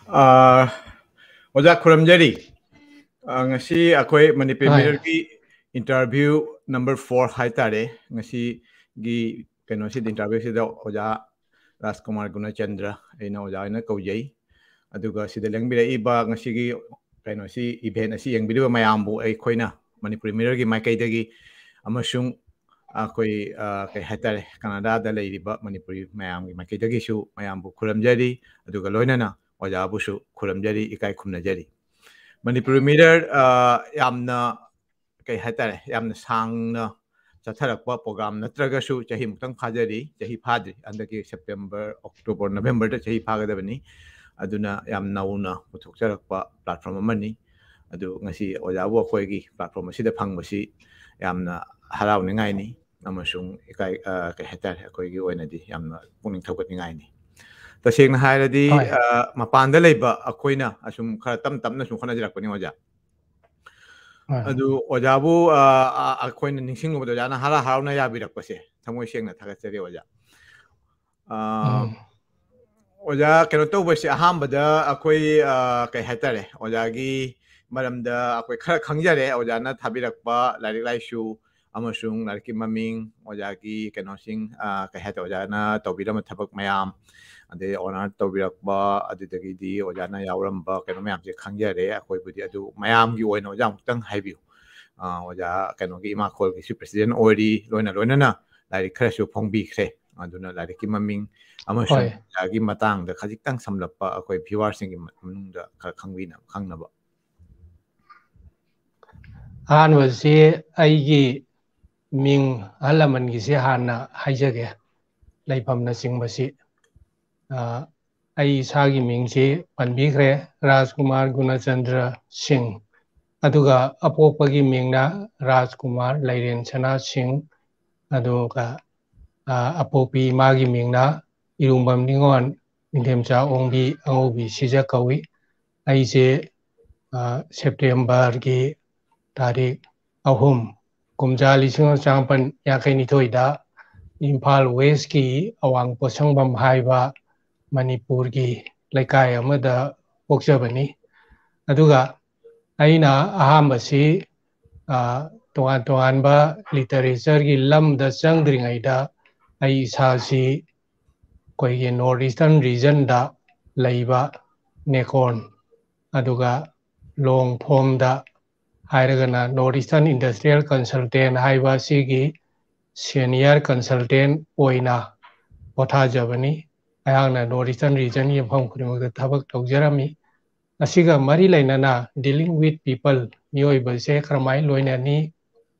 Oja Khurramjari, ngasi akoi Manipur Mirror ki interview number 4 haitare ngasi gi kenosi interview sida Oja Rajkumar Gunachandra aina Oja na Khorjei aduga sida lengbira iba ngasi gi kenosi event asi yengbidu mayambu ai khoina Manipur Mirror gi maikai amasung akoi kai haitare Canada da leiriba Manipuri mayam gi maikai dagi su mayambu Khurramjari aduga loinana Oja busu Khurramjari ikai khumnajari Manipur Mirror yamna kai hatare yamna sangna chatharakpa program natragasu chahi muktang phajari chahi phadri andaki September October November da chahi phagadabani aduna yamna una puthokcharakpa platform amani adu ngasi ojabu akhoigi platform asida phangbasi yamna harawningai ni amasung ikai kai hatare akhoigi oinadi yamna pungning thaugatningai ni taseng hairadi mapanda leiba akoina asum khara tamna sum khana jirakpani oja adu ojabu akoina ningsing obo jana hala harawna yabirakpase thamoi sengna thagatsari oja oja keno tobase ahambada akoi kai hatare ojagi maramda akoi khara khangjare ojana thabirakpa lairik laisu amasung larki maming ojagi keno sing kai hata ojana tobirama thabak mayam ade honor tobirakba adidagi di ojana yauramba keno mayam je khangjare akoi budi adu mayam gi oina oja muktang haibiu oja keno gi IMAKHOL gi president ori loina na lairik khara su phongbi khre aduna lairik ki maming amasung agi matang da khajitang samlappa akoi viewers sing gi manungda khara khangbina khangnaba wasi aigi ming alaman gi se hana haijage laifamna singbasi ai sagi mingsi panbikre Rajkumar Gunachandra Singh aduga apopagi mingna Rajkumar Lairen Chana Singh aduga apopi magi mingna Irumbam Ningon Nindemcha Ongbi Angobi Sija Kawi aise September gi tarik ahum kumjali singo champan yakai toida Imphal West ki awang posangbam haiba Manipur ki laikai amada pokjabani aduga aina ahambasi toan ba literature ki lamda changdringaida ai sasi koigi northeastern region da laiba nekon aduga long form da hairagana northeastern industrial consultant haiba sigi senior consultant oina pothajabani ayangna northeastern region yempham khudimagda thabak tawjarami asiga mari lainana dealing with people mioi base kramai loinani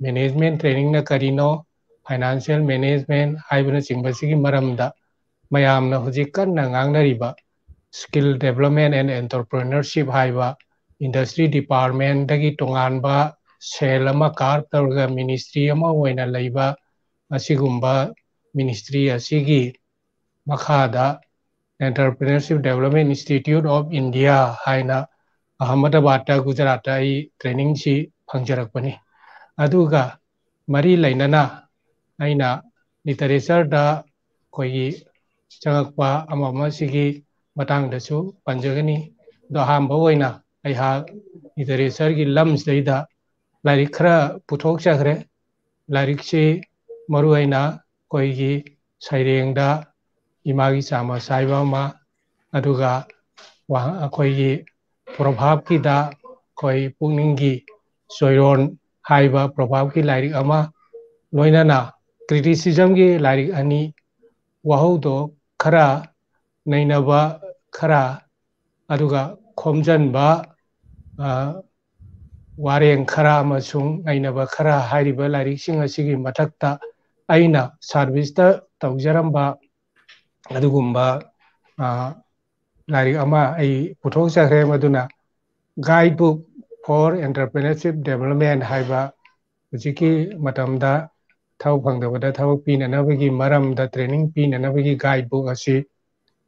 management training na karino financial management haibana singbasigi maramda mayamna hujikkan na ngangnariba skill development and entrepreneurship haiba industry department dagi tonganba selama kar tawga ministry ama oina laiba asigumba ministry asigi makhada Entrepreneurship Development Institute of India haina Ahmedabad Gujarat ai training si phangjarakpani aduga mari lainana aina literature da koigi changakpa amama sigi matang dasu panjagani do hamba oina aiha literature gi lams leida lairik khara puthok chakre lairik si maru aina koigi saireng da Imagee sama saiba ma aduga akoigi Provarbs ki da koi Pukningi Choirol haiba Provarbs ki lairik ama loinana criticism ki lairik ani Wahoudok Khara Neinaba Khara aduga Khomjinba Wareng Khara amasung Neinaba Khara hairiba lairik sing asigi mathakta aina service ta tawjaramba adugumba lairik ama ai puthok chakre maduna guidebook for entrepreneurship development haiba hujiki matamda thau phangdabada thau pinanabagi maramda training pinanabagi guidebook asi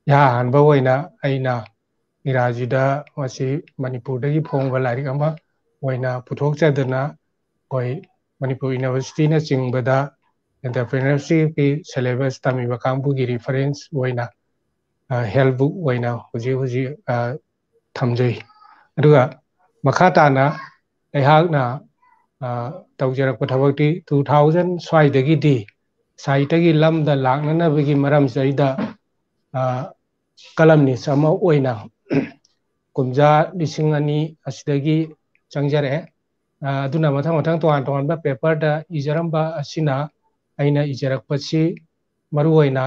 ya hanba oina aina irajida wasi Manipur dagi phongba lairik ama oina puthok chadana koi Manipur University na chingbada entrepreneurship ki syllabus tamiba kambu gi reference oina help book oina huji ꯊꯝꯖꯩ ꯑꯗꯨꯒ ꯃꯈꯥ ꯇꯥꯅ ꯑꯩꯍꯥꯛꯅ ꯇꯧꯖꯔꯛꯄ ꯊꯕꯛꯇꯤ 2000 ꯁ꯭ꯋꯥꯏꯗꯒꯤꯗꯤ ꯁꯥꯍꯤꯇ꯭ꯌꯒꯤ ꯂꯝꯗ ꯂꯥꯛꯅꯅꯕꯒꯤ ꯃꯔꯝꯁꯤꯗꯩꯗ ꯀꯂꯝꯅꯤꯁ ꯑꯃ ꯑꯣꯏꯅ ꯀꯨꯝꯖꯥ 2000 ꯑꯁꯤꯗꯒꯤ ꯆꯪꯖꯔꯛꯑꯦ ꯑꯗꯨꯅ ꯃꯊꯪ ꯇꯣꯉꯥꯟ ꯇꯣꯉꯥꯟꯕ ꯄꯦꯄꯔꯗ ꯏꯖꯔꯝꯕ ꯑꯁꯤꯅ ꯑꯩꯅ ꯏꯖꯔꯛꯄꯁꯤ ꯃꯔꯨꯑꯣꯏꯅ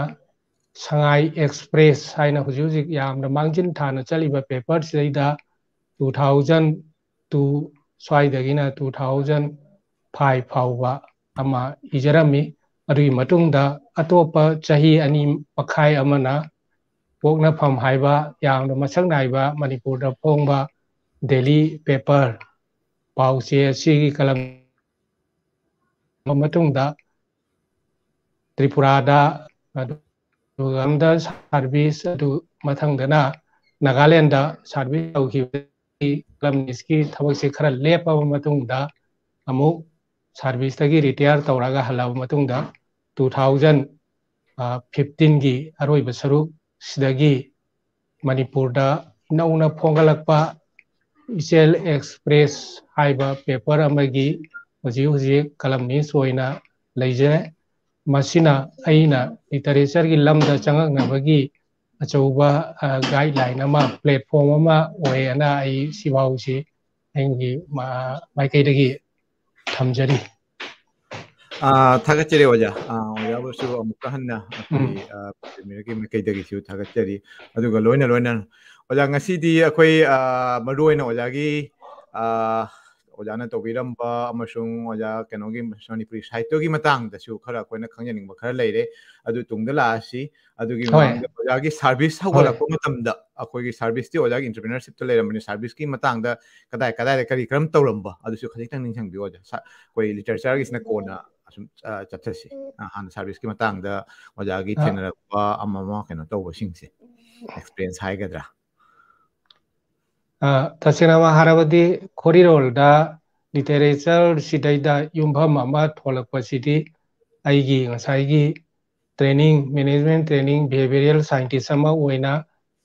ꯁꯉꯥꯏ ꯑꯦꯛꯁꯄ꯭ꯔꯦꯁ ꯍꯥꯏꯅ ꯍꯧꯖꯤꯛ ꯌꯥꯝꯅ ꯃꯥꯡꯖꯤꯟ ꯊꯥꯅ ꯆꯠꯂꯤꯕ ꯄꯦꯄꯔꯁꯤꯗꯩꯗ 2002 ꯁ꯭ꯋꯥꯏꯗꯒꯤꯅ 2005 ꯐꯥꯎꯕ ꯑꯃ ꯏꯖꯔꯝꯃꯤ ꯑꯗꯨꯒꯤ ꯃꯇꯨꯡꯗ ꯑꯇꯣꯞꯄ ꯆꯍꯤ 2 ꯃꯈꯥꯏ ꯑꯃꯅ ꯄꯣꯛꯅꯐꯝ ꯍꯥꯏꯕ ꯌꯥꯝꯅ ꯃꯁꯛ ꯅꯥꯏꯕ ꯃꯅꯤꯄꯨꯔꯗ ꯐꯣꯡꯕ ꯗꯦꯂꯤ ꯄꯦꯄꯔ ꯄꯥꯎꯆꯦ ꯑꯁꯤꯒꯤ ꯀꯂꯝ ꯃꯇꯨꯡꯗ ꯇ꯭ꯔꯤꯄꯨꯔꯥꯗ ꯑꯗꯨꯒ ꯁꯥꯔꯚꯤꯁ ꯑꯗꯨ ꯃꯊꯪꯗꯅ ꯅꯥꯒꯥꯂꯦꯟꯗ ꯁꯥꯔꯚꯤꯁ ꯇꯧꯈꯤꯕꯒꯤ ꯀꯂꯝꯅꯤꯁꯀꯤ ꯊꯕꯛꯁꯤ ꯈꯔ ꯂꯦꯞꯄꯕ ꯃꯇꯨꯡꯗ ꯑꯃꯨꯛ ꯁꯥꯔꯚꯤꯁꯇꯒꯤ ꯔꯤꯇꯥꯌꯔ ꯇꯧꯔꯒ ꯍꯜꯂꯕ ꯃꯇꯨꯡꯗ 2015ꯒꯤ ꯑꯔꯣꯏꯕ ꯁꯔꯨꯛ ꯁꯤꯗꯒꯤ ꯃꯅꯤꯄꯨꯔꯗ ꯅꯧꯅ ꯐꯣꯡꯒꯠꯂꯛꯄ ꯏꯆꯦꯜ ꯑꯦꯛꯁꯄ꯭ꯔꯦꯁ ꯍꯥꯏꯕ ꯄꯦꯄꯔ ꯑꯃꯒꯤ ꯍꯧꯖꯤꯛ ꯀꯂꯝꯅꯤꯁ ꯑꯣꯏꯅ ꯂꯩꯖꯔꯦ ꯃꯁꯤꯅ ꯑꯩꯅ ꯂꯤꯇꯔꯦꯆꯔꯒꯤ ꯂꯝꯗ ꯆꯪꯉꯛꯅꯕꯒꯤ ꯑꯆꯧꯕ ꯒꯥꯏꯗꯂꯥꯏꯟ ꯑꯃ ꯄ꯭ꯂꯦꯠꯐꯣꯝ ꯑꯃ ꯑꯣꯏꯌꯦꯅ ꯑꯩ ꯁꯤꯐꯥꯎꯁꯤ ꯑꯩꯒꯤ ꯃꯥꯏꯀꯩꯗꯒꯤ ꯊꯝꯖꯔꯤ ꯊꯥꯒꯠꯆꯔꯤ ꯑꯣꯖꯥ ꯑꯣꯖꯥꯕꯨꯁꯨ ꯑꯃꯨꯛꯀ ꯍꯟꯅ ꯑꯩꯈꯣꯏ ꯄ꯭ꯔꯤꯃꯤꯌꯔꯒꯤ ꯃꯥꯏꯀꯩꯗꯒꯤꯁꯨ ꯊꯥꯒꯠꯆꯔꯤ ꯑꯗꯨꯒ ꯂꯣꯏꯅ ꯑꯣꯖꯥ ꯉꯁꯤꯗꯤ ꯑꯩꯈꯣꯏ ꯃꯔꯨꯑꯣꯏꯅ ꯑꯣꯖꯥꯒꯤ ꯑꯣꯖꯥꯅ ꯇꯧꯕꯤꯔꯝꯕ ꯑꯃꯁꯨꯡ ꯑꯣꯖꯥ ꯀꯩꯅꯣꯒꯤ ꯃꯅꯤꯄꯨꯔꯤ ꯁꯥꯍꯤꯇ꯭ꯌꯒꯤ ꯃꯇꯥꯡꯗꯁꯨ ꯈꯔ ꯑꯩꯈꯣꯏꯅ ꯈꯪꯖꯅꯤꯡꯕ ꯈꯔ ꯂꯩꯔꯦ ꯑꯗꯨ ꯇꯨꯡꯗ ꯂꯥꯛꯑꯁꯤ ꯑꯗꯨꯒꯤ ꯃꯃꯥꯡꯗ ꯑꯣꯖꯥꯒꯤ ꯁꯥꯔꯚꯤꯁ ꯍꯧꯒꯠꯂꯛꯄ ꯃꯇꯝꯗ ꯑꯩꯈꯣꯏꯒꯤ ꯁꯥꯔꯚꯤꯁꯇꯤ ꯑꯣꯖꯥꯒꯤ ꯏꯟꯇꯔꯄ꯭ꯔꯤꯅꯔꯁꯤꯞꯇ ꯂꯩꯔꯝꯕꯅꯤ ꯁꯥꯔꯚꯤꯁꯀꯤ ꯃꯇꯥꯡꯗ ꯀꯗꯥꯏꯗ ꯀꯔꯝ ꯇꯧꯔꯝꯕ ꯑꯗꯨꯁꯨ ꯈꯖꯤꯛꯇꯪ ꯅꯤꯡꯁꯤꯡꯕꯤꯌꯨ ꯑꯣꯖꯥ ꯑꯩꯈꯣꯏ ꯂꯤꯇꯔꯦꯆꯔꯒꯤꯁꯤꯅ ꯀꯣꯟꯅ ꯑꯁꯨꯝ ꯆꯠꯊꯁꯤ ꯍꯥꯟꯅ ꯁꯥꯔꯚꯤꯁꯀꯤ ꯃꯇꯥꯡꯗ ꯑꯣꯖꯥꯒꯤ ꯊꯦꯡꯅꯔꯛꯄ ꯑꯃ ꯀꯩꯅꯣ ꯇꯧꯕꯁꯤꯡꯁꯦ ꯑꯦꯛꯁꯄꯤꯔꯤꯌꯦꯟꯁ ꯍꯥꯏꯒꯗ꯭ꯔꯥ ꯇꯁꯦꯡꯅ ꯍꯥꯏꯔꯕꯗꯤ ꯈꯣꯔꯤꯔꯣꯜꯗ ꯂꯤꯇꯔꯦꯆꯔꯁꯤꯗꯩꯗ ꯌꯨꯝꯐꯝ ꯑꯃ ꯊꯣꯛꯂꯛꯄꯁꯤꯗꯤ ꯑꯩꯒꯤ ꯉꯁꯥꯏꯒꯤ ꯇ꯭ꯔꯦꯅꯤꯡ ꯃꯦꯅꯦꯖꯃꯦꯟ ꯇ꯭ꯔꯦꯅꯤꯡ ꯕꯤꯍꯦꯕꯤꯌꯔꯦꯜ ꯁꯥꯏꯟꯇꯤꯁ ꯑꯃ ꯑꯣꯏꯅ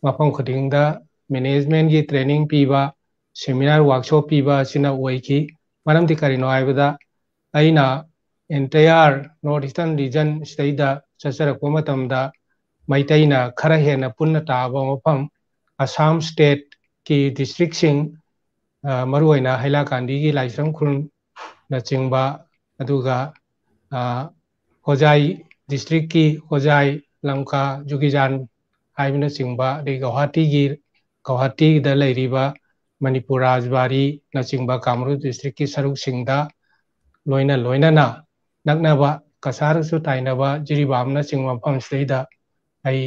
ꯃꯐꯝ ꯈꯨꯗꯤꯡꯗ ꯃꯦꯅꯦꯖꯃꯦꯟꯒꯤ ꯇ꯭ꯔꯦꯅꯤꯡ ꯄꯤꯕ ꯁꯦꯃꯤꯅꯥꯔ ꯋꯥꯔꯛꯁꯣꯞ ꯄꯤꯕ ꯑꯁꯤꯅ ꯑꯣꯏꯈꯤ ꯃꯔꯝꯗꯤ ꯀꯔꯤꯅꯣ ꯍꯥꯏꯕꯗ ꯑꯩꯅ ꯑꯦꯟꯇꯌꯥꯔ ꯅꯣꯔꯠ ꯏꯁꯇꯔꯟ ꯔꯤꯖꯟ ꯁꯤꯗꯩꯗ ꯆꯠꯆꯔꯛꯄ ꯃꯇꯝꯗ ꯃꯩꯇꯩꯅ ꯈꯔ ꯍꯦꯟꯅ ꯄꯨꯟꯅ ꯇꯥꯕ ꯃꯐꯝ ꯑꯁꯥꯝ ꯁ꯭ꯇꯦꯠꯀꯤ ꯗꯤꯁꯇ꯭ꯔꯤꯛꯁꯤꯡ ꯃꯔꯨꯑꯣꯏꯅ ꯍꯩꯂꯥꯀꯥꯟꯗꯤꯒꯤ ꯂꯥꯏꯁ꯭ꯔꯝ ꯈꯨꯜꯅꯆꯤꯡꯕ ꯑꯗꯨꯒ ꯍꯣꯖꯥꯏ ꯗꯤꯁꯇ꯭ꯔꯤꯛꯀꯤ ꯍꯣꯖꯥꯏ ꯂꯝꯀꯥ ꯖꯨꯒꯤꯖꯥꯟ ꯍꯥꯏꯕꯅꯆꯤꯡꯕ ꯑꯗꯩ ꯒꯧꯍꯥꯇꯤꯗ ꯂꯩꯔꯤꯕ ꯃꯅꯤꯄꯨꯔ ꯔꯥꯖꯕꯥꯔꯤꯅꯆꯤꯡꯕ ꯀꯥꯃꯔꯨꯞ ꯗꯤꯁꯇ꯭ꯔꯤꯛꯀꯤ ꯁꯔꯨꯛꯁꯤꯡꯗ ꯂꯣꯏꯅꯅ ꯅꯛꯅꯕ ꯀꯁꯥꯔꯁꯨ ꯇꯥꯏꯅꯕ ꯖꯤꯔꯤꯕꯥꯝꯅꯆꯤꯡꯕ ꯃꯐꯝꯁꯤꯗꯩꯗ ꯑꯩ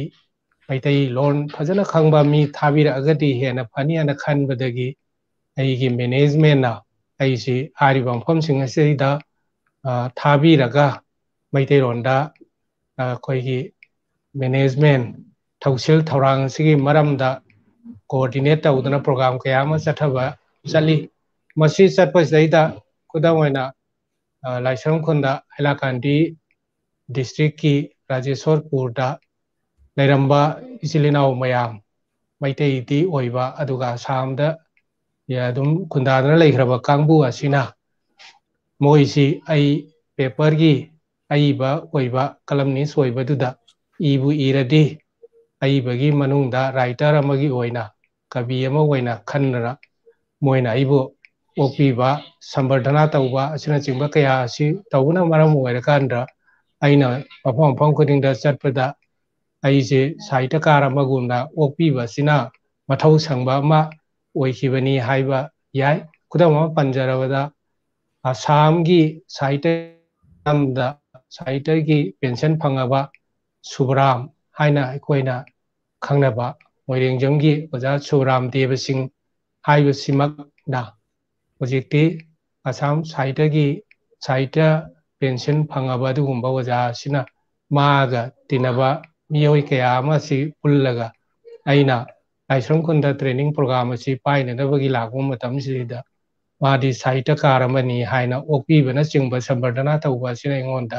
ꯃꯩꯇꯩꯂꯣꯟ ꯐꯖꯅ ꯈꯪꯕ ꯃꯤ ꯊꯥꯕꯤꯔꯛꯑꯒꯗꯤ ꯍꯦꯟꯅ ꯐꯅꯤ ꯍꯥꯏꯅ ꯈꯟꯕꯗꯒꯤ ꯑꯩꯒꯤ ꯃꯦꯅꯦꯖꯃꯦꯟꯅ ꯑꯩꯁꯤ ꯍꯥꯏꯔꯤꯕ ꯃꯐꯝꯁꯤꯡ ꯑꯁꯤꯗ ꯊꯥꯕꯤꯔꯒ ꯃꯩꯇꯩꯂꯣꯟꯗ ꯑꯩꯈꯣꯏꯒꯤ ꯃꯦꯅꯦꯖꯃꯦꯟ ꯊꯧꯁꯤꯜ ꯊꯧꯔꯥꯡ ꯑꯁꯤꯒꯤ ꯃꯔꯝꯗ ꯀꯣꯑꯣꯔꯗꯤꯅꯦꯠ ꯇꯧꯗꯨꯅ ꯄ꯭ꯔꯣꯒ꯭ꯔꯥꯝ ꯀꯌꯥ ꯑꯃ ꯆꯠꯂꯤ ꯃꯁꯤ ꯆꯠꯄꯁꯤꯗꯩꯗ ꯈꯨꯗꯝ ꯑꯣꯏꯅ ꯂꯥꯏꯁ꯭ꯔꯝ ꯈꯨꯟꯗ ꯍꯩꯂꯥꯀꯥꯟꯗꯤ ꯗꯤꯁꯇ꯭ꯔꯤꯛꯀꯤ ꯔꯥꯖꯦꯁꯣꯔꯄꯨꯔꯗ ꯂꯩꯔꯝꯕ ꯏꯆꯤꯜ ꯏꯅꯥꯎ ꯃꯌꯥꯝ ꯃꯩꯇꯩꯗꯤ ꯑꯣꯏꯕ ꯑꯗꯨꯒ ꯑꯁꯥꯝꯗ ꯑꯗꯨꯝ ꯈꯨꯟꯗꯥꯗꯨꯅ ꯂꯩꯈ꯭ꯔꯕ ꯀꯥꯡꯕꯨ ꯑꯁꯤꯅ ꯃꯣꯏꯁꯤ ꯑꯩ ꯄꯦꯄꯔꯒꯤ ꯑꯏꯕ ꯑꯣꯏꯕ ꯀꯂꯝꯅꯤꯁ ꯑꯣꯏꯕꯗꯨꯗ ꯏꯕꯨ ꯏꯔꯗꯤ ꯑꯏꯕꯒꯤ ꯃꯅꯨꯡꯗ ꯔꯥꯏꯇꯔ ꯑꯃꯒꯤ ꯑꯣꯏꯅ ꯀꯕꯤ ꯑꯃ ꯑꯣꯏꯅ ꯈꯟꯅꯔ ꯃꯣꯏꯅ ꯑꯩꯕꯨ ꯑꯣꯛꯄꯤꯕ ꯁꯝꯕꯔꯙꯅꯥ ꯇꯧꯕ ꯑꯁꯤꯅꯆꯤꯡꯕ ꯀꯌꯥ ꯑꯁꯤ ꯇꯧꯕꯅ ꯃꯔꯝ ꯑꯣꯏꯔꯀꯥꯟꯗ ꯑꯩꯅ ꯃꯐꯝ ꯈꯨꯗꯤꯡꯗ ꯆꯠꯄꯗ ꯑꯩꯁꯦ ꯁꯥꯍꯤꯇ꯭ꯌꯀꯥꯔ ꯑꯃꯒꯨꯝꯅ ꯑꯣꯛꯄꯤꯕ ꯑꯁꯤꯅ ꯃꯊꯧ ꯁꯪꯕ ꯑꯃ ꯑꯣꯏꯈꯤꯕꯅꯤ ꯍꯥꯏꯕ ꯌꯥꯏ ꯈꯨꯗꯝ ꯑꯃ ꯄꯟꯖꯔꯕꯗ ꯑꯁꯥꯝꯒꯤ ꯁꯥꯍꯤꯇ꯭ꯌꯗ ꯁꯥꯍꯤꯇ꯭ꯌꯒꯤ ꯄꯦꯟꯁꯟ ꯐꯪꯉꯕ ꯁꯨꯕ꯭ꯔꯥꯝ ꯍꯥꯏꯅ ꯑꯩꯈꯣꯏꯅ ꯈꯪꯅꯕ ꯃꯣꯏꯔꯦꯡꯖꯝꯒꯤ ꯑꯣꯖꯥ ꯁꯨꯕ꯭ꯔꯥꯝ ꯗꯦꯕ ꯁꯤꯡ ꯍꯥꯏꯕꯁꯤꯃꯛꯅ ꯍꯧꯖꯤꯛꯇꯤ ꯑꯁꯥꯝ ꯁꯥꯍꯤꯇ꯭ꯌ ꯄꯦꯟꯁꯟ ꯐꯪꯉꯕ ꯑꯗꯨꯒꯨꯝꯕ ꯑꯣꯖꯥ ꯑꯁꯤꯅ ꯃꯥꯒ ꯇꯤꯟꯅꯕ ꯃꯤꯑꯣꯏ ꯀꯌꯥ ꯑꯃꯁꯤ ꯄꯨꯜꯂꯒ ꯑꯩꯅ ꯂꯥꯏꯁ꯭ꯔꯝ ꯈꯨꯟꯗ ꯇ꯭ꯔꯦꯅꯤꯡ ꯄ꯭ꯔꯣꯒ꯭ꯔꯥꯝ ꯑꯁꯤ ꯄꯥꯏꯅꯅꯕꯒꯤ ꯂꯥꯛꯄ ꯃꯇꯝꯁꯤꯗ ꯃꯥꯗꯤ ꯁꯥꯍꯤꯇ꯭ꯌꯀꯥꯔ ꯑꯃꯅꯤ ꯍꯥꯏꯅ ꯑꯣꯛꯄꯤꯕꯅꯆꯤꯡꯕ ꯁꯝꯕꯔꯙꯅꯥ ꯇꯧꯕ ꯑꯁꯤꯅ ꯑꯩꯉꯣꯟꯗ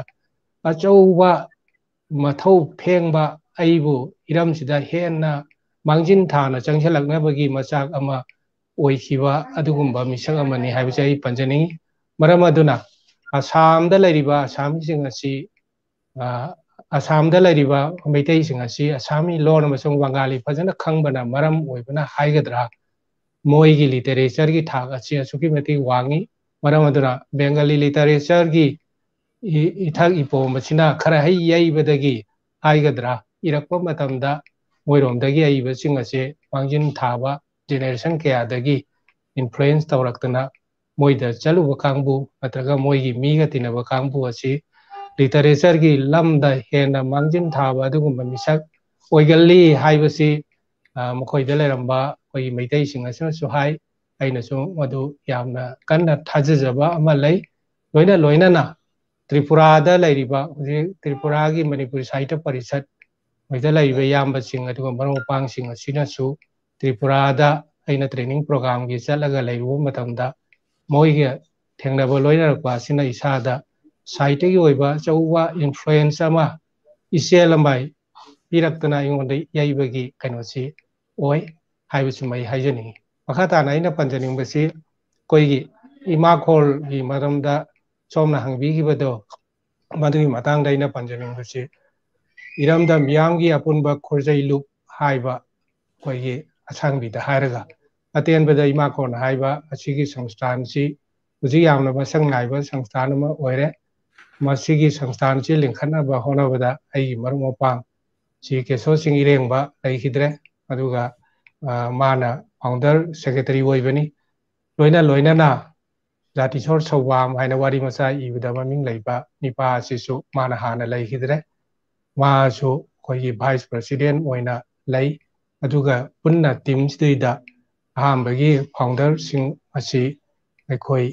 ꯑꯆꯧꯕ ꯃꯊꯧ ꯐꯦꯡꯕ ꯑꯩꯕꯨ ꯍꯤꯔꯝꯁꯤꯗ ꯍꯦꯟꯅ ꯃꯥꯡꯖꯤꯟ ꯊꯥꯅ ꯆꯪꯁꯤꯜꯂꯛꯅꯕꯒꯤ ꯃꯆꯥꯛ ꯑꯃ ꯑꯣꯏꯈꯤꯕ ꯑꯗꯨꯒꯨꯝꯕ ꯃꯤꯁꯛ ꯑꯃꯅꯤ ꯍꯥꯏꯕꯁꯤ ꯑꯩ ꯄꯟꯖꯅꯤꯡꯉꯤ ꯃꯔꯝ ꯑꯗꯨꯅ ꯑꯁꯥꯝꯗ ꯂꯩꯔꯤꯕ ꯑꯁꯥꯃꯤꯁꯤꯡ ꯑꯁꯤ ꯑꯁꯥꯝꯗ ꯂꯩꯔꯤꯕ ꯃꯩꯇꯩꯁꯤꯡ ꯑꯁꯤ ꯑꯁꯥꯃꯤ ꯂꯣꯟ ꯑꯃꯁꯨꯡ ꯕꯪꯒꯥꯂꯤ ꯐꯖꯅ ꯈꯪꯕꯅ ꯃꯔꯝ ꯑꯣꯏꯕꯅ ꯍꯥꯏꯒꯗ꯭ꯔꯥ ꯃꯣꯏꯒꯤ ꯂꯤꯇꯔꯦꯆꯔꯒꯤ ꯊꯥꯛ ꯑꯁꯤ ꯑꯁꯨꯛꯀꯤ ꯃꯇꯤꯛ ꯋꯥꯡꯉꯤ ꯃꯔꯝ ꯑꯗꯨꯅ ꯕꯦꯡꯒꯥꯂꯤ ꯂꯤꯇꯔꯦꯆꯔꯒꯤ ꯏꯊꯛ ꯏꯄꯣꯝ ꯑꯁꯤꯅ ꯈꯔ ꯍꯩ ꯌꯩꯕꯗꯒꯤ ꯍꯥꯏꯒꯗ꯭ꯔꯥ ꯏꯔꯛꯄ ꯃꯇꯝꯗ ꯃꯣꯏꯔꯣꯝꯗꯒꯤ ꯑꯏꯕꯁꯤꯡ ꯑꯁꯤ ꯃꯥꯡꯖꯤꯟ ꯊꯥꯕ ꯖꯦꯅꯦꯔꯦꯁꯟ ꯀꯌꯥꯗꯒꯤ ꯏꯟꯐ꯭ꯂꯨꯌꯦꯟꯁ ꯇꯧꯔꯛꯇꯅ ꯃꯣꯏꯗ ꯆꯠꯂꯨꯕ ꯀꯥꯡꯕꯨ ꯅꯠꯇ꯭ꯔꯒ ꯃꯣꯏꯒꯤ ꯃꯤꯒ ꯇꯤꯟꯅꯕ ꯀꯥꯡꯕꯨ ꯑꯁꯤ ꯂꯤꯇꯔꯦꯆꯔꯒꯤ ꯂꯝꯗ ꯍꯦꯟꯅ ꯃꯥꯡꯖꯤꯟ ꯊꯥꯕ ꯑꯗꯨꯒꯨꯝꯕ ꯃꯤꯁꯛ ꯑꯣꯏꯒꯜꯂꯤ ꯍꯥꯏꯕꯁꯤ ꯃꯈꯣꯏꯗ ꯂꯩꯔꯝꯕ ꯑꯩꯈꯣꯏꯒꯤ ꯃꯩꯇꯩꯁꯤꯡ ꯑꯁꯤꯅꯁꯨ ꯍꯥꯏ ꯑꯩꯅꯁꯨ ꯃꯗꯨ ꯌꯥꯝꯅ ꯀꯟꯅ ꯊꯥꯖꯖꯕ ꯑꯃ ꯂꯩ ꯂꯣꯏꯅꯅ ꯇ꯭ꯔꯤꯄꯨꯔꯥꯗ ꯂꯩꯔꯤꯕ ꯍꯧꯖꯤꯛ ꯇ꯭ꯔꯤꯄꯨꯔꯥꯒꯤ ꯃꯅꯤꯄꯨꯔꯤ ꯁꯥꯍꯤꯇ꯭ꯌ ꯄꯔꯤꯁꯠ ꯃꯣꯏꯗ ꯂꯩꯔꯤꯕ ꯏꯌꯥꯝꯕꯁꯤꯡ ꯑꯗꯨꯒ ꯃꯔꯨꯞ ꯃꯄꯥꯡꯁꯤꯡ ꯑꯁꯤꯅꯁꯨ ꯇ꯭ꯔꯤꯄꯨꯔꯥꯗ ꯑꯩꯅ ꯇ꯭ꯔꯦꯅꯤꯡ ꯄ꯭ꯔꯣꯒ꯭ꯔꯥꯝꯒꯤ ꯆꯠꯂꯒ ꯂꯩꯔꯨꯕ ꯃꯇꯝꯗ ꯃꯣꯏꯒ ꯊꯦꯡꯅꯕ ꯂꯣꯏꯅꯔꯛꯄ ꯑꯁꯤꯅ ꯏꯁꯥꯗ ꯁꯥꯍꯤꯇ꯭ꯌꯒꯤ ꯑꯣꯏꯕ ꯑꯆꯧꯕ ꯏꯟꯐ꯭ꯂꯨꯌꯦꯟꯁ ꯑꯃ ꯏꯆꯦꯜ ꯑꯃ ꯄꯤꯔꯛꯇꯅ ꯑꯩꯉꯣꯟꯗ ꯌꯩꯕꯒꯤ ꯀꯩꯅꯣꯁꯤ ꯑꯣꯏ ꯍꯥꯏꯕꯁꯤꯃ ꯑꯩ ꯍꯥꯏꯖꯅꯤꯡꯉꯤ ꯃꯈꯥ ꯇꯥꯅ ꯑꯩꯅ ꯄꯟꯖꯅꯤꯡꯕꯁꯤ ꯑꯩꯈꯣꯏꯒꯤ ꯏꯃꯥꯈꯣꯜꯒꯤ ꯃꯔꯝꯗ ꯁꯣꯝꯅ ꯍꯪꯕꯤꯈꯤꯕꯗꯣ ꯃꯗꯨꯒꯤ ꯃꯇꯥꯡꯗ ꯑꯩꯅ ꯄꯟꯖꯅꯤꯡꯕꯁꯤ ꯏꯔꯝꯗꯝ ꯃꯤꯌꯥꯝꯒꯤ ꯑꯄꯨꯟꯕ ꯈꯣꯔꯖꯩ ꯂꯨꯞ ꯍꯥꯏꯕ ꯑꯩꯈꯣꯏꯒꯤ ꯑꯁꯥꯡꯕꯤꯗ ꯍꯥꯏꯔꯒ ꯑꯇꯦꯟꯕꯗ ꯏꯃꯥꯈꯣꯜ ꯍꯥꯏꯕ ꯑꯁꯤꯒꯤ ꯁꯪꯁꯊꯥꯟꯁꯤ ꯍꯧꯖꯤꯛ ꯌꯥꯝꯅ ꯃꯁꯛ ꯅꯥꯏꯕ ꯁꯪꯁꯊꯥꯟ ꯑꯃ ꯑꯣꯏꯔꯦ ꯃꯁꯤꯒꯤ ꯁꯪꯁꯊꯥꯟꯁꯤ ꯂꯤꯡꯈꯠꯅꯕ ꯍꯣꯠꯅꯕꯗ ꯑꯩꯒꯤ ꯃꯔꯨꯞ ꯃꯄꯥꯡ ꯁꯤ ꯀꯦꯁꯣ ꯁꯤꯡ ꯏꯔꯦꯡꯕ ꯂꯩꯈꯤꯗ꯭ꯔꯦ ꯑꯗꯨꯒ ꯃꯥꯅ ꯐꯥꯎꯟꯗꯔ ꯁꯦꯀ꯭ꯔꯦꯇꯔꯤ ꯑꯣꯏꯕꯅꯤ ꯂꯣꯏꯅꯅ ꯖꯥꯇꯤꯁꯣꯔ ꯁꯧꯕꯥꯝ ꯍꯥꯏꯅ ꯋꯥꯔꯤ ꯃꯆꯥ ꯏꯕꯗ ꯃꯃꯤꯡ ꯂꯩꯕ ꯅꯤꯄꯥ ꯑꯁꯤꯁꯨ ꯃꯥꯅ ꯍꯥꯟꯅ ꯂꯩꯈꯤꯗ꯭ꯔꯦ ꯃꯥꯁꯨ ꯑꯩꯈꯣꯏꯒꯤ ꯚꯥꯏꯁ ꯄ꯭ꯔꯁꯤꯗꯦꯟ ꯑꯣꯏꯅ ꯂꯩ ꯑꯗꯨꯒ ꯄꯨꯟꯅ ꯇꯤꯝꯁꯤꯗꯩꯗ ꯑꯍꯥꯟꯕꯒꯤ ꯐꯥꯎꯟꯗꯔꯁꯤꯡ ꯑꯁꯤ ꯑꯩꯈꯣꯏ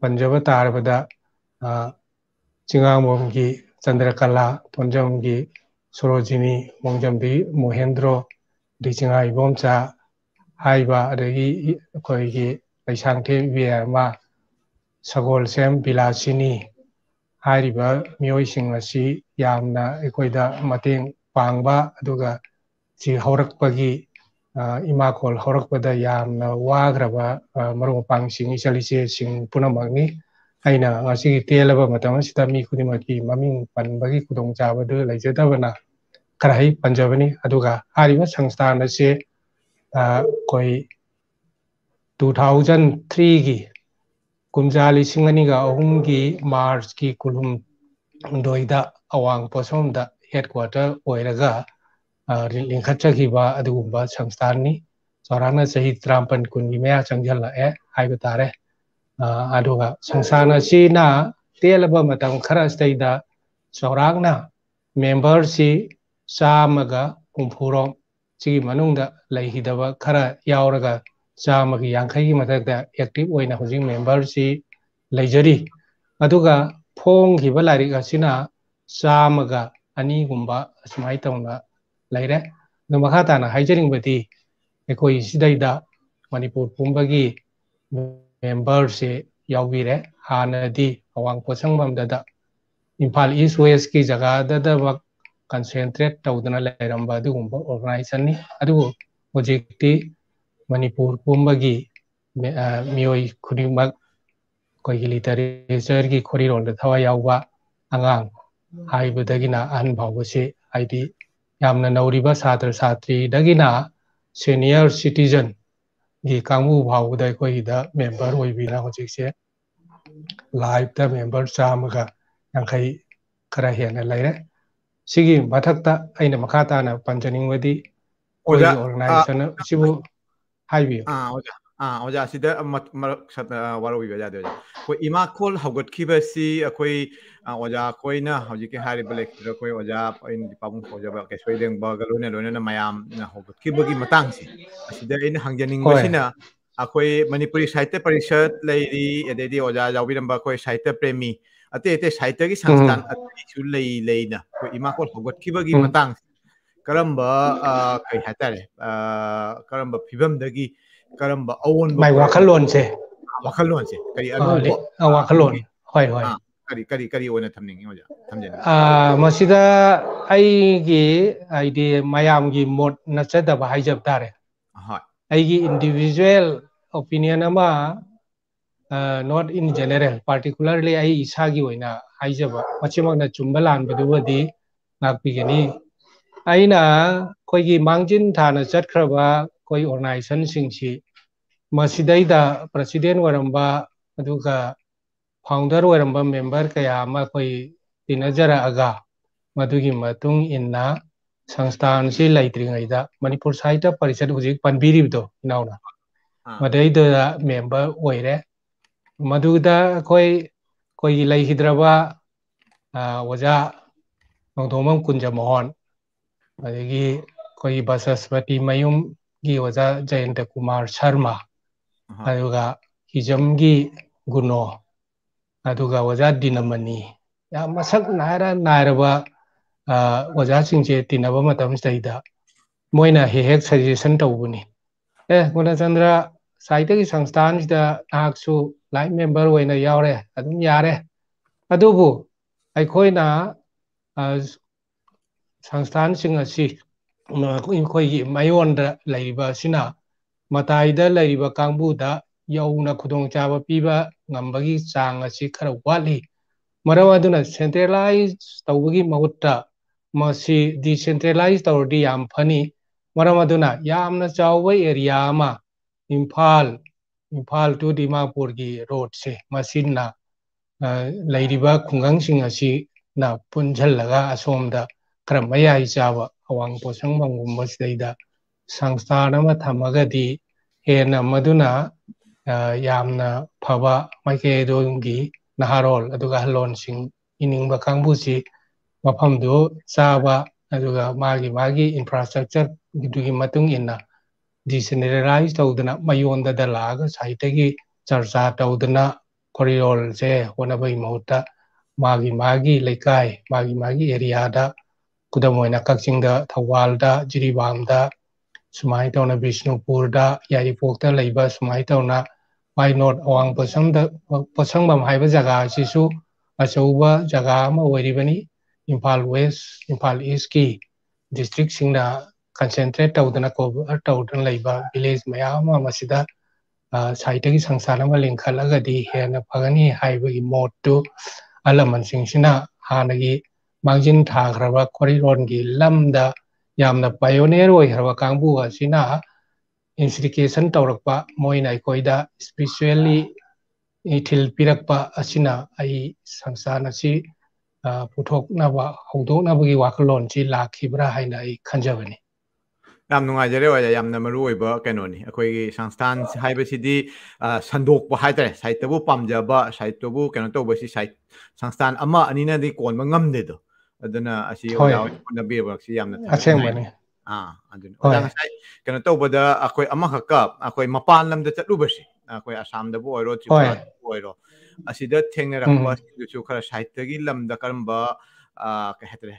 ꯄꯟꯖꯕ ꯇꯥꯔꯕꯗ ꯆꯤꯡꯉꯥꯡꯕꯝꯒꯤ ꯆꯟꯗ꯭ꯔꯀꯂꯥ ꯊꯣꯟꯖꯝꯒꯤ ꯁꯣꯔꯣꯖꯤꯅꯤ ꯃꯣꯡꯖꯝꯕꯤ ꯃꯣꯍꯦꯟꯗ꯭ꯔꯣ ꯆꯤꯡꯉꯥ ꯏꯕꯣꯝꯆꯥ ꯍꯥꯏꯕ ꯑꯗꯒꯤ ꯑꯩꯈꯣꯏꯒꯤ ꯂꯩꯁꯥꯡꯊꯦꯝ ꯏꯕꯦꯔꯃ ꯁꯒꯣꯜꯁꯦꯝ ꯕꯤꯂꯥꯁꯤꯅꯤ ꯍꯥꯏꯔꯤꯕ ꯃꯤꯑꯣꯏꯁꯤꯡ ꯑꯁꯤ ꯌꯥꯝꯅ ꯑꯩꯈꯣꯏꯗ ꯃꯇꯦꯡ ꯄꯥꯡꯕ ꯑꯗꯨꯒ ꯁꯤ ꯍꯧꯔꯛꯄꯒꯤ ꯏꯃꯥꯈꯣꯜ ꯍꯧꯔꯛꯄꯗ ꯌꯥꯝꯅ ꯋꯥꯈ꯭ꯔꯕ ꯃꯔꯨꯞ ꯃꯄꯥꯡꯁꯤꯡ ꯏꯆꯜ ꯏꯆꯦꯁꯤꯡ ꯄꯨꯝꯅꯃꯛꯅꯤ ꯑꯩꯅ ꯉꯁꯤꯒꯤ ꯇꯦꯜꯂꯕ ꯃꯇꯝ ꯑꯁꯤꯗ ꯃꯤ ꯈꯨꯗꯤꯡꯃꯛꯀꯤ ꯃꯃꯤꯡ ꯄꯟꯕꯒꯤ ꯈꯨꯗꯣꯡꯆꯥꯕꯗꯨ ꯂꯩꯖꯗꯕꯅ ꯈꯔ ꯍꯩ ꯄꯟꯖꯕꯅꯤ ꯑꯗꯨꯒ ꯍꯥꯏꯔꯤꯕ ꯁꯪꯁꯊꯥꯟ ꯑꯁꯤ ꯑꯩꯈꯣꯏ 2003ꯒꯤ ꯀꯨꯝꯖꯥ 2003ꯒꯤ ꯃꯥꯔꯆꯀꯤ 18ꯗ ꯑꯋꯥꯡ ꯄꯣꯠꯁꯣꯝꯗ ꯍꯦꯗꯀ꯭ꯋꯥꯔꯇꯔ ꯑꯣꯏꯔꯒ ꯂꯤꯡꯈꯠꯆꯈꯤꯕ ꯑꯗꯨꯒꯨꯝꯕ ꯁꯪꯁꯊꯥꯟꯅꯤ ꯆꯥꯎꯔꯥꯛꯅ ꯆꯍꯤ 53-40ꯒꯤ ꯃꯌꯥ ꯆꯪꯁꯤꯜꯂꯛꯑꯦ ꯍꯥꯏꯕ ꯇꯥꯔꯦ ꯑꯗꯨꯒ ꯁꯪꯁꯊꯥꯟ ꯑꯁꯤꯅ ꯇꯦꯜꯂꯕ ꯃꯇꯝ ꯈꯔꯁꯤꯗꯩꯗ ꯆꯥꯎꯔꯥꯛꯅ ꯃꯦꯝꯕꯔꯁꯤ 140ꯔꯣꯝ ꯁꯤꯒꯤ ꯃꯅꯨꯡꯗ ꯂꯩꯈꯤꯗꯕ ꯈꯔ ꯌꯥꯎꯔꯒ 150ꯒꯤ ꯃꯊꯛꯇ ꯑꯦꯛꯇꯤꯚ ꯑꯣꯏꯅ ꯍꯧꯖꯤꯛ ꯃꯦꯝꯕꯔꯁꯤ ꯂꯩꯖꯔꯤ ꯑꯗꯨꯒ ꯐꯣꯡꯈꯤꯕ ꯂꯥꯏꯔꯤꯛ ꯑꯁꯤꯅ 102ꯒꯨꯝꯕ ꯑꯁꯨꯃꯥꯏꯅ ꯇꯧꯅ ꯂꯩꯔꯦ ꯑꯗꯨ ꯃꯈꯥ ꯇꯥꯅ ꯍꯥꯏꯖꯅꯤꯡꯕꯗꯤ ꯑꯩꯈꯣꯏ ꯁꯤꯗꯩꯗ ꯃꯅꯤꯄꯨꯔ ꯄꯨꯝꯕꯒꯤ ꯃꯦꯝꯕꯔꯁꯦ ꯌꯥꯎꯕꯤꯔꯦ ꯍꯥꯟꯅꯗꯤ ꯑꯋꯥꯡ ꯄꯣꯠꯁꯪꯕꯝꯗ ꯏꯝꯐꯥꯜ ꯏꯁ ꯋꯦꯁꯀꯤ ꯖꯒꯥꯗꯃꯛ ꯀꯟꯁꯦꯟꯇ꯭ꯔꯦꯠ ꯇꯧꯗꯨꯅ ꯂꯩꯔꯝꯕ ꯑꯗꯨꯒꯨꯝꯕ ꯑꯣꯔꯒꯅꯥꯏꯖꯦꯁꯟꯅꯤ ꯑꯗꯨꯕꯨ ꯍꯧꯖꯤꯛꯇꯤ ꯃꯅꯤꯄꯨꯔ ꯄꯨꯝꯕꯒꯤ ꯃꯤꯑꯣꯏ ꯈꯨꯗꯤꯡꯃꯛ ꯑꯩꯈꯣꯏꯒꯤ ꯂꯤꯇꯔꯦꯆꯔꯒꯤ ꯈꯣꯔꯤꯔꯣꯜꯗ ꯊꯋꯥꯏ ꯌꯥꯎꯕ ꯑꯉꯥꯡ ꯍꯥꯏꯕꯗꯒꯤꯅ ꯑꯍꯟ ꯐꯥꯎꯕꯁꯤ ꯍꯥꯏꯗꯤ ꯌꯥꯝꯅ ꯅꯧꯔꯤꯕ ꯁꯥꯇ꯭ꯔ ꯁꯥꯇ꯭ꯔꯤꯗꯒꯤꯅ ꯁꯦꯅꯤꯌꯔ ꯁꯤꯇꯤꯖꯟꯒꯤ ꯀꯥꯡꯕꯨ ꯐꯥꯎꯕꯗ ꯑꯩꯈꯣꯏꯒꯤꯗ ꯃꯦꯝꯕꯔ ꯑꯣꯏꯕꯤꯅ ꯍꯧꯖꯤꯛꯁꯦ ꯂꯥꯏꯚꯇ ꯃꯦꯝꯕꯔ 150 ꯈꯔ ꯍꯦꯟꯅ ꯂꯩꯔꯦ ꯁꯤꯒꯤ ꯃꯊꯛꯇ ꯑꯩꯅ ꯃꯈꯥ ꯇꯥꯅ ꯄꯟꯖꯅꯤꯡꯕꯗꯤ ꯑꯩꯈꯣꯏꯒꯤ ꯑꯣꯔꯒꯅꯥꯏꯖꯦꯁꯟ ꯑꯁꯤꯕꯨ ꯍꯥꯏꯕꯤꯌꯨ ꯑꯣꯖꯥ ꯁꯤꯗ ꯋꯥꯔꯧꯕꯤꯕ ꯌꯥꯗꯦ ꯑꯣꯖꯥ ꯑꯩꯈꯣꯏ ꯏꯃꯥꯈꯣꯜ ꯍꯧꯒꯠꯈꯤꯕꯁꯤ ꯑꯩꯈꯣꯏ ꯑꯣꯖꯥ ꯑꯩꯈꯣꯏꯅ ꯍꯧꯖꯤꯛꯀꯤ ꯍꯥꯏꯔꯤꯕ ꯂꯩꯈꯤꯗ꯭ꯔ ꯑꯩꯈꯣꯏ ꯑꯣꯖꯥ ꯑꯩꯅ ꯄꯥꯕꯨꯡ ꯐꯥꯎꯖꯕ ꯀꯩꯁꯣꯏ ꯂꯦꯡꯕꯒ ꯂꯣꯏꯅꯅ ꯃꯌꯥꯝꯅ ꯍꯧꯒꯠꯈꯤꯕꯒꯤ ꯃꯇꯥꯡꯁꯦ ꯑꯁꯤꯗ ꯑꯩꯅ ꯍꯣꯏ ꯍꯪꯖꯅꯤꯡꯕꯁꯤꯅ ꯑꯩꯈꯣꯏ ꯃꯅꯤꯄꯨꯔꯤ ꯁꯥꯍꯤꯇ꯭ꯌ ꯄꯔꯤꯁꯠ ꯂꯩꯔꯤ ꯑꯗꯩꯗꯤ ꯑꯣꯖꯥ ꯌꯥꯎꯕꯤꯔꯝꯕ ꯑꯩꯈꯣꯏ ꯁꯥꯍꯤꯇ꯭ꯌ ꯄ꯭ꯔꯦꯃꯤ ꯑꯇꯩ ꯁꯥꯍꯤꯇ꯭ꯌꯒꯤ ꯁꯪꯁꯊꯥꯟ ꯑꯇꯩꯁꯨ ꯂꯩꯅ ꯑꯩꯈꯣꯏ ꯏꯃꯥꯈꯣꯜ ꯍꯧꯒꯠꯈꯤꯕꯒꯤ ꯃꯇꯥꯡꯁꯦ ꯀꯔꯝꯕ ꯀꯩ ꯍꯥꯏꯇꯥꯔꯦ ꯀꯔꯝꯕ ꯐꯤꯕꯝꯗꯒꯤ ꯀꯔꯝꯕ ꯑꯑꯣꯟꯕ ꯃꯥꯏ ꯄꯨꯔꯛ ꯋꯥꯈꯜꯂꯣꯟꯁꯦ ꯋꯥꯈꯜꯂꯣꯟꯁꯦ ꯀꯔꯤ ꯑꯅꯧꯕ ꯋꯥꯈꯜꯂꯣꯟ ꯑꯩꯈꯣꯏꯒꯤ ꯍꯣꯏ kari oina thamningi oja thamjani masida ai gi idea Meeyamgi mod na chada ba haijab tare ha ai gi individual opinion ama not in general particularly ai isagi oina haijaba machimak na chumbalan badubadi nakpigani aina koi gi mangjin thana chatkraba koi organization singsi masidaida president waramba aduga founder waramba member kaya ama koi tinajara aga madugi matung inna sangstan si laitringaida Manipur Sahitya Parishad hujik panbiribdo inauna madaida member oire maduda koi lay hidraba waja nongthomam kunja mohon adagi koi Basaspati mayum gi waja Jayanta Kumar Sharma aduga hijamgi guno aduga waja Dinamani ya masak nairaba waja singje tinaba matam staida moina hek suggestion tawbuni Gunachandra Sahitya gi sangstan da aksu line member oina yaure adum yare adubu aikoina sangstan sing asi koi mayonda laiba sina mataida laiba kangbuda yauna khudong chaba piba ngambagi chang asi khara wali marawaduna centralized tawbagi mahutta masi decentralized tawdi yam phani maramaduna yamna chawba area ama Imphal to Dimapur gi road se masina lairiba khungang sing asi na punjhallaga asomda kramaya ichaba awang posang mangumba sidaida sangstan ama thamagadi hena maduna yamna phaba maikeidongi naharol aduga halon sing iningba kangbusi mafamdu chaba aduga magi infrastructure gidugi matung inna decentralized tawdana mayonda dalaga Sahitya charcha tawdana Choirol se honabai mahutta magi laikai magi area da kudamoina Kakchingda Thawalda Jiribamda sumai tawna Bishnupurda Yaripokta leiba sumai tawna Mai North awang posangmam haiba jaga sisu achauba jaga ama oiribani Imphal West Imphal East ki district singna concentrate tawdana cover tawdan leiba village mayam masida Sahitya gi sangsana ma lingkhalagadi hena phagani haibagi mottu alaman singsina hanagi mangjin thagraba Choirol gi lamda yamna pioneer oihraba kangbu asina institution tawrakpa moina aikoida especially ithil pirakpa asina ai sangsana si puthoknaba haudoknabagi wakalon si lakhibra haina ai khanjabani yam nungaijare oya yamna maru oiba kenoni akoigi sangstan haibasidi sandokpa haitare Sahityabu pamjaba Sahityabu keno tawbasi sangstan ama anina di konba ngamdedo aduna asi oya na bebak si yamna asembani aduna oda ngasai keno tawbada akoi ama khaka akoi mapan lamda chatlubasi akoi Assam da bu oiro Tripura bu oiro asida thengnarakpa sinduchu khara Sahitya gi lamda karamba ka hetre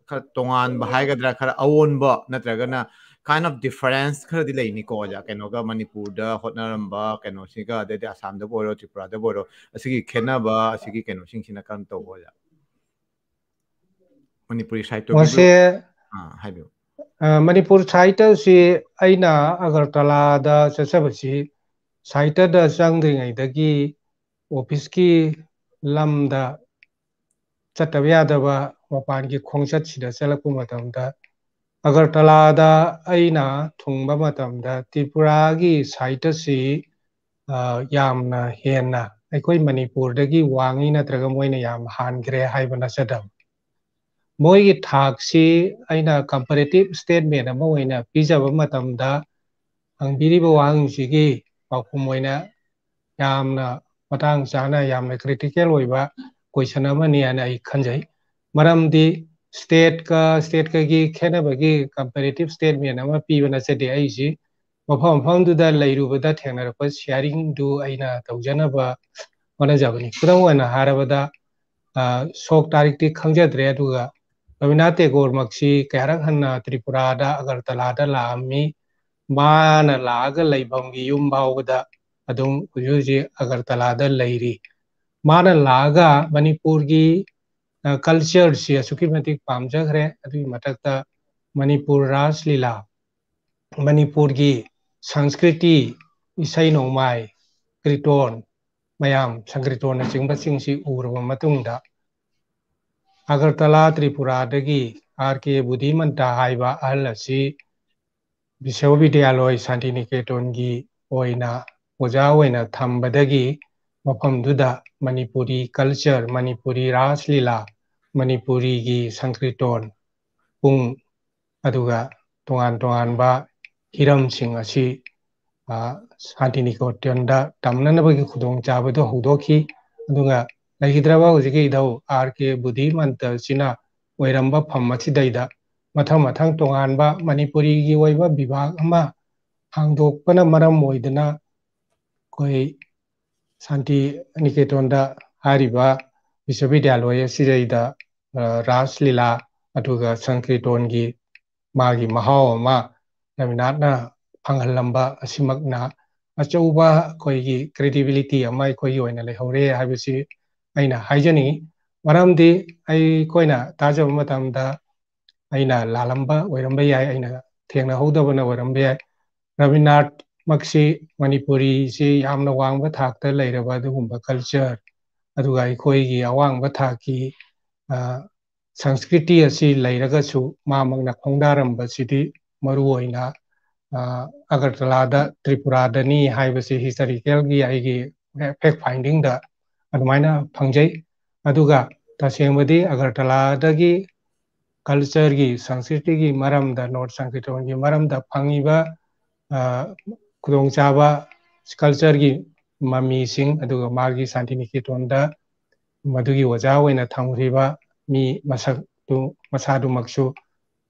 khara tongan ba haigadra khara awonba natragana kind of difference khara di leini ko ja kenoga Manipur da hotnaramba keno siga de Assam da boiro Tripura da boiro asigi khenaba asigi keno singsina kan to boja Manipuri Sahitya gi haibu Manipur Sahitya si aina Agartala da chasabasi Sahitya da changdringaidagi office ki lamda chataba yadaba mapangi khongchat sida chalakpa matamda Agartala da aina thungba matamda Tripura gi Sahitya si yamna hena aikoi Manipur dagi wangi natraga moina yam hangre haibana chadam moigi thaksi aina comparative statement ama oina pijaba matamda angbiriba wangsigi pakhum oina yamna matang chana yamna critical oiba question amani ana ai khanjai maramdi state ka gi khenabagi comparative statement ama pibana chade aisi mafam du da lairubada thenarapa sharing du aina tawjanaba wanajabani kudam oina harabada sok tarik ti khangjadre aduga Rabindranath Tagore maksi kayarak hanna Tripura da Agartala da laami mana laaga laibamgi yumbawda adum hujuji Agartala da lairi माना लागा मणिपुर की culture से असुकी मतिक पामजखरे अदुई मथक्ता मणिपुर रासलीला मणिपुर की संस्कृति इसै नोमाय कृतोन मयाम संकृतोन चिंबसिंगसी उरबा मतुंगदा Agartala Tripura दगी are के बुद्धिमंता हाइबा अहल असि विश्वविद्यालय शांतिनिकेतन की ओइना ओजा ओइना थंबदगी मफमदुदा मणिपुरी कल्चर मणिपुरी रासलीला मणिपुरी की संकृतोन पुंग अदुगा तोंगान तोंगानबा हिरमसिंग असि शांतिनिकेतनदा तमननबगी खुदोंग चाबदो हौदोखी अदुगा लैगिद्रबा हुजिगी इदौ आर के बुद्धिमंता सिना ओइरंबा फम्मसिदैदा मथं मथं तोंगानबा मणिपुरी की ओइबा विभाग अमा हांदोकपना मरम ओइदना कोई शांतिनिकेतनदा हारिबा विश्वविद्यालय सिदैदा रासलीला अदुगा संकृतोन की मागी महाव अमा रविनाथना फंगहलंबा असिमकना अचौबा कोई क्रेडिबिलिटी अमा कोई ओइना लेहौरे हाबिसि अइना हाइजनी मरमदि अइ कोइना ताजब मतमदा अइना लालंबा ओइरंबा याय अइना थेंगना हौदबना ओइरंबा याय रविनाथ मक्सी मणिपुरी से यामना वांगबा थाकता लैरबा अदुगुंबा कल्चर अदुगा अइखोइगी अवांगबा थाकी संस्कृति असि लैरगसु मामगना खोंगदारंबसिदि मरुओइना अगरतलादा त्रिपुरादनी हाइबसि हिस्टोरिकल की आइगी फैक्ट फाइंडिंग दा अदुमाइना फंगजै अदुगा तसेंबदि अगरतलादगी कल्चर की संस्कृति की मरमदा नॉर्थ संकृतोन की मरमदा फंगिबा खुदोंचाबा कल्चर की ममीसिंग अदुगा मागी शांतिनिकेतनदा मधुगी ओजा ओइना थंगरिबा मी मसक्तु मसादुमक्सु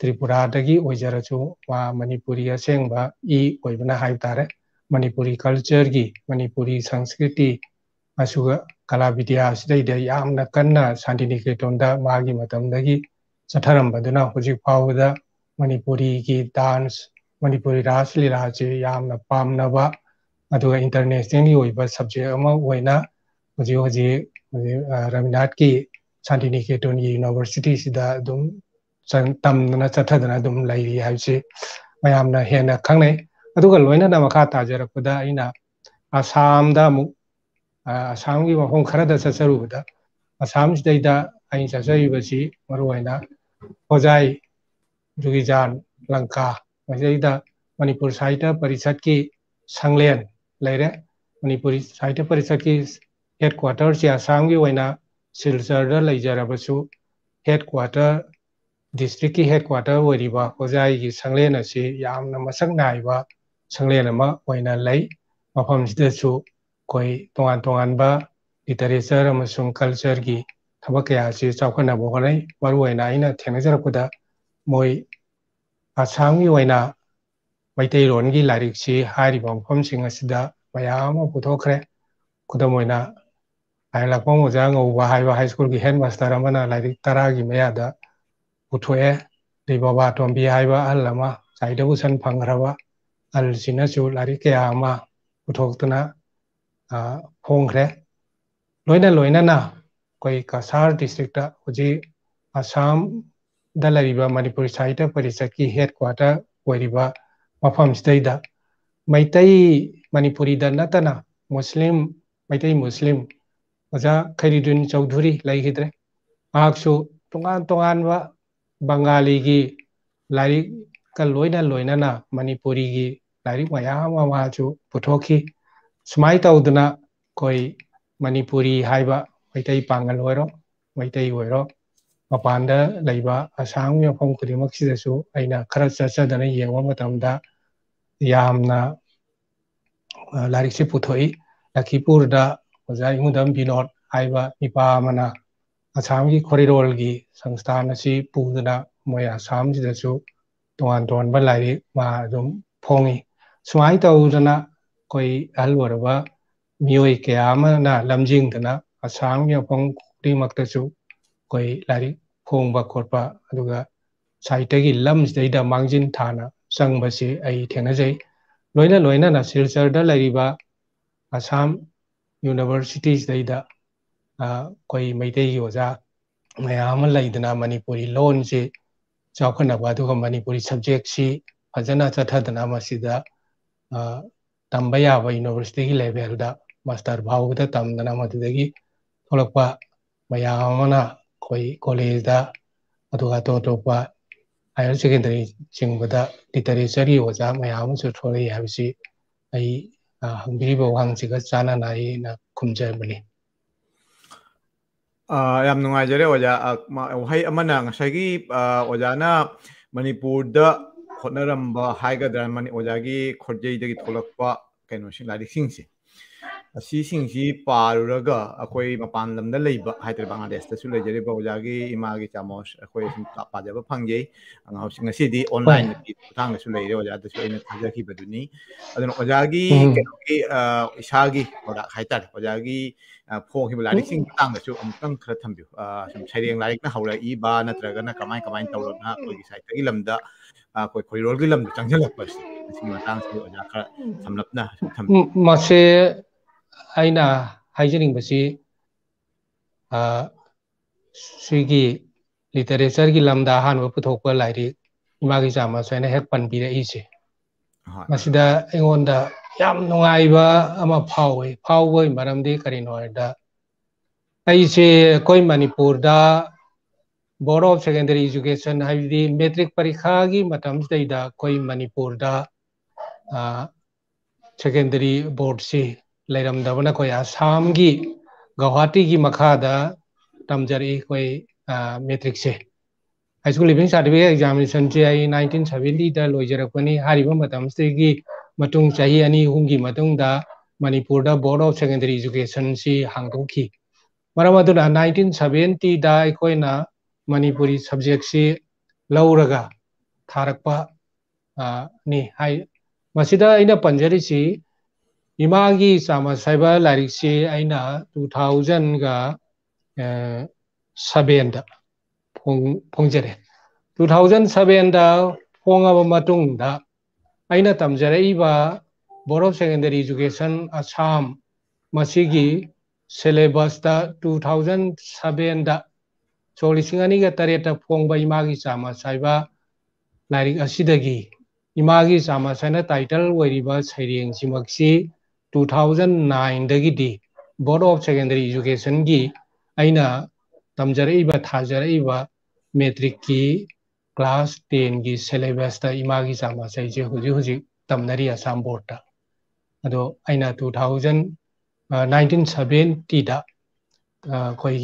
त्रिपुरादगी ओइजरसु वा मणिपुरी असेंबा ई ओइबना हाइतारे मणिपुरी कल्चर की मणिपुरी संस्कृति असुगा कला विद्या सिदैदा यामना कन्ना शांतिनिकेतनदा मागी मतमदगी चथरंबदुना हुजिक फावदा मणिपुरी की डांस मणिपुरी रासलीला से यामना पामनबा अदुगा इंटरनेशनली ओइबा सब्जेक्ट अमा ओइना हुजिक हुजिक रविनाथ की शांतिनिकेतन यूनिवर्सिटी सिदा दुम तमदना चथदना दुम लैरि हाइसे मयामना हेना खंगनै अदुगा लोइना मखा ताजरपदा अइना आसामदा मु आसाम की मफम खरदा चचरुबदा आसाम सिदैदा अइन चचरिबसि मरुओइना खोजाई जुगिजान लंका मजैदा मणिपुर साहित्य परिषद की संगलेन लैरे मणिपुरी साहित्य परिषद की हेडक्वार्टर से आसाम की ओइना सिलचरदा लैजरबसु हेडक्वार्टर डिस्ट्रिक्ट की हेडक्वार्टर ओइरिबा खोजाई की संगलेन असि यामना मसक नाइबा संगलेन अमा ओइना लै मफमसिदसु कोई तोंगान तोंगानबा लिटरेचर अमसुंग कल्चर की थबक कया से चावखनाबो होनै मरुओइना आइना थेंगजरपदा मोई आसाम की ओइना मैतैलोन की लारिक से हारिबा मफमसिंग असिदा मयाम पुथोखरे खुदम ओइना आइलाकम ओजा ngौबा हाइबा हाई स्कूल की हेडमास्टर अमना लारिक तरा की मयादा पुथोए दैबाबा तोंबी हाइबा अल्लमा साइदबुसन फंगरबा अलसिनसु लारिक कया अमा पुथोक्तना फोंखरे लोइना लोइना ना कोई कासार डिस्ट्रिक्ट हुजी आसाम दा लैरिबा मणिपुरी साहित्य परिषद की हेडक्वार्टर ओइरिबा मफम सिदैदा मैतै मणिपुरी दा नतना मुस्लिम मैतै मुस्लिम ओजा खैरिदुन चौधरी लैगिद्रे आक्सु तोंगान तोंगानबा बंगाली की लारिक का लोइना लोइना ना मणिपुरी की लारिक मयाम अमाचु पुथोखी सुमाई तौदना कोई मणिपुरी हाइबा मैतै पांगल ओइरो मैतै ओइरो मपानदा लैबा आसाम मफम खुदिमक्सिदसु अइना खरा चचदना येंगबा मतमदा यामना लारिक से पुथोई लखीपुरदा ओजा इमुदम बिनोद हाइबा निपा मना आसाम की खोरिरोल की संस्थान असि पुदना मोय आसाम सिदसु तोंगान तोंगानबा लारिक मा दुम फोंगी सुमाई तौदना कोई अहलवरबा मियोई कयामना लमजिंगदना आसाम मफम खुदिमक्तसु कोई लारिक फोंबा खोटबा अदुगा साहित्य की लमसिदैदा मांगजिन थाना चंगबसि अइ थेंगजै लोइना लोइना ना सिलचरदा लैरिबा आसाम यूनिवर्सिटी सिदैदा कोई मैतेगी ओजा मयाम लैदना मणिपुरी लोन से चावखनबा अदुगा मणिपुरी सब्जेक्ट सी फजना चथदना मसिदा तंबा याबा यूनिवर्सिटी की लेवल दा मास्टर भावदा तमदना मदुदगी थोलकपा मयामना कोई कॉलेज दा अदुगा तोटोपा हायर सेकेंडरी चिंगबदा लिटरेचर की ओजा मयाम सु थोले याबसी आई हंगबिबो वांगसिगा चाना नाई ना खुमजबनी ꯌꯥꯝ ꯅꯨꯡꯉꯥꯏꯖꯔꯦ ꯑꯣꯖꯥ ꯋꯥꯍꯩ ꯑꯃꯅ ꯉꯁꯥꯏꯒꯤ ꯑꯣꯖꯥꯅ ꯃꯅꯤꯄꯨꯔꯗ ꯍꯣꯠꯅꯔꯝꯕ ꯍꯥꯏꯒꯗ꯭ꯔꯥ ꯑꯣꯖꯥꯒꯤ ꯈꯣꯔꯖꯩꯗꯒꯤ ꯊꯣꯛꯂꯛꯄ ꯀꯩꯅꯣꯁꯤꯡ ꯂꯥꯏꯔꯤꯛꯁꯤꯡꯁꯦ ꯑꯁꯤꯁꯤꯡꯁꯤ ꯄꯥꯔꯨꯔꯒ ꯑꯩꯈꯣꯏ ꯃꯄꯥꯟ ꯂꯝꯗ ꯂꯩꯕ ꯍꯥꯏꯇꯥꯔꯦ ꯕꯪꯒ꯭ꯂꯥꯗꯦꯁꯇꯁꯨ ꯂꯩꯖꯔꯤꯕ ꯑꯣꯖꯥꯒꯤ ꯏꯃꯥꯒꯤ ꯆꯥꯃꯣꯁ ꯑꯩꯈꯣꯏ ꯁꯨꯝ ꯄꯥꯖꯕ ꯐꯪꯖꯩ ꯉꯁꯤꯗꯤ ꯑꯣꯟꯂꯥꯏꯟꯒꯤ ꯈꯨꯠꯊꯥꯡꯗꯁꯨ ꯂꯩꯔꯦ ꯑꯣꯖꯥꯗꯁꯨ ꯑꯩꯅ ꯊꯥꯖꯈꯤꯕꯗꯨꯅꯤ ꯑꯗꯨꯅ ꯑꯣꯖꯥꯒꯤ ꯀꯩꯅꯣꯒꯤ ꯏꯁꯥꯒꯤ ꯄ꯭ꯔꯣꯗꯛ ꯍꯥꯏꯇꯥꯔꯦ ꯑꯣꯖꯥꯒꯤ ꯐꯣꯡꯈꯤꯕ ꯂꯥꯏꯔꯤꯛꯁꯤꯡꯒꯤ ꯃꯇꯥꯡꯗꯁꯨ ꯑꯃꯨꯛꯇꯪ ꯈꯔ ꯊꯝꯕꯤꯌꯨ ꯁꯨꯝ ꯁꯩꯔꯦꯡ ꯂꯥꯏꯔꯤꯛꯅ ꯍꯧꯔꯛꯏꯕ ꯅꯠꯇ꯭ꯔꯒꯅ ꯀꯃꯥꯏꯅ ꯇꯧꯔꯒ ꯑꯩꯈꯣꯏꯒꯤ ꯁꯥꯍꯤꯇ꯭ꯌꯒꯤ ꯂꯝꯗ ꯑꯩꯈꯣꯏ ꯈꯣꯏꯔꯣꯜꯒꯤ ꯂꯝꯗ ꯆꯪꯁꯤꯜꯂꯛꯄꯁꯦ ꯃꯁꯤꯒꯤ ꯃꯇꯥꯡꯁꯤ ꯑꯣꯖꯥ ꯈꯔ ꯁꯝꯂꯞꯅ ꯁꯨꯝ ꯊꯝꯕꯤꯌꯨ ꯃꯁꯦ ꯑꯩꯅ ꯍꯥꯏꯖꯅꯤꯡꯕꯁꯤ ꯁꯤꯒꯤ ꯂꯤꯇꯔꯦꯆꯔꯒꯤ ꯂꯝꯗ ꯑꯍꯥꯟꯕ ꯄꯨꯊꯣꯛꯄ ꯂꯥꯏꯔꯤꯛ ꯏꯃꯥꯒꯤ ꯆꯥꯃꯁ ꯍꯥꯏꯅ ꯍꯦꯛ ꯄꯟꯕꯤꯔꯛꯏꯁꯦ ꯃꯁꯤꯗ ꯑꯩꯉꯣꯟꯗ ꯌꯥꯝ ꯅꯨꯡꯉꯥꯏꯕ ꯑꯃ ꯐꯥꯎꯕꯒꯤ ꯃꯔꯝꯗꯤ ꯀꯔꯤꯅꯣ ꯍꯥꯏꯔꯗ ꯑꯩꯁꯦ ꯑꯩꯈꯣꯏ ꯃꯅꯤꯄꯨꯔꯗ ꯕꯣꯔꯗ ꯑꯣꯐ ꯁꯦꯀꯦꯟꯗꯔꯤ ꯏꯖꯨꯀꯦꯁꯟ ꯍꯥꯏꯕꯗꯤ ꯃꯦꯇ꯭ꯔꯤꯛ ꯄꯔꯤꯈꯥꯒꯤ ꯃꯇꯝꯁꯤꯗꯩꯗ ꯑꯩꯈꯣꯏ ꯃꯅꯤꯄꯨꯔꯗ ꯁꯦꯀꯦꯟꯗꯔꯤ ꯕꯣꯔꯗꯁꯤ ꯂꯩꯔꯝꯗꯕꯅ ꯑꯩꯈꯣꯏ ꯑꯁꯥꯝꯒꯤ ꯒꯧꯍꯥꯇꯤꯒꯤ ꯃꯈꯥꯗ ꯇꯝꯖꯔꯛꯏ ꯑꯩꯈꯣꯏ ꯃꯦꯇ꯭ꯔꯤꯛꯁꯦ ꯍꯥꯏ ꯁ꯭ꯀꯨꯜ ꯂꯤꯚꯤꯡ ꯁꯥꯔꯇꯤꯐꯤꯀꯦꯠ ꯑꯦꯛꯖꯥꯃꯤꯅꯦꯁꯟꯁꯦ ꯑꯩ 1970ꯗ ꯂꯣꯏꯖꯔꯛꯄꯅꯤ ꯍꯥꯏꯔꯤꯕ ꯃꯇꯝꯁꯤꯗꯒꯤ ꯃꯇꯨꯡ ꯆꯍꯤ 2-3ꯒꯤ ꯃꯇꯨꯡꯗ ꯃꯅꯤꯄꯨꯔꯗ ꯕꯣꯔꯗ ꯑꯣꯐ ꯁꯦꯀꯦꯟꯗꯔꯤ ꯏꯖꯨꯀꯦꯁꯟꯁꯤ ꯍꯥꯡꯗꯣꯛꯈꯤ ꯃꯔꯝ ꯑꯗꯨꯅ 1970ꯗ ꯑꯩꯈꯣꯏꯅ ꯃꯅꯤꯄꯨꯔꯤ ꯁꯕꯖꯦꯛꯁꯤ ꯂꯧꯔꯒ ꯊꯥꯔꯛꯄ ꯅꯤ ꯍꯥꯏ ꯃꯁꯤꯗ ꯑꯩꯅ ꯄꯟꯖꯔꯤꯁꯤ ꯏꯃꯥꯒꯤ ꯆꯥꯃꯁ ꯍꯥꯏꯕ ꯂꯥꯏꯔꯤꯛꯁꯤ ꯑꯩꯅ 2007ꯗ ꯐꯣꯡꯖꯔꯦ 2007ꯗ ꯐꯣꯡꯉꯕ ꯃꯇꯨꯡꯗ ꯑꯩꯅ ꯇꯝꯖꯔꯛꯏꯕ ꯕꯣꯔꯗ ꯑꯣꯐ ꯁꯦꯀꯦꯟꯗꯔꯤ ꯏꯖꯨꯀꯦꯁꯟ ꯑꯁꯥꯝ ꯃꯁꯤꯒꯤ ꯁꯤꯂꯦꯕꯁꯇ 2007ꯗ 2008ꯗ ꯐꯣꯡꯕ ꯏꯃꯥꯒꯤ ꯆꯥꯃꯁ ꯍꯥꯏꯕ ꯂꯥꯏꯔꯤꯛ ꯑꯁꯤꯗꯒꯤ इमागी चामसना टाइटल सैरेंगसिमक्सी 2009दगिदी बोर्ड ऑफ सेकेंडरी एजुकेशन की अना तमजरइब थाजरइब मेट्रिक की क्लास 10 की सिलेबस इमागी चामस हुजी तमनरी असम बोर्ड अदो अना 1970 कोई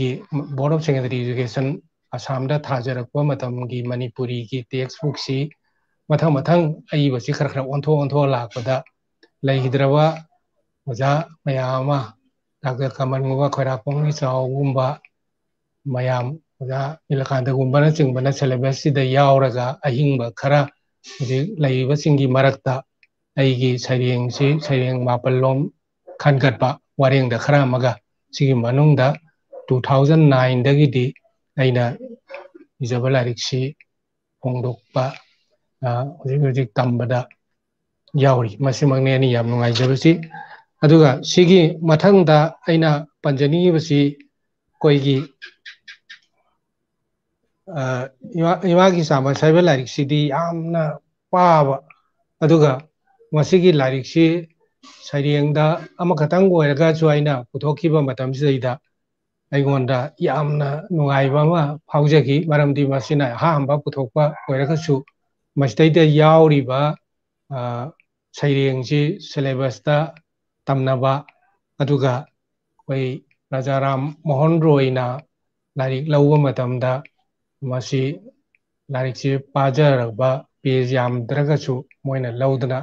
board of secondary education Assam थाजरप की मणिपुरी की टेक्स्ट बुक सी मथंग मथंग अईबसी खर खर ओंथो लापदा लेहिद्रवा ओजा मयाम डॉक्टर कमलगुम्बा खैराखोंगी चावगुम्बा मयाम ओजा नीलकांतगुम्बना चिंबना सिलेबस सिदा यावरगा अहिंगबा खरा हजिक लैबसिंगी मरक्ता अईगी सैरेंग मापल्लोम खनगटबा वारेंगदा खरा मगा सिगी मनुंगदा 2009 दगिदी अइना इजबा लारिक्सी फोंदोकपा हजिक तंबदा यावरी मसिमंगने अनि याम नुंगाइजबसी अदुगा सिगी मथंगदा अइना पंजनीबसी कोइगी इमागी चामस हाइबा लारिक्सीदी यामना पाबा अदुगा मसिगी लारिक्सी सैरेंगदा अमखतंग ओइरगासु अइना पुथोखिबा मतमसिदा अइगोंदा यामना नुंगाइबा अमा फाउजगी मरमदी मसिना हांबा पुथोकपा ओइरगासु मस्टैदा यावरिबा सैरेंगसी सिलेबसता तमनबा अदुगा कोई राजाराम मोहन रॉयना लारिक लौबा मतमदा मसी लारिकसी पाजरबा पेज यामद्रगसु मोइना लौदना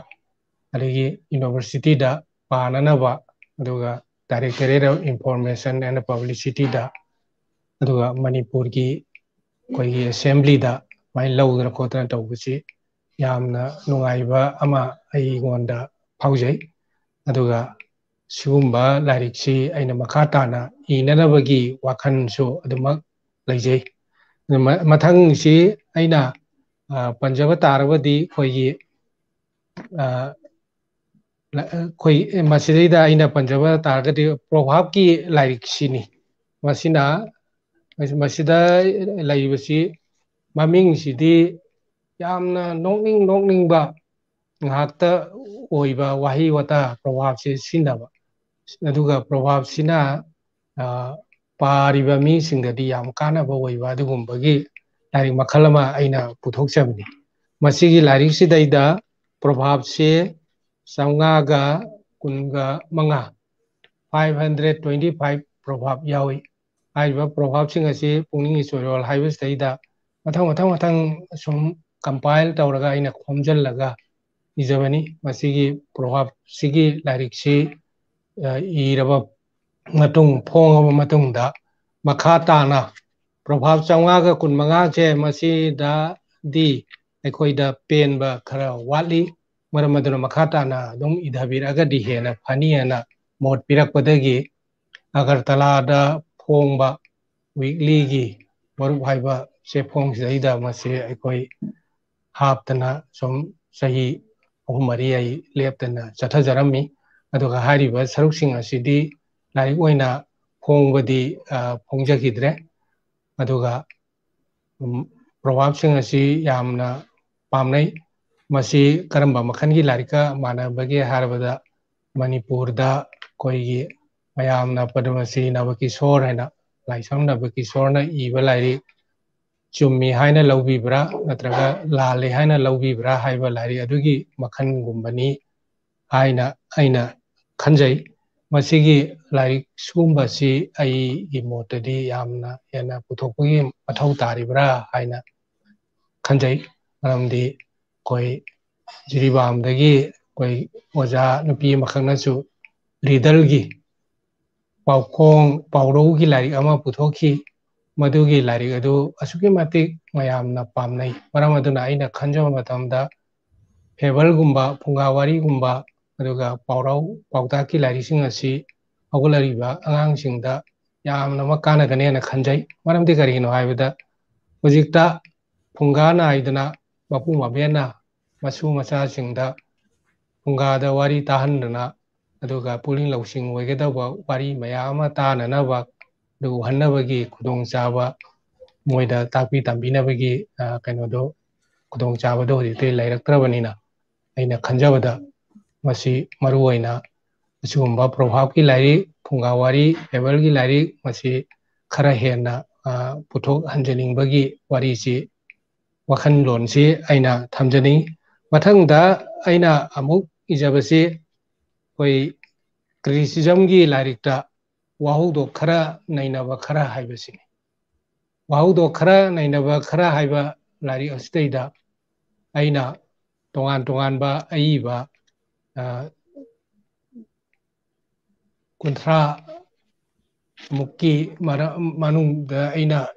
अदगी यूनिवर्सिटी दा पाननबा अदुगा directorate of information and publicity दा अदुगा मणिपुर की कोई असेंबली दा माइ लौदना खोतना तौबसी यामना नुंगाइबा अमा अइगोंदा फाउजै अदुगा सिगुम्बा लारिक्सी अइना मखा ताना इननबगी वाखनसु अदुमक लैजै मथंगसी अइना पंजाब तारबदी खोई मसिदैदा अइना पंजाब तारगदी प्रोभाब की लारिक्सीनी masina masida laibasi maming sidi yamna nokning ba ngakta oiba wahi wata Provarbs sinaba aduga Provarbs sina pariba mi singdadi yam kanaba oiba adugumbagi larik makhalama aina puthokchabni masigi larik sidaida Provarbs se samgaga kunga manga 525 Proverb yawi aiba Proverb sing asi Pukningi Choirol haiba staida matang sum compile tawraga ina khomjallaga ijabani masigi Proverb sigi larik si iraba matung phongaba matungda makha tana Proverb chamgaga kunmanga che masida di aikoida penba khara watli maramaduna makha tana dum idhabiraga di hena phaniana mot pirakpadagi Agartala phongba weekly gi marup haiba se phong saida mase aikoi haptana som sahi ahumari ai leptana chathajarami aduga hariba saruksing asidi lai oina phongbadi phongjagidre aduga Proverbs sing asi yamna pamnai masi karamba makhangi larika manabagi harabada Manipur da koigi mayamna padamasi nabaki sor haina laisam nabaki sorna iba lairi chummi haina laubibra natraga lale haina laubibra haiba lairi adugi makhan gumbani haina aina khanjai masigi lairi sumbasi ai gi motadi yamna yana puthokpagi mathau taribra haina khanjai maramdi koi jiribamdagi koi oja nupi makhangnasu ridalgi pauraugi larik ama puthokhi madugi larik adu asuki matik mayamna pamnai maram aduna aina khanjaba matamda fable gumba phungawari gumba aduga pautaki larik sing asi haugalariba angangsingda yamna makana ganena khanjai maramdi karigino haibada hojikta phungana aidana mapu mabena masu macha singda phungada wari tahandana aduga puling lausing oigedaba wari mayama tananaba du hannabagi khudong chaba moida takpi tambinabagi kainodo khudong chaba do hojite lairaktrabanina aina khanjabada masi maru oina asugumba Proverb ki lairi phungawari fable gi lairi masi khara hena puthok hanjaningbagi wari si wakhan lon si aina thamjani mathangda aina amuk ijabasi koi criticism gi larikta Wahoudok Khara Neinaba Khara haibasini Wahoudok Khara Neinaba Khara haiba larik astaida aina tongan ba aiba kunthra mukki manungda aina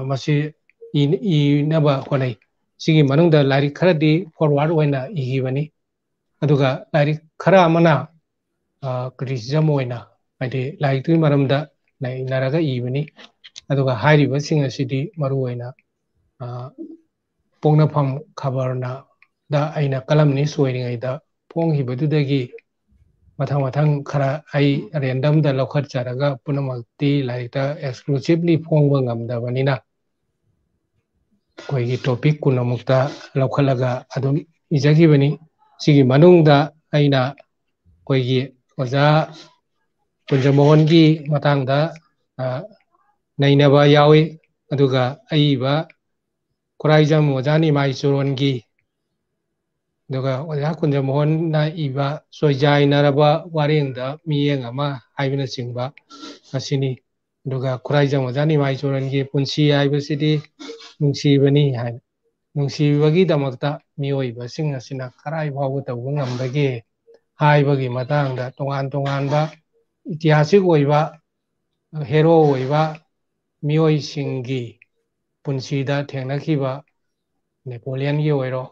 masi inaba honai sigi manungda larik kharadi forward oina igibani aduga larik khara amana criticism oina ade larik tu maramda naraga ibani aduga hairiba sing asidi maru oina pongnafam khabarna da aina kalamni soiringaida ponghibadudagi mathang khara ai random da lokhat charaga punamakti laikta exclusively phongba ngamdabanina koigi topic kunamukta lokhalaga adum ijagibani sigi manungda aina koigi oja Khomjinba matangda Neinaba yawi aduga aiba Khuraijam ojani Mysoreongi aduga oja Khomjinba na iba soijai naraba Warengda miyeng ama haibina singba asini aduga Khuraijam ojani Mysoreongi punsi haibasidi nungsibani hai nungsibagi damakta miyoiba sing asina karai phawba tawba ngamdagi haibagi matangda tongan ba itihasik oiba hero oiba miyoi singi punsida thengnakiba Napoleon gi oiro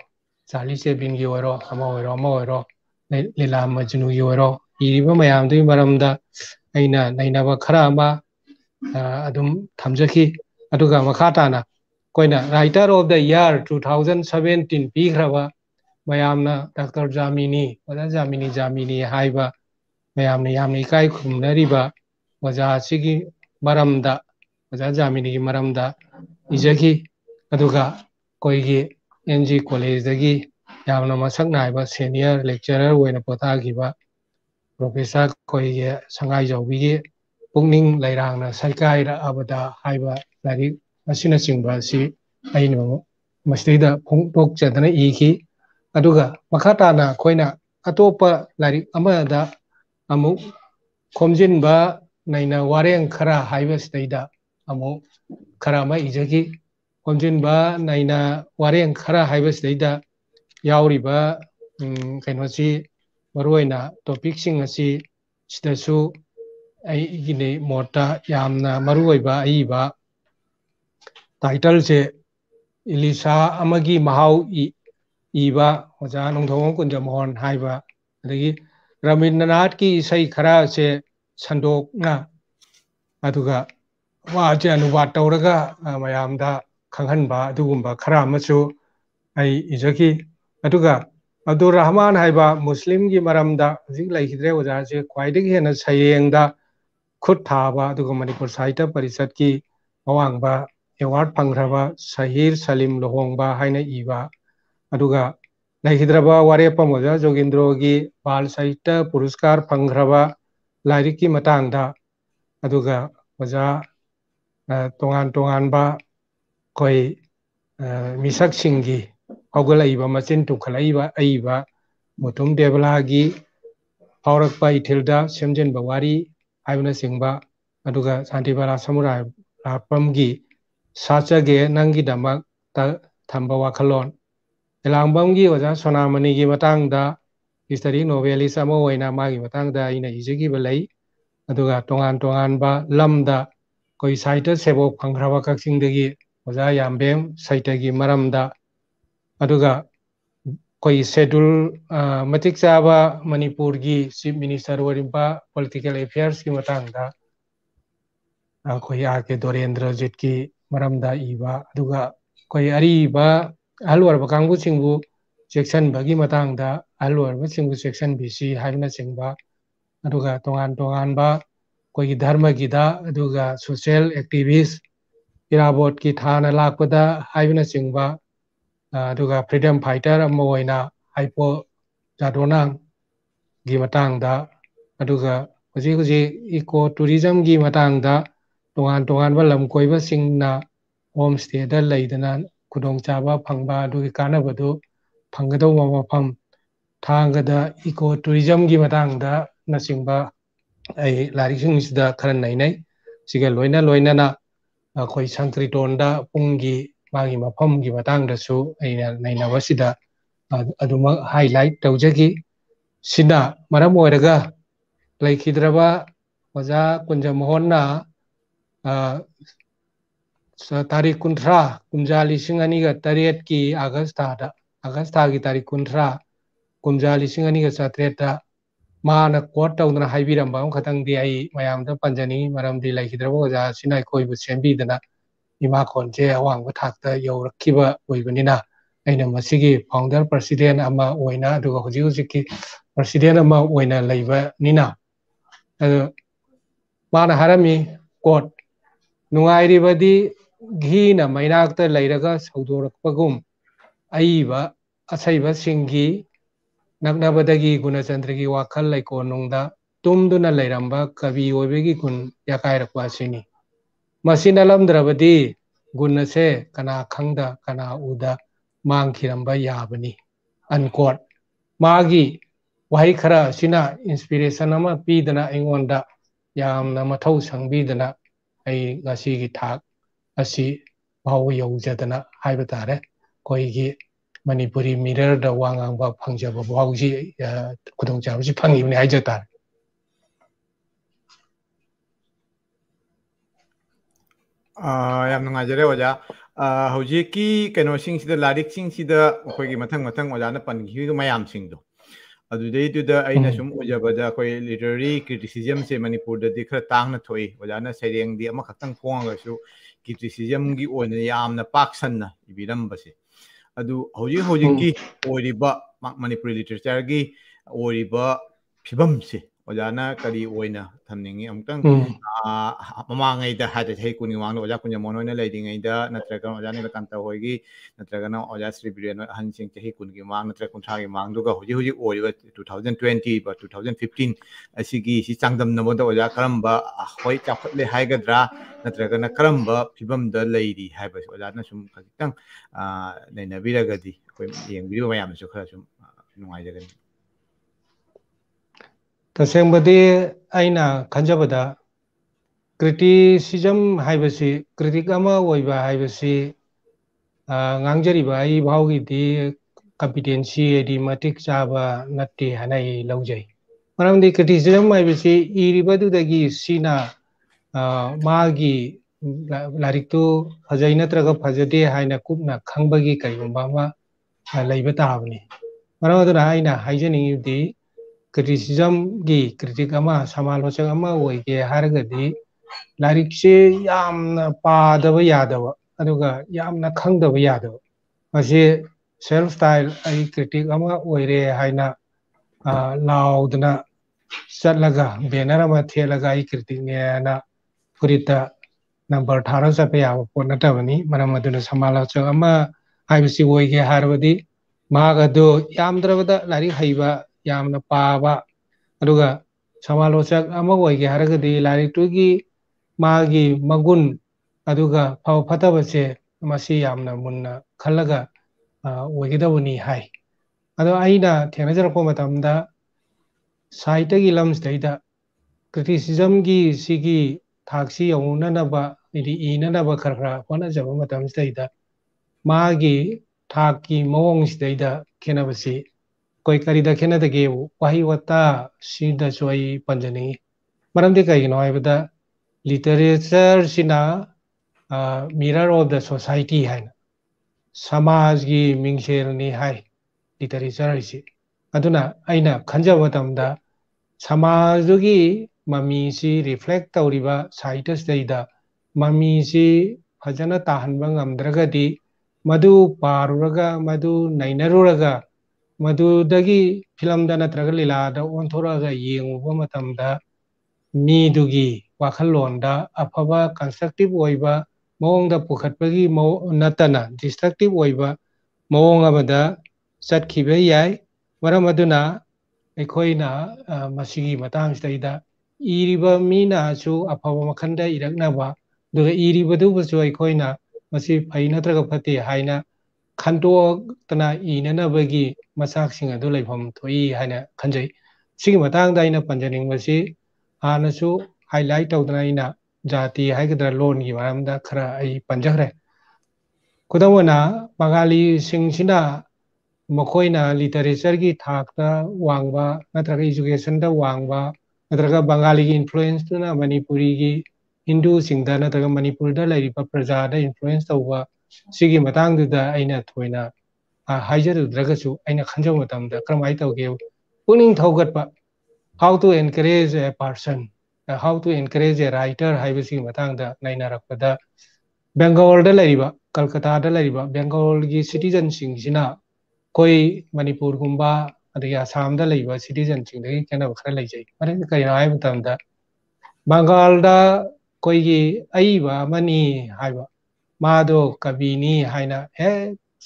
Charles Chaplin gi oiro ama oiro Leela Majnu gi oiro iriba mayamdui maramda aina Neinaba Khara ama adum thamjaki aduga makhatana koina writer of the year 2017 pigraba mayamna Dr. Jamini oda Jamini haiba mayamna ikai khumnariba oja sigi maramda oja jamini gi maramda ijagi aduga koigi NG college dagi yamna masak naiba senior lecturer oina pothagiba professor koigi sangai jawbigi pukning lairangna sarkaira abada haiba lari asina singba si aino masida phongtok chadana iki aduga makhatana koina atopa lari amada amu Khomjinba naina Wareng Khara haiba sida amu Khara ma ijagi Khomjinba naina Wareng Khara haiba sida yauriba kainosi maruina topic sing asi sidasu ai gine mota yamna maruiba aiba title se Ilisa amagi mahau iba oja nongthong kunjamhon haiba adagi Ramindranath ki isai khara se sandokna aduga wa je anubat tawraga mayamda khanghanba adugumba khara amachu ai ijaki aduga Abdul Rahman haiba Muslim gi maramda zik laihidre oja se khwaidagi hena sayengda khut thaba aduga Manipur Sahitya Parishad ki awangba award phangraba Sahir Salim Lohongba haina iba aduga Naihidraba Warepa Moja Jogindrogi Bal Sahitya Puruskar Phangraba Lairiki Matangda aduga Moja Tongan ba koi misak singgi Haugalaiba Machin Tukhalaiba Aiba Mutum Devalagi Paurakpa Itilda Semjen Bawari Aibna Singba aduga Santibala Samurai Rapamgi Sachage Nangi Damak Thamba Wakhalon Iramdamgi oja Sonamani gi matangda history novelist ama oina magi matangda ina ijigi balai aduga tongan ba lamda koi Sahitya sebok phangraba kaksingdagi oja yambem Sahitya maramda aduga koi schedule matik chaba Manipur gi chief minister orimpa political affairs ki matangda koi ake Dorendra Jit ki maramda iba aduga koi ariba alwar bakangbu singbu section bagi matangda alwar ba singbu section BC haibna singba aduga tongan ba koi dharma gida aduga social activist irabot ki thana lakpada haibna singba aduga freedom fighter amoina haipo jadonang gi matangda aduga hoji eco tourism gi matangda tongan ba lam koiba singna homestay da leidana kudong chaba phangba adugi kanabadu phangado mafam thangada eco tourism gi matangda nasingba ai larising sida kharan nainai siga loina na koi sankritonda punggi magi mafam gi matangda su aina nainaba sida aduma highlight tawjagi sida maram oiraga laikhidraba oja kunjamhonna tarik kuntra kumjali singani ga tariat ki Agasta ki tarik kuntra kumjali singani ga satreta mana quote tawdana haibiramba khatang di ai mayamda panjani maramdi laikhidraba oja sinai koibu sembidana IMAKHOL je awangba thakta yaurakkiba oibanina aina masigi founder president ama oina aduga hojiki president ama oina leiba nina mana harami quote nungairibadi Ghina mainakta lairaga saudorakpagum aiba asaiba singi naknabadagi Gunachandra gi wakhal laikonungda tumduna lairamba kabi oibegi kun yakairakwa sini masina lamdrabadi gunase kana khangda kana uda mangkhiramba yabani unquote magi wahai khara sina inspiration ama pidana aingonda yamna mathau sangbidana ai ngasi gi thak asi bawo yawjadana haiba tare koigi Manipuri mirror da wangangba phangjaba bawji kudong jabji phangibni haija tare yam nungajare oja hojiki kainosing sida larik sing sida khoi gi mathang oja na pan gi mayam sing do adudai duda aina sum ojabada khoi literary criticism se Manipur da dikhra tangna thoi oja na sereng di ama khaktang phonga su criticism gi oina yamna paksanna ibiram base adu hojiki oriba Manipuri literature gi oriba phibam se Ojana Kari Oina, Tamning, Mamang, the had a Hekuni, Oja Kunyamono, Lady Ada, Natrakan, Ojana Kanta Hoigi, Natragana, Oja Sribian, Hansing Hekuni, Man, Trakuntari, Manduga, Hoji Oil 2020, but 2015, Asigi, she sang them Namoda Oja Karamba, Hoi Chapatli Hagadra, Natragana Karamba, Pibum the lady, Habas, Ojana Sum Kazitang, Nainabira Gadi, Young View, I am so no idea. Tasembadi aina kanjabada criticism haibasi critic ama oiba haibasi ngangjariba ai bhaugi di competency di matik chaba natti hanai laujai maramdi criticism haibasi iribadu dagi sina magi lariktu phajai natraga phajade haina kupna khangbagi kaigumba ma laiba tabni maramadu aina haijani di criticism gi critic ama samalochak ama oige haragadi larikse yamna padaba yadaba aduga yamna khangdaba yadaba masi self style ai critic ama oire haina laudna chatlaga banner ama thelaga ai critic ne na purita number 18 sape ya ponatabani maramaduna samalochak ama haibisi oige harabadi magado yamdrabada larik haiba yamna paba aduga samalochak ama oige haragadi larik tugi magi magun aduga phaw phatabase masi yamna munna khallaga oigedabuni hai ado aina thengnajarappa matamda Sahitya gi lamsdaida criticism gi sigi thaksi yaunanaba idi inanaba khara honajaba matamsdaida magi thaki mawongsidaida khenabasi koi karida khenadage wahi wata sida choi panjani maramde kaigino haibada literature sina mirror of the society haina samaj gi mingsel ni hai literature isi aduna aina khanjaba matamda samaj gi mami si reflect tawriba scientist daida mami si phajana tahanba ngamdragadi madu paruraga madu nainaruraga madu dagi film da natraga lila da onthora yenguba matamda mi dugi wakhalonda afaba constructive oiba mawongda pukhatpagi natana destructive oiba mawong amada chatkhiba yai maram aduna ekhoina masigi matangstaida iriba mina chu afaba makhanda iraknaba duga iribadu bachu ekhoina masi phai natraga phati haina khanto tana inanabagi masaksing adu laifam thoi haina khanjai sigi matangda ina panjaning masi hanasu highlight tawdana ina jati haigadra lon gi maramda khara ai panjahre kudamana bangali singsina makoina literature gi thakta wangba natraga education da wangba natraga bangali gi influence na manipuri gi hindu singda natraga manipur da lairipa praja da influence tawba sigi matangda aina thoina haijarudragasu aina khanjaw matamda kramai tawge puning thawgatpa how to encourage a person how to encourage a writer haibasi matangda nainarakpada Bengal da lariba Kolkata da lariba Bengal gi citizen singsina koi Manipur gumba adagi Assam da lariba citizen singdagi kana khara laijai mare kaina ai matamda Bengal da koi gi aiba mani haiba mado kabini haina he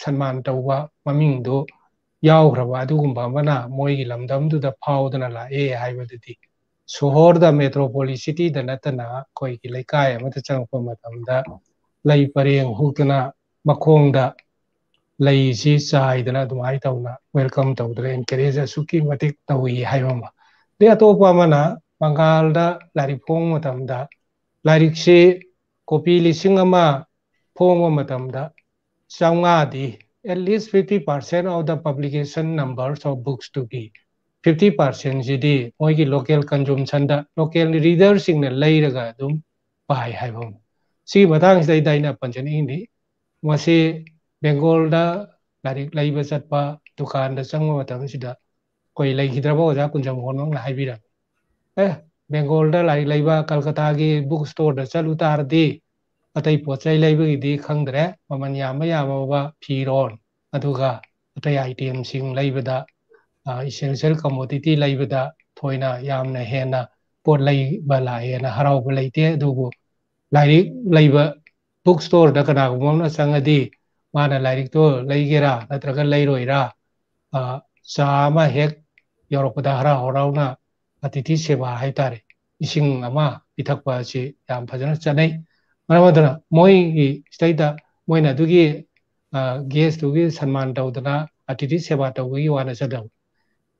sanman tawba mamingdo yawgraba adugumba mana moigi lamdamduda phawdana la haibadidi sohor da metropolis city da natana koi ki laikai amata changpa matamda lai pareng hukna makhongda lai si chaidana dumai tawna welcome tawdre encourage suki matik tawi haibama de atopa mana Bengal da laripong matamda larikse copy lisingama phongma matamda changadi at least 50% of the publication numbers of books to be 50% jidi moigi local consumption da local readers sing na leiraga dum pai haibam si matang sai daina panjani indi mase Bengal da larik laiba chatpa dukan da changma matam sida koi lai hidraba oja kunjam honong na haibira Bengal da larik laiba Kolkata gi book store da chalu tardi atai pochai laiba gi di khangdre maman yama yama ba phiron aduga atai item sing laibada essential commodity laibada थोइना यामना Hena pot लैबा लाएना हराउबा लैते अदुबु lyric लैबा book store दा कनागुमना संगदी माना lyric तो लैगेरा नत्रगा लैरोइरा चामा हेक यौरपदा हरा हराउना अतिथि सेवा हाइतारे इसिंग अमा पिथकपा असि याम फजना चनै मरमदना मोइगी strata Moina दुगी guest दुगी सन्मान तौदना अतिथि सेवा तौगी वाना चदौ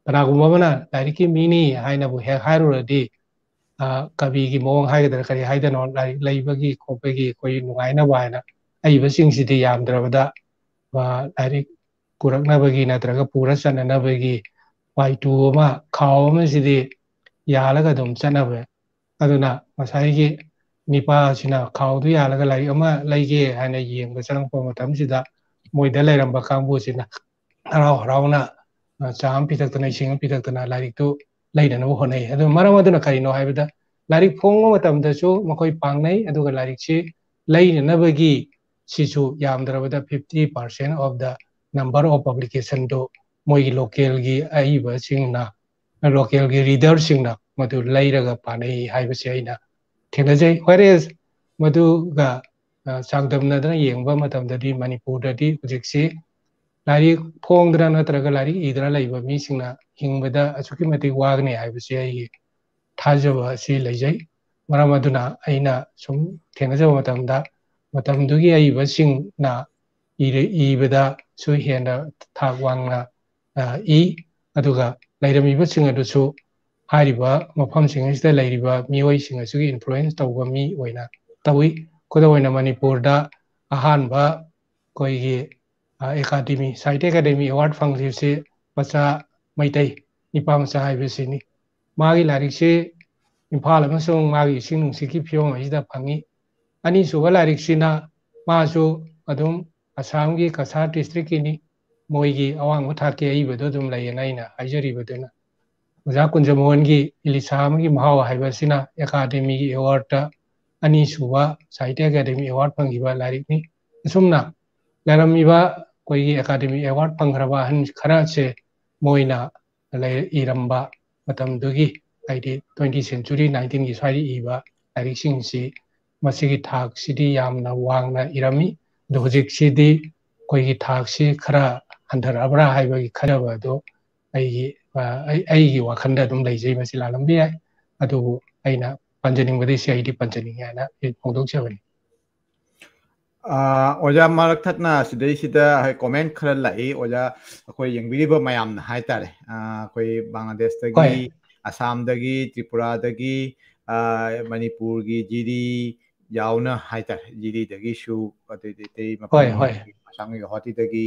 कनागुमना लाइरिकी मिनी हाइनाबु हेक हाइरुरदी कवि की मौंग हाइगदर करी हाइदनो लैबगी खोपगी कोई नुगाइना वाइना अइबसिंगसिदि यामद्रबदा लाइरिक पुरकनबगी नत्रगा पुरा चननबगी वाइटू अमा खाव अमसिदि यालगा दुम चनबे अदुना मसाइगी निपा सिना खावदु यालगा लाइरिक अमा लैगे हाइना येंग चंगपा मतमसिदा मोइदा लैरंबा कांबुसिना हराव हरावना चाम पिथक्तना इसिंग पिथक्तना लाइरिक तु लैदनबु होनै अदु मरम अदुना करिनो हाइबदा लाइरिक फोंगो मतमदसु मखोइ पांगनै अदुगा लाइरिकसि लैननबगी सिसु यामद्रबदा 50% of the number of publication do मोइगी लोकल की अइबा सिंगना लोकल की रीडर सिंगना मधु लैरगा पानै हाइबसि आइना थेनजै whereas मधुगा सांगदमनदना येंगबा मतमददि मणिपुरददि हुजिक्सि लाइरिक फोंगद्रा नत्रगा लाइरिक इदरा लैबा मिसिंगना हिंगबदा असुकि मति वागने हाइबसि आइ थाजबा असि लैजै मरमदुना अइना सुम थेनजबा मतमदुगी अइबा सिंगना इबदा सु हेना थाक वांगना अदुगा लैरमिबा सिंग अदुसु हारिबा मफम सिंगसिदा लैरिबा मियोइ सिंग असुगी इन्फ्लुएंस तौबा मी ओइना तौई खुदा ओइना मणिपुरदा अहानबा कोइगी एकाडेमी साहित्य एकाडेमी अवार्ड फंगसिबसे मचा मैतै निपा मचा हाइबसिनी मागी लाइरिकसे इम्फाल अमसुंग मागी इसिंग नुंसिकी फियोम असिदा फंगी अनि सुबा लाइरिकसिना मासु अदुम असमगी कसार डिस्ट्रिक्ट किनी मोइगी अवांग थाके अइबदो दुम लैना इना हाइजरिबदना ओजा कुंजमोहनगी इलिसामगी महाव हाइबसिना एकाडेमी की अवार्ड अनि सुबा साहित्य एकाडेमी अवार्ड फंगिबा लाइरिकनी असुमना लैरमिबा कोइगी एकाडेमी अवार्ड फंगरबा हन खरा से मोइना इरंबा मतमदुगी आइदि 20th century 19 की स्वारी इबा लाइरिकसिंगसि मसिगी थाकसिदि यामना वांगना इरमी दो हुजिक्सिदि कोइगी थाकसि खरा हंधरबरा हाइबगी खरबदो अइगी वाखंदा दुम लैजै मसि लालंबि याय अदुबु अइना पंजनिंगबदि सिआइदि पंजनिंगयाना फोंदोक्चबनि ओजा मारक थतना सिदैसिदा कमेंट खरा लाई ओजा अखोय यंगबिरिबा मयामना हाइतारे अखोय बांग्लादेशदगी असमदगी त्रिपुरादगी मणिपुरगी जिरी यावना हाइतारे जिरीदगी सु अदैदि मफम असमगी होतिदगी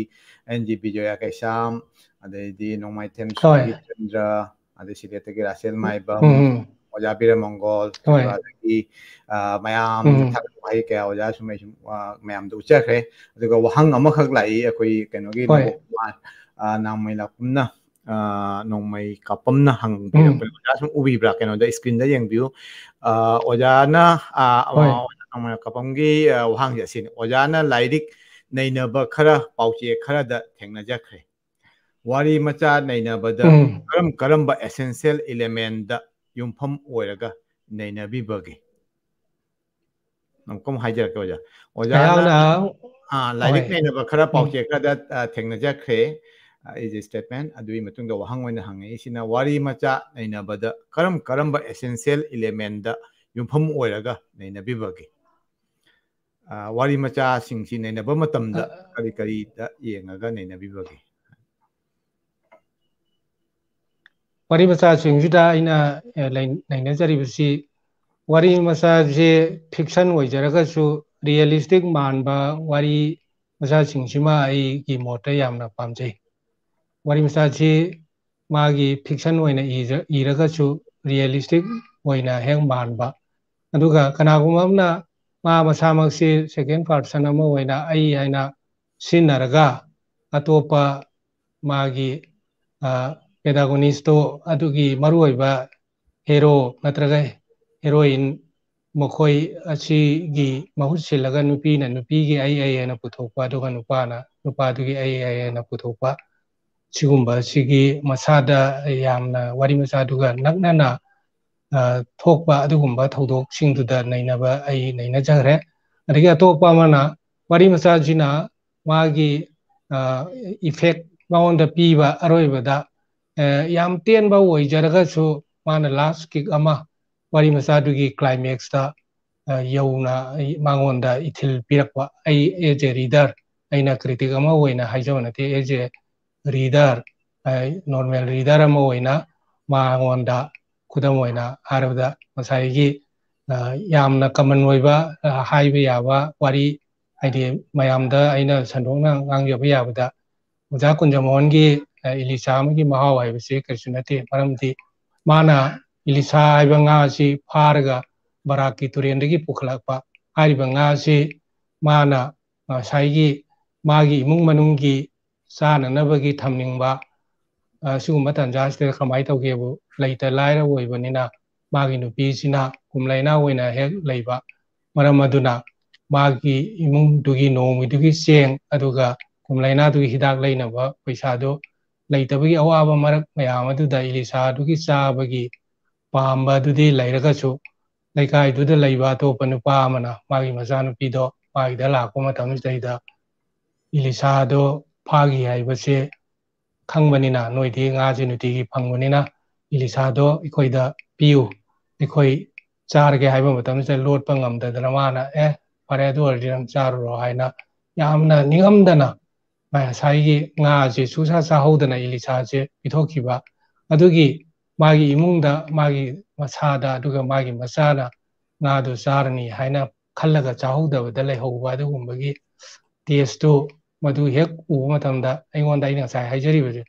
एनजी विजया कैसाम अदैदि नोंमाइथेम सुगी चंद्र अदै सिलेटदगी रासेल माइबम ओजा बिरमंगोल त्रिपुरादगी मयाम थागै क्या ओजा सुमै मयाम दु चखरे अदुगा वहंग अमखक लाई अखोय कैनोगी नामै लापुमना नोंमै कापमना हंग बिरपन ओजा सुम उबिब्रा कैनोदा स्क्रीन दा यंगबिउ ओजाना नामै कापमगी वहंग जसिन ओजाना लाइरिक नैनबा खरा पाउचे खरा दा थेंगनाजखरे वारी मचा नैनबदा करम एसेंशियल एलिमेंट दा युमफम ओइरगा नैनबिबगे नमकम हाइजर के ओजाना लाइरिक नैनबा खरा पाउचे खरा दा थेंगनाजखरे इज स्टेटमेंट अदुई मतुंग दा वहंग ओइना हंगे इसिना वारी मचा नैनबदा करम एसेंशियल एलिमेंट दा युमफम ओइरगा नैनबिबगे वारी मचा सिंगसी नैनबा मतमदा करी दा येंगागा नैनबिबगे वारी मचा सिंगसिदा आइना नैनजरिबसि वारी मचा जे फिक्शन ओइजरगसु रियलिस्टिक मानबा वारी मचा सिंगसिमा आई की मोटा यामना पामजै वारी मचा जे मागी फिक्शन ओइना इरगसु रियलिस्टिक ओइना हेंग मानबा अदुगा कनागुमना मा मसामक्सि सेकेंड पर्सन अमा ओइना आई हाइना सिनरगा अतोपा मागी पेडागोनिस्टो अदुगी मरुओइबा हेरो नत्रगा हेरोइन मखोई असिगी महुत सिलगा नुपीना नुपीगी आई ना पुथोपा अदुगा नुपाना नुपादुगी आई ना पुथोपा sigumba sigi masada yamna wari masaduga naknana thokpa adugumba thodok singduda nainaba ai naina jagre adigi atokpa mana wari masajina magi effect maonda piba aroibada yam tenba oijaraga su mana last kick ama wari masadugi climax ta yauna mangonda ithil pirakwa ai as a reader aina critic ama oina haijawanate as a reader normal reader ama oina mangonda kudam oina harabda masaigi yamna common oiba haiba yaba wari aidi mayamda aina sandongna ngangyaba yabada Oja Kunjamongi Ilisa amagi mahau haibase kasunate maramdi mana Ilisa haiba nga si pharga baraki turendagi pukhlakpa hariba nga si mana saigi magi imung manunggi sananabagi thamningba sigumba tanjasite kamai tawgebu laita laira oibanina magi nupisina kumlaina oina hek leiba maram aduna magi imung dugi nomi dugi seng aduga kumlaina dugi hidak leinaba paisado leitabagi awaba marak mayam aduda Ilisa dugi sabagi pamba dudi lairagasu laikai duda leiba to panupa amana magi masanupido magi da lakpa matamsida Ilisa do phagi haibase khangbanina noidi ngaji nutigi phangbanina Ilisa do ikoida piu ikoi charge haiba matamsida lotpa ngamdadana mana pare do arjam charro haina yamna ningamdana saigi ngaji susa sahodana Ilisa je pithokiba adugi magi imungda magi masada aduga magi masana ngadu sarni haina khallaga chahodabada leihouba adugumbagi taste madu hek uba matamda aingonda ina sai haijaribaje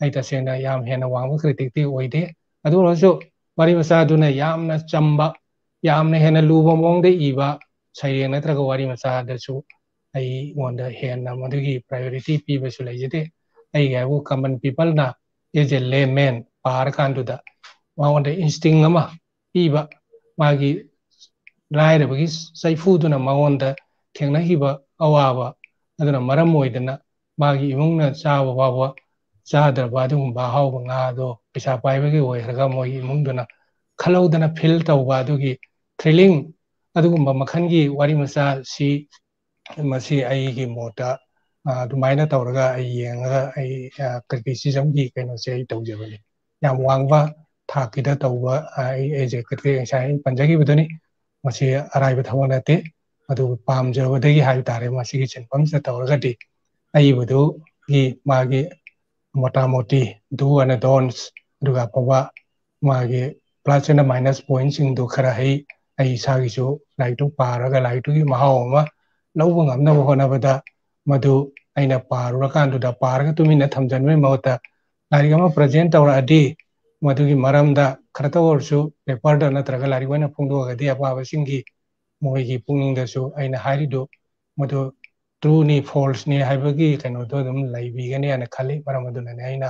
ai tasena yam hena wangba critic ti oide adu roso mari masaduna yamna chamba yamna hena luba mongde iba saire natraga wari masada su ai wanda hena madugi priority pibasu leijete ai gabu common people na is a layman par kanduda wanda instinct ama iba magi laira bagi saifuduna mawanda thengna hiba awaba aduna maram oidana magi imungna chaba baba chadraba adugumba hauba ngado pisa paibagi oiraga moi imungduna khalaudana feel tawba adugi thrilling adugumba makhangi wari masa si masi aigi mota dumaina tawraga ai yenga ai criticism gi kaino se ai tawjabani yam wangba thakida tawba ai eje critic sai panjagi budani masi araiba thawanate adu pamjabadagi hai tare masi gi chenpam se tawragadi ai budu gi magi motamoti do and don'ts duga paba magi plus and minus points sing do khara hai ai sagi su laitu paraga laitu gi mahawma lauba ngamna honabada madu aina parurakanduda paraga tumina thamjanme mawta larigama present tawra adi madugi maramda kharata orsu paper da natraga larigwana phungdogadi apaba singi moigi pungingdasu aina harido madu true ni false ni haibagi kaino do dum laibigani ana khali maramaduna ne aina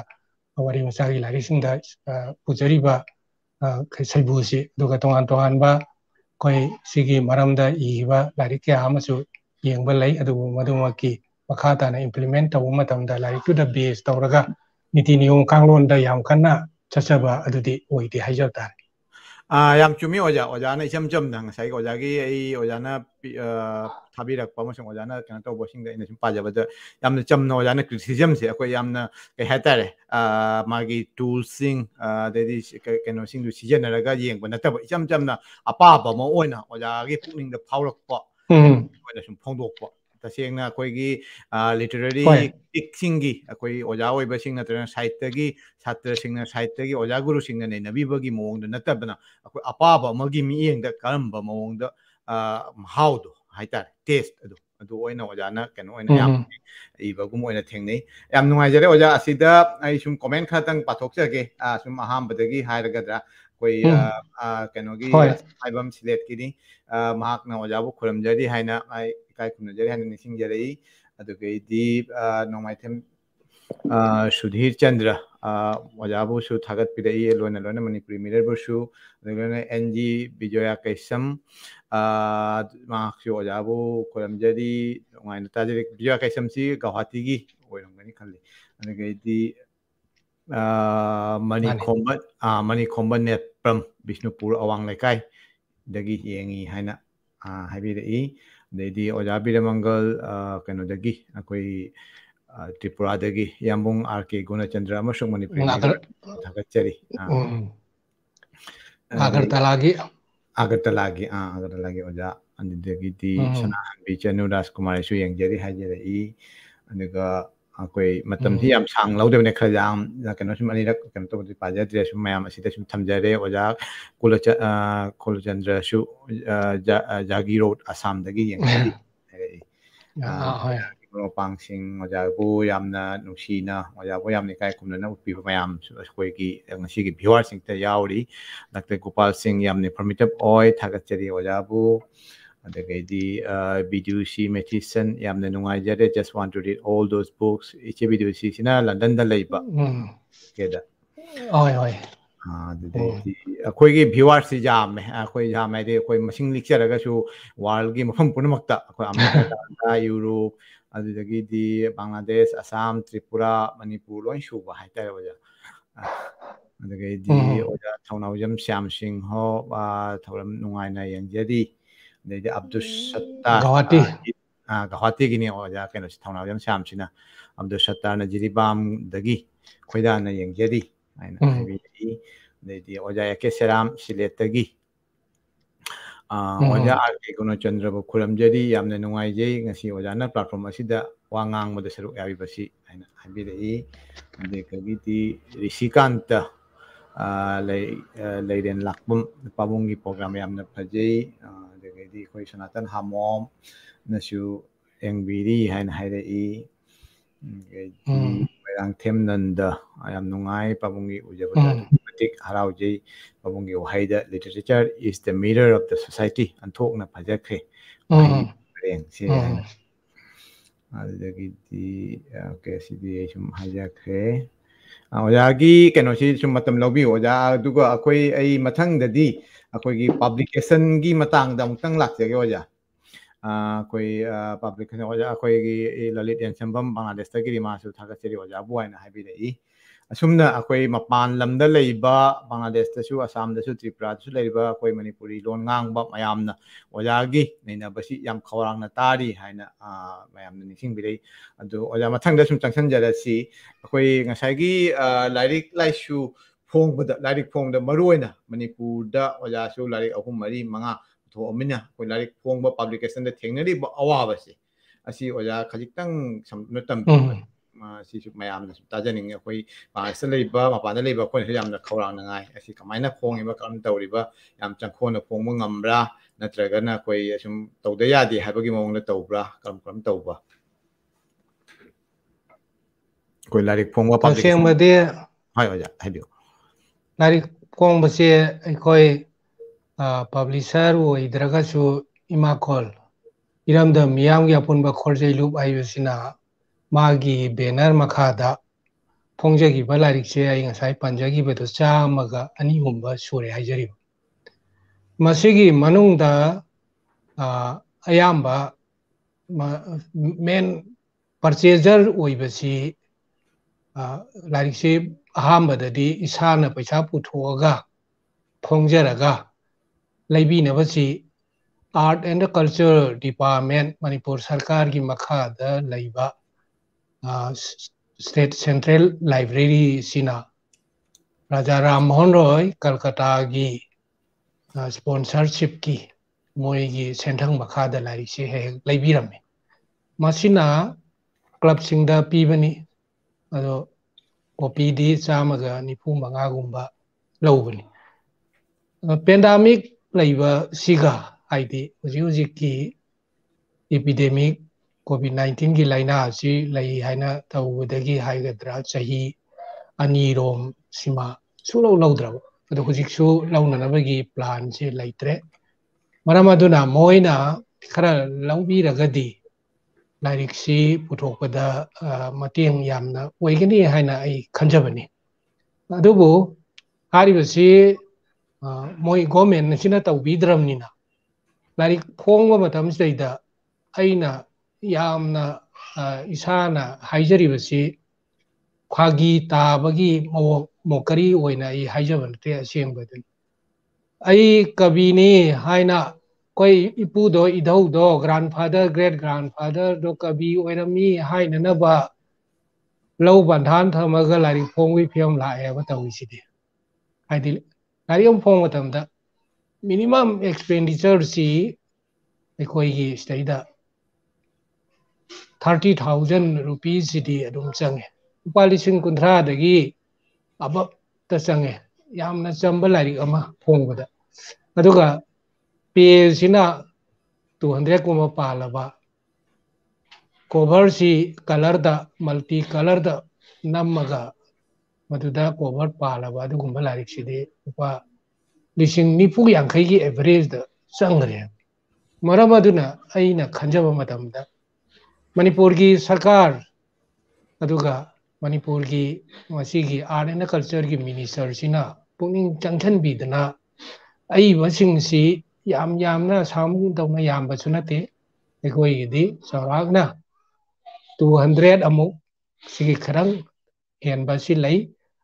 wari masagi larisingda pujariba saibusi duga tongan tongan ba koi sigi maramda iba larikya amasu yengba lai adu madumaki makata na implement tawu matamda larik to the base tawraga niti niyom kanglon da yam kanna chachaba adudi oidi haijata yam chumi oja na isam jam nang sai oja gi ai oja na thabirak pa mosong oja na kana to bosing da ina sim paja bada yam na cham no oja na criticism se ko yam na ke hatare magi tools sing de di keno sing du season ra ga yeng ba na ta isam jam na apa ba mo oina oja gi pukning da phaurak pa oina sum phongdok pa tasengna akoigi literary critic akoi oja oiba singna tran sahitya gi chatra singna sahitya gi oja guru singna nei nabibagi mawong da natabna akoi apaba magi mieng da karamba mawong da how do haitar taste adu oina oja na keno oina yam ibagum oina thengnei yam nungai jare oja asida ai sum comment khatang pathokjage sum ahambadagi hairagadra koi keno gi haibam select kini mahakna oja bu khuramjari haina ai kai khunjari haina nising jarei adugedi nomaitem Sudhir Chandra ojabu su thagat pidai lona Manipuri Mirror bursu lona NG Bijoya Kaisam mahaksu ojabu khuramjari ngai tajari Bijoya Kaisam si Guwahati gi oirongani khalli adugedi Manikhomba net from Bishnupur Awang Lekai dagi yengi haina haibiri dedi oja biramangal kano dagi akoi Tripura dagi Yambung RK Gunachandra amasung Manipuri thagachari Agartalagi oja andidagi di Sanahan Bichanu Rajkumar su yengjari hajari aduga akoi matam thi yam sang lau de ne khajam kano sum ani rak kan to di paja dire sum mayam asida sum thamjare oja Khorjei su Jagi Road Assam dagi yengjari pangsing oja bu yamna nungsina oja bu yamni kai kumna upi mayam su koi ki ngasi ki viewers sing ta yauri Dr. Gopal Singh yamni permitted oi thagachari oja bu adagadi BDUC Matheson yamna nungai jare just want to read all those books ichi BDUC sina London da leiba keda oi adagadi akoi gi viewers si jam akoi jam ai de akoi masing lecture ga su world gi mafam punamakta akoi America da Europe adagadi Bangladesh Assam Tripura Manipur loi suba haita oja adagadi oja thonawjam Syam Singh ho thoram nungai na yangjadi Jadi Abdul Sattar Gawati gini oja kena setahun jam Syam sina Abdul Sattar na jiribam dagi khoida na yang jadi aina habi jadi oja yake seram silet dagi oja RK Gunachandra bu khuram jadi yamna nungai jai ngasi oja na platform asida wangang moda seruk yabi basi aina habi dei de kagiti Risikanta Leiden lakbum pabungi program yamna phajei di koi Sanatan Hamom nasu engbiri hain hairei Wairang Them Nanda ayam nungai pabungi ujabada critic haraujei pabungi Wahoudok literature is the mirror of the society anthok na phajakhe Wareng si hain adagi di okay CBA sum hajakhe Ojagi kano si sum matam lobi oja duga akoi ai mathang dadi akoi publication gi matang da mutang lakjage oja koi publication oja akoi gi Lalit and Sambam Bangladesh ta gi ma su thaga cheri oja buaina habi dei asumna akoi mapan lamda leiba Bangladesh ta su Assam da su Tripura su leiba akoi Manipuri lon ngang ba mayamna oja gi Neinaba si yam khawrang na tari haina mayamna nising bidei adu oja mathang da sum changsan jara si akoi ngasai gi lairik laisu Phongda Larik Phong the Maruina, Manipur da oja su Larik Ahumari Manga to Omina, when Larik Phongba publication the Tingnary Awabasi. I see oja Kajitang some notam si mayam tajaning akoi Salaba, Mapana Labor Point Yam the Koran and I see Kamina Phong in Makanta River, Yam Chankona Phongambra, Natragana Koi, some Todayadi, Habagimon the Tobra, come from Toba. Koi Larik Phongba publication. Hi, oja, I do. Larik Kong base koi publisher wo idraga su IMAKHOL Iramdam Meeyamgi Apunba Khorjei loop ayusina magi banner makhada Khomjei ba larik se ai ngasai panjagi bedo chamaga ani humba sure hajari masigi manungda ayamba main purchaser oibasi larik se ahambadadi isana paisa puthoga phongjaraga laibinabasi Art and Culture Department Manipur Sarkar gi makhada laiba State Central Library sina Raja Ram Mohan Roy Calcutta gi sponsorship ki moi gi senthang makhada larik se he laibirame masina club singda pibani ado copy di chamaga nipu manga gumba lobani pandemic laiba siga haidi uji ki epidemic COVID-19 gi laina si lai haina tawudagi haigadra chahi anirom sima sulo laudra ado hujiksu launanabagi plan se laitre maramaduna moina khara lawbi ragadi Larik si puthokpada mateng yamna oigani haina ai khanjabani adubu haribasi moi government sina tawbidramnina Larik phongba matam seida aina yamna isana haijaribasi ꯈ꯭ꯋꯥꯒꯤ ꯇꯥꯕꯒꯤ ꯃꯣꯀꯔꯤ ꯑꯣꯏꯅ ꯑꯩ ꯍꯥꯏꯖꯕ ꯅꯠꯇꯦ ꯑꯁꯦꯡꯕꯗꯨꯅꯤ ꯑꯩ ꯀꯕꯤꯅꯤ ꯍꯥꯏꯅ ꯑꯩꯈꯣꯏ ꯏꯄꯨꯗꯣ ꯏꯙꯧꯗꯣ grandfather great ꯒ꯭ꯔꯥꯟꯐꯥꯗꯔꯗꯣ ꯀꯕꯤ ꯑꯣꯏꯔꯝꯃꯤ ꯍꯥꯏꯅꯅꯕ ꯂꯧ ꯕꯟꯙꯥꯟ ꯊꯝꯃꯒ ꯂꯥꯏꯔꯤꯛ ꯐꯣꯡꯕꯒꯤ ꯐꯤꯕꯝ ꯂꯥꯛꯑꯦꯕ ꯇꯧꯔꯤꯁꯤꯗꯤ ꯍꯥꯏꯗꯤ ꯂꯥꯏꯔꯤꯛ ꯑꯃ ꯐꯣꯡꯕ ꯃꯇꯝꯗ ꯃꯤꯅꯤꯃꯝ ꯑꯦꯛꯁꯄꯦꯟꯗꯤꯆꯔꯁꯤ ꯑꯩꯈꯣꯏꯒꯤ ꯁꯤꯗꯩꯗ 30,000 ꯔꯨꯄꯤꯁꯤꯗꯤ ꯑꯗꯨꯝ ꯆꯪꯉꯦ ꯂꯨꯄꯥ 30,000ꯗꯒꯤ ꯑꯕꯞꯇ ꯆꯪꯉꯦ ꯌꯥꯝꯅ ꯆꯝꯕ ꯂꯥꯏꯔꯤꯛ ꯑꯃ ꯐꯣꯡꯕꯗ ꯑꯗꯨꯒ ꯄꯦꯖꯁꯤꯅ 200 ꯄꯥꯜꯂꯕ ꯀꯣꯚꯔꯁꯤ ꯀꯂꯔꯗ ꯃꯜꯇꯤ ꯀꯂꯔꯗ ꯅꯝꯃꯒ ꯃꯗꯨꯗ ꯀꯣꯚꯔ ꯄꯥꯜꯂꯕ ꯑꯗꯨꯒꯨꯝꯕ ꯂꯥꯏꯔꯤꯛꯁꯤꯗꯤ ꯂꯨꯄꯥ 40,000-50,000ꯒꯤ ꯑꯦꯚꯔꯦꯖꯇ ꯆꯪꯈ꯭ꯔꯦ ꯃꯔꯝ ꯑꯗꯨꯅ ꯑꯩꯅ ꯈꯟꯖꯕ ꯃꯇꯝꯗ ꯃꯅꯤꯄꯨꯔꯒꯤ ꯁꯔꯀꯥꯔ ꯑꯗꯨꯒ ꯃꯅꯤꯄꯨꯔꯒꯤ ꯃꯁꯤꯒꯤ ꯑꯥꯔꯠ ꯑꯦꯟ ꯀꯜꯆꯔꯒꯤ ꯃꯤꯅꯤꯁꯇꯔꯁꯤꯅ ꯄꯨꯛꯅꯤꯡ ꯆꯪꯁꯤꯟꯕꯤꯗꯅ ꯑꯏꯕꯁꯤꯡꯁꯤ ꯌꯥꯝꯅ ꯁꯥꯃꯨꯗꯧꯅ ꯌꯥꯝꯕꯁꯨ ꯅꯠꯇꯦ ꯑꯩꯈꯣꯏꯒꯤꯗꯤ ꯆꯥꯎꯔꯥꯛꯅ 200 ꯑꯃꯨꯛ ꯁꯤꯒꯤ ꯈꯔꯪ ꯍꯦꯟꯕꯁꯤ ꯂꯩ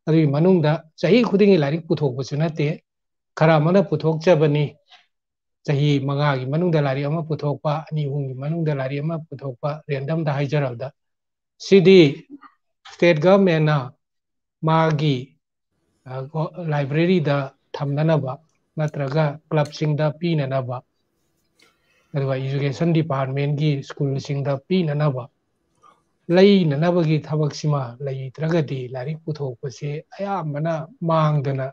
ꯑꯗꯨꯒꯤ ꯃꯅꯨꯡꯗ ꯆꯍꯤ ꯈꯨꯗꯤꯡꯒꯤ ꯂꯥꯏꯔꯤꯛ ꯄꯨꯊꯣꯛꯄꯁꯨ ꯅꯠꯇꯦ ꯈꯔ ꯑꯃꯅ ꯄꯨꯊꯣꯛꯆꯕꯅꯤ ꯆꯍꯤ 5ꯒꯤ ꯃꯅꯨꯡꯗ ꯂꯥꯏꯔꯤꯛ ꯑꯃ ꯄꯨꯊꯣꯛꯄ 2-3ꯒꯤ ꯃꯅꯨꯡꯗ ꯂꯥꯏꯔꯤꯛ ꯑꯃ ꯄꯨꯊꯣꯛꯄ ꯔꯦꯟꯗꯝꯗ ꯍꯥꯏꯖꯔꯕꯗ ꯁꯤꯗꯤ ꯁ꯭ꯇꯦꯠ ꯒꯚꯔꯟꯃꯦꯟꯠꯅ ꯃꯥꯒꯤ ꯂꯥꯏꯕ꯭ꯔꯦꯔꯤꯗ ꯊꯝꯅꯅꯕ ꯅꯠꯇ꯭ꯔꯒ ꯀ꯭ꯂꯕꯁꯤꯡꯗ ꯄꯤꯅꯅꯕ ꯑꯗꯨꯒ ꯏꯖꯨꯀꯦꯁꯟ ꯗꯤꯄꯥꯔꯠꯃꯦꯟꯠꯒꯤ ꯁ꯭ꯀꯨꯜꯁꯤꯡꯗ ꯄꯤꯅꯅꯕ ꯂꯩꯅꯅꯕꯒꯤ ꯊꯕꯛꯁꯤꯃ ꯂꯩꯇ꯭ꯔꯒꯗꯤ ꯂꯥꯏꯔꯤꯛ ꯄꯨꯊꯣꯛꯄꯁꯦ ꯑꯌꯥꯝꯕꯅ ꯃꯥꯡꯗꯅ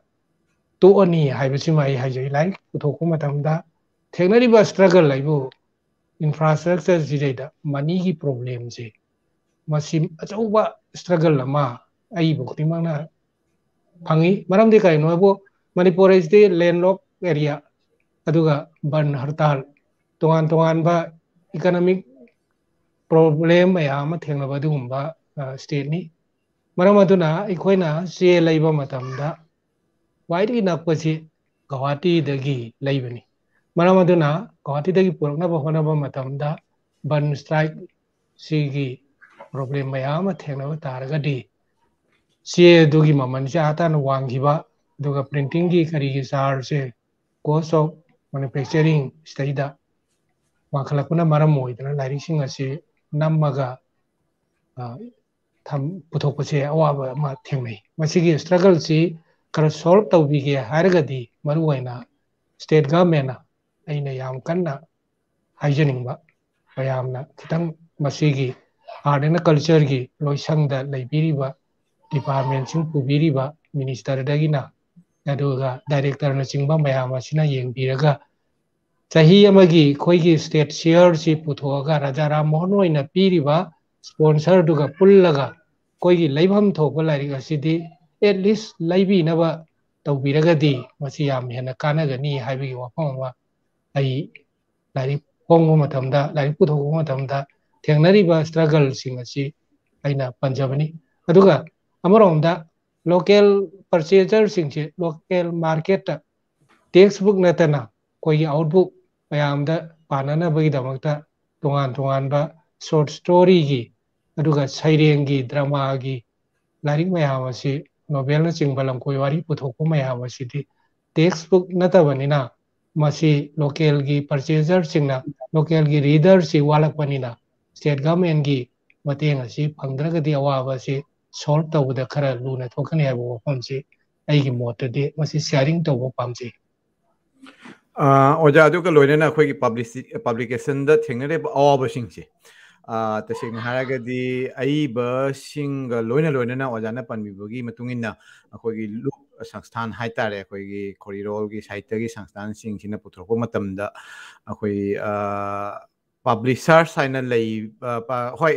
ꯇꯣꯛꯑꯅꯤ ꯍꯥꯏꯕꯁꯤꯃ ꯑꯩ ꯍꯥꯏꯖꯩ ꯂꯥꯏꯔꯤꯛ ꯄꯨꯊꯣꯛꯄ ꯃꯇꯝꯗ ꯊꯦꯡꯅꯔꯤꯕ ꯁ꯭ꯇ꯭ꯔꯒꯜ ꯍꯥꯏꯕꯨ ꯏꯟꯐ꯭ꯔꯥꯁꯇ꯭ꯔꯛꯆꯔꯁꯤꯗꯩꯗ ꯃꯅꯤꯒꯤ ꯄ꯭ꯔꯣꯕ꯭ꯂꯦꯝꯁꯦ ꯃꯁꯤ ꯑꯆꯧꯕ ꯁ꯭ꯇ꯭ꯔꯒꯜ ꯑꯃ ꯑꯏꯕ ꯈꯨꯗꯤꯡꯃꯛꯅ ꯐꯪꯉꯤ ꯃꯔꯝꯗꯤ ꯀꯔꯤꯅꯣ ꯍꯥꯏꯕꯨ ꯃꯅꯤꯄꯨꯔ ꯍꯥꯏꯁꯤꯗꯤ ꯂꯦꯟꯂꯣꯛ ꯑꯦꯔꯤꯌꯥ ꯑꯗꯨꯒ ꯕꯟ ꯍꯔꯇꯥꯜ ꯇꯣꯉꯥꯟ ꯇꯣꯉꯥꯟꯕ ꯏꯀꯣꯅꯣꯃꯤꯛ ꯄ꯭ꯔꯣꯕ꯭ꯂꯦꯝ ꯃꯌꯥꯝ ꯑꯃ ꯊꯦꯡꯅꯕ ꯑꯗꯨꯒꯨꯝꯕ ꯁ꯭ꯇꯦꯠꯅꯤ ꯃꯔꯝ ꯑꯗꯨꯅ ꯑꯩꯈꯣꯏꯅ ꯆꯦ ꯂꯩꯕ ꯃꯇꯝꯗ ꯈ꯭ꯋꯥꯏꯗꯒꯤ ꯅꯛꯄꯁꯤ ꯒꯧꯍꯥꯇꯤꯗꯒꯤ ꯂꯩꯕꯅꯤ ꯃꯔꯝ ꯑꯗꯨꯅ ꯒꯧꯍꯥꯇꯤꯗꯒꯤ ꯄꯨꯔꯛꯅꯕ ꯍꯣꯠꯅꯕ ꯃꯇꯝꯗ ꯕꯟ ꯁ꯭ꯇ꯭ꯔꯥꯏꯛ ꯁꯤꯒꯤ ꯄ꯭ꯔꯣꯕ꯭ꯂꯦꯝ ꯃꯌꯥꯝ ꯑꯃ ꯊꯦꯡꯅꯕ ꯇꯥꯔꯒꯗꯤ ꯆꯦ ꯑꯗꯨꯒꯤ ꯃꯃꯜꯁꯦ ꯇꯥꯅ ꯋꯥꯡꯈꯤꯕ ꯑꯗꯨꯒ ꯄ꯭ꯔꯤꯟꯇꯤꯡꯒꯤ ꯀꯔꯤꯒꯤ ꯆꯥꯔꯖꯁꯦ ꯀꯣꯁ ꯑꯣꯐ ꯃꯦꯅꯨꯐꯦꯛꯆꯔꯤꯡ ꯁꯤꯗꯩꯗ ꯋꯥꯡꯈꯠꯂꯛꯄꯅ ꯃꯔꯝ ꯑꯣꯏꯗꯅ ꯂꯥꯏꯔꯤꯛꯁꯤꯡ ꯑꯁꯤ ꯅꯝꯃꯒ ꯄꯨꯊꯣꯛꯄꯁꯦ ꯑꯋꯥꯕ ꯑꯃ ꯊꯦꯡꯅꯩ ꯃꯁꯤꯒꯤ ꯁ꯭ꯇ꯭ꯔꯒꯜꯁꯤ ꯈꯔ ꯁꯣꯜꯕ ꯇꯧꯕꯤꯒꯦ ꯍꯥꯏꯔꯒꯗꯤ ꯃꯔꯨꯑꯣꯏꯅ ꯁ꯭ꯇꯦꯠ ꯒꯚꯔꯟꯃꯦꯟꯠꯅ ꯑꯩꯅ ꯌꯥꯝ ꯀꯟꯅ ꯍꯥꯏꯖꯅꯤꯡꯕ ꯃꯌꯥꯝꯅ ꯈꯤꯇꯪ ꯃꯁꯤꯒꯤ ꯑꯥꯔꯠ ꯑꯦꯟ ꯀꯜꯆꯔꯒꯤ ꯂꯣꯏꯁꯪꯗ ꯂꯩꯕꯤꯔꯤꯕ ꯗꯤꯄꯥꯔꯠꯃꯦꯟꯠꯁꯤꯡ ꯄꯨꯕꯤꯔꯤꯕ ꯃꯤꯅꯤꯁꯇꯔꯗꯒꯤꯅ ꯑꯗꯨꯒ ꯗꯥꯏꯔꯦꯛꯇꯔꯅꯆꯤꯡꯕ ꯃꯌꯥꯝ ꯑꯁꯤꯅ ꯌꯦꯡꯕꯤꯔꯒ ꯆꯍꯤ ꯑꯃꯒꯤ ꯑꯩꯈꯣꯏꯒꯤ ꯁ꯭ꯇꯦꯠ ꯁꯤꯌꯔꯁꯤ ꯄꯨꯊꯣꯛꯑꯒ ꯔꯥꯖꯥ ꯔꯥꯝ ꯃꯣꯍꯟ ꯑꯣꯏꯅ ꯄꯤꯔꯤꯕ ꯁ꯭ꯄꯣꯟꯁꯔꯗꯨꯒ ꯄꯨꯜꯂꯒ ꯑꯩꯈꯣꯏꯒꯤ ꯂꯩꯐꯝ ꯊꯣꯛꯄ ꯂꯥꯏꯔꯤꯛ ꯑꯁꯤꯗꯤ ꯑꯦꯠ ꯂꯤꯁ ꯂꯩꯕꯤꯅꯕ ꯇꯧꯕꯤꯔꯒꯗꯤ ꯃꯁꯤ ꯌꯥꯝ ꯍꯦꯟꯅ ꯀꯥꯟꯅꯒꯅꯤ ꯍꯥꯏꯕꯒꯤ ꯋꯥꯐꯝ ꯑꯃ ꯑꯩ ꯂꯥꯏꯔꯤꯛ ꯐꯣꯡꯕ ꯃꯇꯝꯗ ꯂꯥꯏꯔꯤꯛ ꯄꯨꯊꯣꯛꯄ ꯃꯇꯝꯗ ꯊꯦꯡꯅꯔꯤꯕ ꯁ꯭ꯇ꯭ꯔꯒꯜꯁꯤꯡ ꯑꯁꯤ ꯑꯩꯅ ꯄꯟꯖꯕꯅꯤ ꯑꯗꯨꯒ ꯑꯃꯔꯣꯝꯗ ꯂꯣꯀꯦꯜ ꯄꯔꯆꯦꯖꯔꯁꯤꯡꯁꯦ ꯂꯣꯀꯦꯜ ꯃꯥꯔꯀꯦꯠꯇ ꯇꯦꯛꯁ ꯕꯨꯛ ꯅꯠꯇꯅ ꯑꯩꯈꯣꯏꯒꯤ ꯑꯥꯎꯠꯕꯨꯛ ꯃꯌꯥꯝꯗ ꯄꯥꯅꯅꯕꯒꯤꯗꯃꯛꯇ ꯇꯣꯉꯥꯟ ꯇꯣꯉꯥꯟꯕ ꯁꯣꯔꯠ ꯁ꯭ꯇꯣꯔꯤꯒꯤ ꯑꯗꯨꯒ ꯁꯩꯔꯦꯡꯒꯤ ꯗ꯭ꯔꯃꯥꯒꯤ ꯂꯥꯏꯔꯤꯛ ꯃꯌꯥꯝ ꯑꯁꯤ ꯅꯣꯕꯦꯜꯅꯆꯤꯡꯕ ꯂꯝꯀꯣꯏ ꯋꯥꯔꯤ ꯄꯨꯊꯣꯛꯄ ꯃꯌꯥꯝ ꯑꯁꯤꯗꯤ ꯇꯦꯛꯁ ꯕꯨꯛ ꯅꯠꯇꯕꯅꯤꯅ ꯃꯁꯤ ꯂꯣꯀꯦꯜꯒꯤ ꯄꯔꯆꯦꯖꯔꯁꯤꯡꯅ ꯂꯣꯀꯦꯜꯒꯤ ꯔꯤꯗꯔꯁꯤ ꯋꯥꯠꯂꯛꯄꯅꯤꯅ ꯁ꯭ꯇꯦꯠ ꯒꯚꯔꯟꯃꯦꯟꯠꯒꯤ ꯃꯇꯦꯡ ꯑꯁꯤ ꯐꯪꯗ꯭ꯔꯒꯗꯤ ꯑꯋꯥꯕ ꯑꯁꯤ ꯁꯣꯜꯕ ꯇꯧꯕꯗ ꯈꯔ ꯂꯨꯅ ꯊꯣꯛꯀꯅꯤ ꯍꯥꯏꯕ ꯋꯥꯐꯝꯁꯤ ꯑꯩꯒꯤ ꯃꯣꯠꯇꯗꯤ ꯃꯁꯤ ꯁꯤꯌꯥꯔꯤꯡ ꯇꯧꯕ ꯄꯥꯝꯖꯩ ꯑꯣꯖꯥ ꯑꯗꯨꯒ ꯂꯣꯏꯅꯅ ꯑꯩꯈꯣꯏꯒꯤ ꯄꯕ꯭ꯂꯤꯀꯦꯁꯟꯗ ꯊꯦꯡꯅꯔꯤꯕ ꯑꯋꯥꯕꯁꯤꯡꯁꯦ ꯇꯁꯦꯡꯅ ꯍꯥꯏꯔꯒꯗꯤ ꯑꯏꯕꯁꯤꯡꯒ ꯂꯣꯏꯅꯅ ꯑꯣꯖꯥꯅ ꯄꯟꯕꯤꯕꯒꯤ ꯃꯇꯨꯡ ꯏꯟꯅ ꯑꯩꯈꯣꯏꯒꯤ ꯂꯨꯞ ꯁꯪꯁꯊꯥꯟ ꯍꯥꯏꯇꯥꯔꯦ ꯑꯩꯈꯣꯏꯒꯤ ꯈꯣꯔꯤꯔꯣꯜꯒꯤ ꯁꯥꯍꯤꯇ꯭ꯌꯒꯤ ꯁꯪꯁꯊꯥꯟꯁꯤꯡꯁꯤꯅ ꯄꯨꯊꯣꯔꯛꯄ ꯃꯇꯝꯗ ꯑꯩꯈꯣꯏ ꯄꯕ꯭ꯂꯤꯁꯔꯁ ꯍꯥꯏꯅ ꯂꯩꯕ ꯍꯣꯏ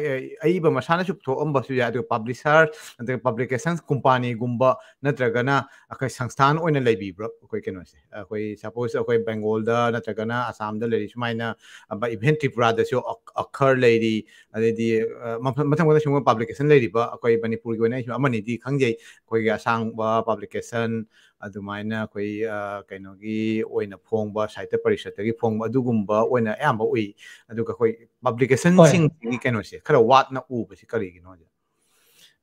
ꯑꯏꯕ ꯃꯁꯥꯅꯁꯨ ꯄꯨꯊꯣꯛꯑꯝꯕꯁꯨ ꯌꯥꯏ ꯑꯗꯨꯒ ꯄꯕ꯭ꯂꯤꯁꯔ ꯅꯠꯇ꯭ꯔꯒ ꯄꯕ꯭ꯂꯤꯀꯦꯁꯟ ꯀꯝꯄꯅꯤꯒꯨꯝꯕ ꯅꯠꯇ꯭ꯔꯒꯅ ꯑꯩꯈꯣꯏ ꯁꯪꯁꯊꯥꯟ ꯑꯣꯏꯅ ꯂꯩꯕꯤꯕ꯭ꯔꯥ ꯑꯩꯈꯣꯏ ꯀꯩꯅꯣꯁꯦ ꯑꯩꯈꯣꯏ ꯁꯄꯣꯁ ꯑꯩꯈꯣꯏ ꯕꯦꯡꯒꯣꯜꯗ ꯅꯠꯇ꯭ꯔꯒꯅ ꯑꯁꯥꯝꯗ ꯂꯩꯔꯤ ꯁꯨꯃꯥꯏꯅ ꯏꯚꯦꯟ ꯇ꯭ꯔꯤꯄꯨꯔꯥꯗꯁꯨ ꯑꯈꯔ ꯂꯩꯔꯤ ꯑꯗꯩꯗꯤ ꯃꯊꯪ ꯁꯤꯒꯨꯝꯕ ꯄꯕ꯭ꯂꯤꯀꯦꯁꯟ ꯂꯩꯔꯤꯕ ꯑꯩꯈꯣꯏ ꯃꯅꯤꯄꯨꯔꯒꯤ ꯑꯣꯏꯅ ꯑꯩꯁꯨ ꯑꯃꯅꯤꯗꯤ ꯈꯪꯖꯩ ꯑꯩꯈꯣꯏꯒꯤ ꯑꯁꯥꯡꯕ ꯄꯕ꯭ꯂꯤꯀꯦꯁꯟ ꯑꯗꯨꯃꯥꯏꯅ ꯑꯩꯈꯣই ꯀꯩꯅꯣꯒꯤ ꯑꯣꯏꯅ ꯐꯣꯡꯕ ꯁꯥꯍꯤꯇ꯭ꯌ ꯄꯔꯤꯁꯠꯇꯒꯤ ꯐꯣꯡꯕ ꯑꯗꯨꯒꯨꯝꯕ ꯑꯣꯏꯅ ꯑꯌꯥꯝꯕ ꯎꯏ ꯑꯗꯨꯒ ꯑꯩꯈꯣꯏ ꯍꯣꯏ ꯄꯕ꯭ꯂꯤꯀꯦꯁꯟꯁꯤꯡꯒꯤ ꯀꯩꯅꯣꯁꯦ ꯈꯔ ꯋꯥꯠꯅ ꯎꯕꯁꯤ ꯀꯔꯤꯒꯤꯅꯣ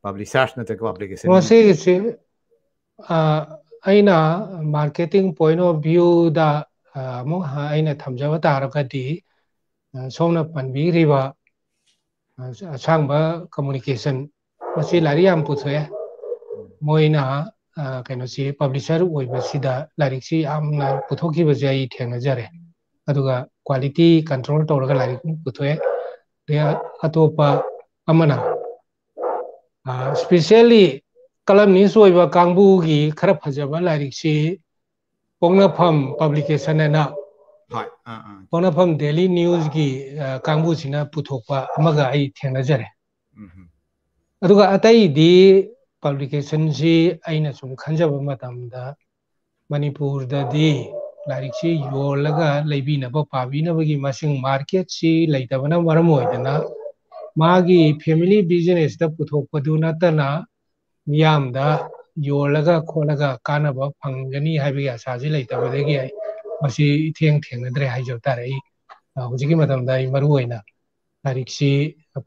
publishers na teka publication masi aina marketing point of view da mo aina thamjawa taragadi somna panbi riba sangba communication masi lari am puthoe moina kaino si publisher oiba sida larik si amna puthoki ba jai thengna jare aduga quality control tawraga larik puthoe de atopa amana especially kalam ni soiba kangbu gi khara phajaba larik si pongnafam publication na pongnafam daily news gi kangbu sina puthokpa amaga ai thengna jare aduga atai di publication si aina sum khanjaba matamda manipur da di larik si yolaga leibina ba pabina bagi masing market si leitabana maram oidana magi family business da puthokpa du natana miyamda yolaga kholaga kanaba phangani haibi asaji leitabadagi ai masi thengdre haijo tare hujigi matamda ai maru oina larik si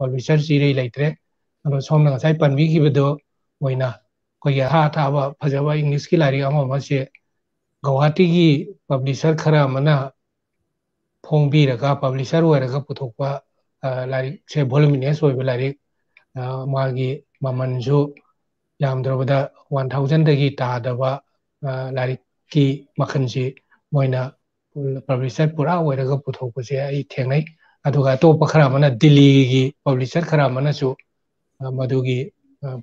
publisher si rei leitre ado somna sai panbi gibedo oina koy ha thaba phajaba english ki lari ama mase Guwahati gi publisher khara mana phongbi raga publisher waraga puthokpa lari se voluminous oiba lari magi mamanju yamdrabada 1000 dagi tadaba lari ki makhanji moina publisher pura waraga puthokpa se ai thengai aduga to khara mana Delhi gi publisher khara mana su madugi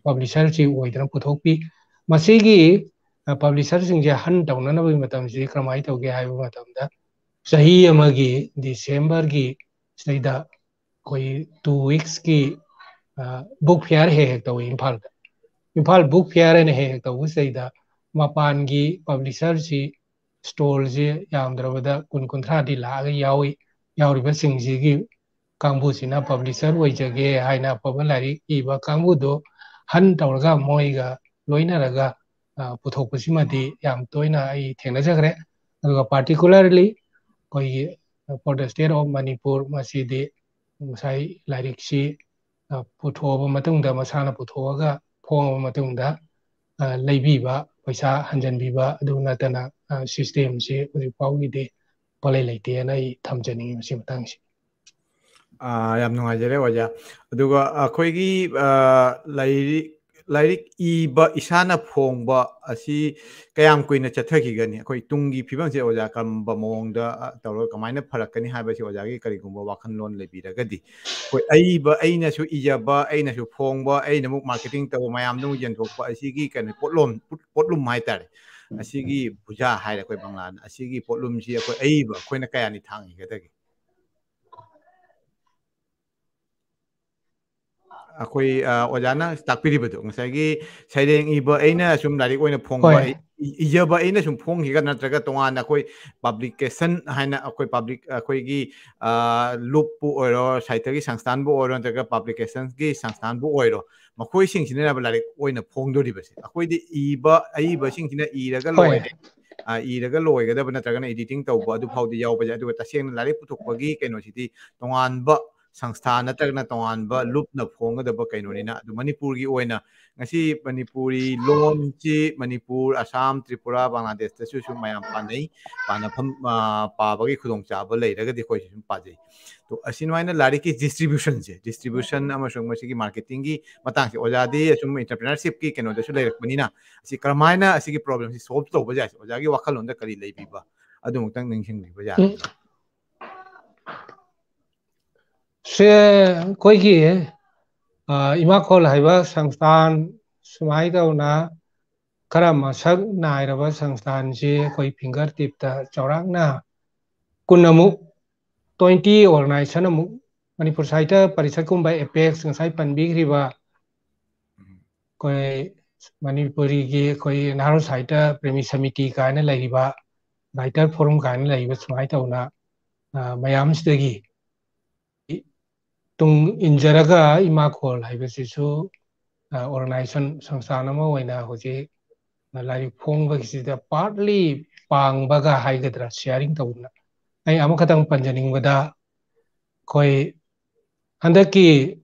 publisher chi oidana puthokpi masigi publisher singje han tawnana bai matam si kramai tawge haiba matamda sahi amagi December gi saida koi 2 weeks ki book fair he taw Imphal book fair ne he taw saida mapan gi publisher si stall je yamdrabada kun kunthra di la ga yawi yawriba singji gi kangbu sina publisher oijage haina pabalari iba kangbu do han tawraga moiga loina raga puthokpasimadi yam toina ai thengnajagre aduga particularly koi for the state of Manipur masidi sai larik si puthoba matungda masana puthoga phonga matungda leibiba paisa hanjanbiba aduna tana system si pawgi de palai leite na ai thamjani masi matangsi yam nungajare waja aduga akoigi lairik iba isana phongba asi kayam kuina chathakigani akoi tungi phibam se oja kamba mongda tawra kamaina pharakani haiba se oja gi karigumba wakhan lon lebiragadi koi aiba aina su ijaba aina su phongba aina muk marketing taw mayam nu yenthokpa asi gi kan potlum mai tare asi gi buja haira koi banglan asi gi potlum si akoi aiba koina kayani thangi gadagi akoi ojana takpiribado ngasagi saireng iba aina sum larik oina phongba ijaba aina sum phonghiga natraga tongan akoi publication haina akoi public akoi gi loop pu oiro Sahitya gi sangstan bu oiro natraga publications gi sangstan bu oiro makoi sing sina larik oina phongdoribase akoi di iba aiba sing sina iraga loire iraga loigadaba natraga editing tawba adu phawdi yawba adu taseng larik puthokpagi kaino sidi tonganba Sangsthana natragna tonganba lupna phongadaba kainonina adu Manipur gi oina ngasi Manipuri lon chi Manipur Assam Tripura Bangladesh ta su mayam panai panafam pabagi khudong chaba leiragadi khoi sum pajai to asinwaina lariki distribution amasung masigi marketing gi matang si ojadi sum entrepreneurship ki keno da su leirakmanina si karmaina asigi problem si solve tawba ja ojagi wakhalonda kari leibiba adu mutang ningsing liba ja se koi ki IMAKHOL haiba sangstan sumai dauna karama sak nairaba sangstan si koi fingertip ta chawrakna kunamuk 20 organization amuk Manipur Sahitya Parishad kumba apex ngasai panbi riba koi Manipuri gi koi Nahru Sahitya Premi Samiti kaina laiba writer forum kaina laiba sumai dauna mayam sidagi tung injaraga IMAKHOL haibasisu organization sangsana ma waina hoji lai phongba kisida partly pangbaga haigadra sharing tawna ai amakatang panjaning wada koi handaki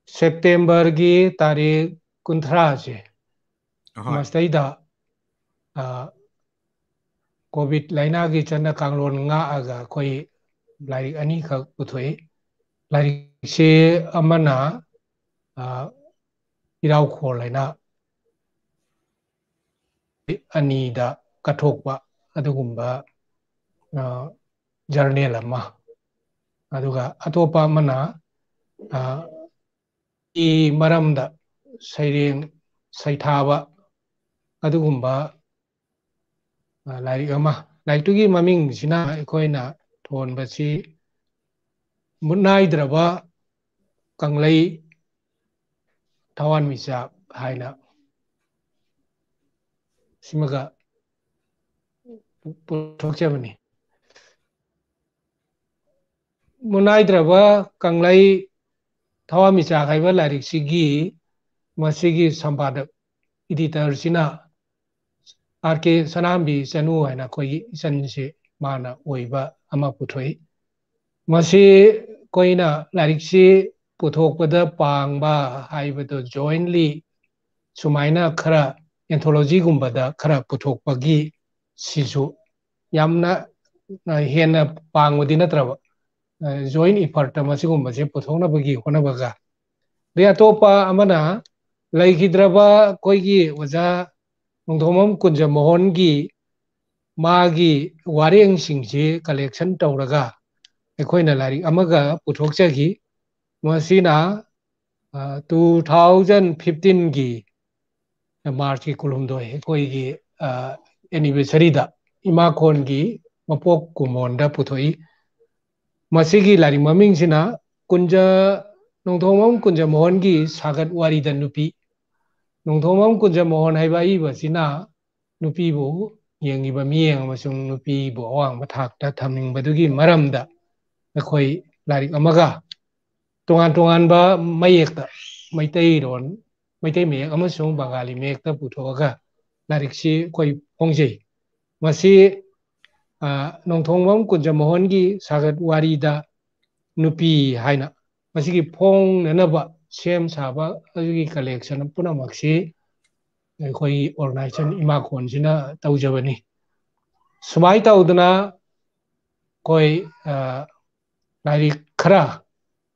September gi tarik kunthra je masdaida COVID laina gi chana kanglon nga aga koi lari ani khak puthoi lari se amana irau khol laina ani da kathokpa adugumba journal ama aduga atopa amana I maramda saireng saithaba adugumba larik ama laitugi maming sina ekoina thon basi munai draba kanglai tawan misa haina simaga puthokchabani munai draba kanglai tawan misa haiba larik sigi masigi sambadak editor sina RK Sanambi Sanu haina koi sanse mana oiba ama puthoi masi koina larik si puthokpada pangba haibado jointly sumaina khara anthology gumbada khara puthokpagi sisu yamna hena pangodi natraba joint effort masi gumbase puthokna bagi hona baga de atopa amana laikhidraba koigi waja nongthomam kunja mohon gi magi wareng singje collection tawraga ekoina larik amaga puthokchagi masina 2015 gi March ki kulumdoi koigi anniversary da IMAKHOL gi mapok kumonda puthoi masigi larik maming sina kunja nongthomam kunja mohon gi sagat wari da nupi nongthomam kunja mohon haiba iba sina nupi bu yengiba miyeng amasung nupi bu awang mathakta thamning badugi maramda akhoi larik amaga tongan ba mayekta maitai ron maitai mek amasung bangali mekta puthoga larik si koi Khomjei masi nongthomam kunja mohon gi sagat wari da nupi haina masigi phong nanaba sem saba agi collection punamaksi koi organization IMAKHOL sina tawjabani sumai tawdana koi larik khara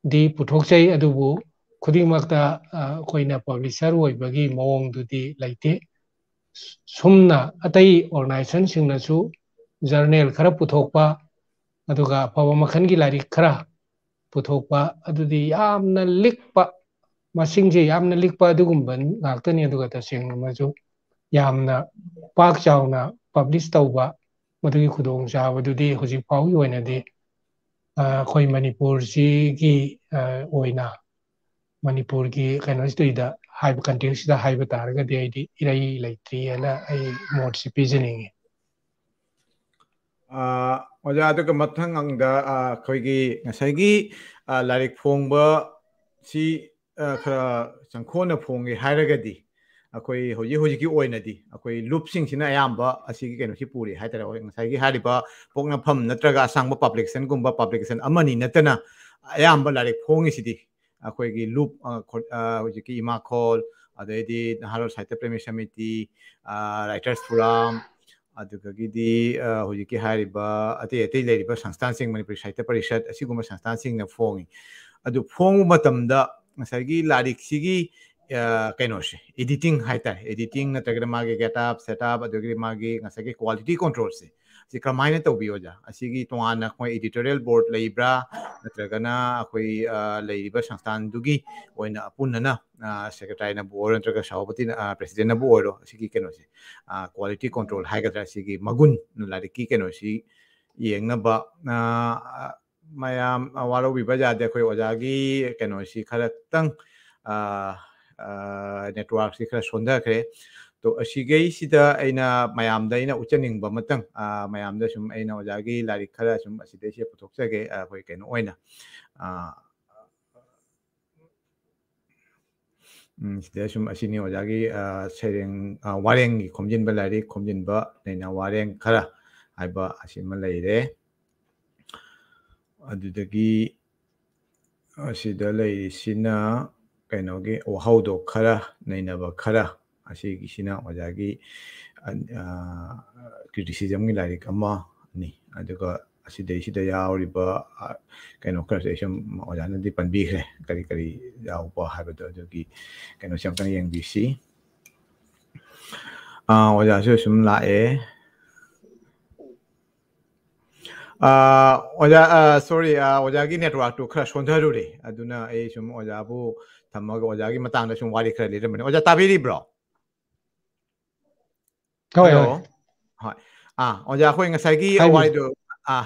di puthokchai adubu khudingmakta koina publisher oibagi mawong dudi laite sumna atai organization singnasu journal khara puthokpa aduga pawa makhan gi larik khara puthokpa adudi yamna likpa masingje yamna likpa adugumban ngaktani aduga taseng masu yamna pak chawna publish tawba madugi khudong chabadudi hojik pau yoinadi khoi Manipur si gi oina Manipur gi kainosidida haiba context da haiba targa de idi irai laitri ala ai mod si pijeningi oja aduga mathang angda khoigi ngasagi larik phongba si khara changkhona phongi hairagadi akoi hoji ki oinadi akoi loopsing sina ayamba asigi keno si puri haitara ngasagi hariba pokna pham natraga asangba publication gumba publication amani natana ayamba larik phongi sidi akoi gi loop hoji ki IMAKHOL adedi Naharol Sahitya Premi Samiti Writers Forum adugagidi hoji ki hariba ate leiriba sangstan sing Manipuri Sahitya Parishad asiguma sangstan sing na phongi adu phongu matamda ngasagi larik sigi kainoshi editing haita editing na tagra magi getup setup adugri magi ngasagi quality control se si kramaina to bioja asigi tongana khoi editorial board leibra natragana khoi leiba sangstan dugi oina punna secretary na board natraga sabapati na president na board asigi kenosi quality control haigatra sigi magun lariki kenosi yengna ba mayam waro bibaja de khoi ojagi kenosi kharatang network si khara sonda kre to asigei sida aina mayamda aina uchaning ba matang mayamda sum aina ojagi larik khara sum asidei se puthokchage khoi keno oina sida sum asini ojagi sereng wareng gi khomjinba larik khomjinba neina wareng khara haiba asima leire adudagi asida leiri sina ꯀꯩꯅꯣꯒꯤ Wahoudok Khara Neinaba Khara ꯑꯁꯤꯒꯤꯁꯤꯅ ꯑꯣꯖꯥꯒꯤ ꯀ꯭ꯔꯤꯇꯤꯁꯤꯖꯝꯒꯤ ꯂꯥꯏꯔꯤꯛ ꯑꯃꯅꯤ ꯑꯗꯨꯒ ꯑꯁꯤꯗꯩꯁꯤꯗ ꯌꯥꯎꯔꯤꯕ ꯀꯩꯅꯣ ꯈꯔꯁꯦ ꯁꯨꯝ ꯑꯣꯖꯥꯅꯗꯤ ꯄꯟꯕꯤꯈ꯭ꯔꯦ ꯀꯔꯤ ꯀꯔꯤ ꯌꯥꯎꯕ ꯍꯥꯏꯕꯗꯣ ꯑꯗꯨꯒꯤ ꯀꯩꯅꯣꯁꯤ ꯑꯝꯇꯪ ꯌꯦꯡꯕꯤꯁꯤ ꯑꯣꯖꯥꯁꯨ ꯁꯨꯝ ꯂꯥꯛꯑꯦ ꯑꯣꯖꯥ ꯁꯣꯔꯤ ꯑꯣꯖꯥꯒꯤ ꯅꯦꯠꯋꯥꯔꯛꯇꯨ ꯈꯔ ꯁꯣꯟꯊꯔꯨꯔꯦ ꯑꯗꯨꯅ ꯑꯩ ꯁꯨꯝ ꯑꯣꯖꯥꯕꯨ ꯊꯝꯃꯒ ꯑꯣꯖꯥꯒꯤ ꯃꯇꯥꯡꯗ ꯁꯨꯝ ꯋꯥꯔꯤ ꯈꯔ ꯂꯤꯔꯝꯕꯅꯤ ꯑꯣꯖꯥ ꯇꯥꯕꯤꯔꯤꯕ꯭ꯔꯣ ꯍꯜꯂꯣ ꯍꯣꯏ ꯑꯣꯖꯥ ꯑꯩꯈꯣꯏ ꯉꯁꯥꯏꯒꯤ ꯋꯥꯔꯤꯗꯣ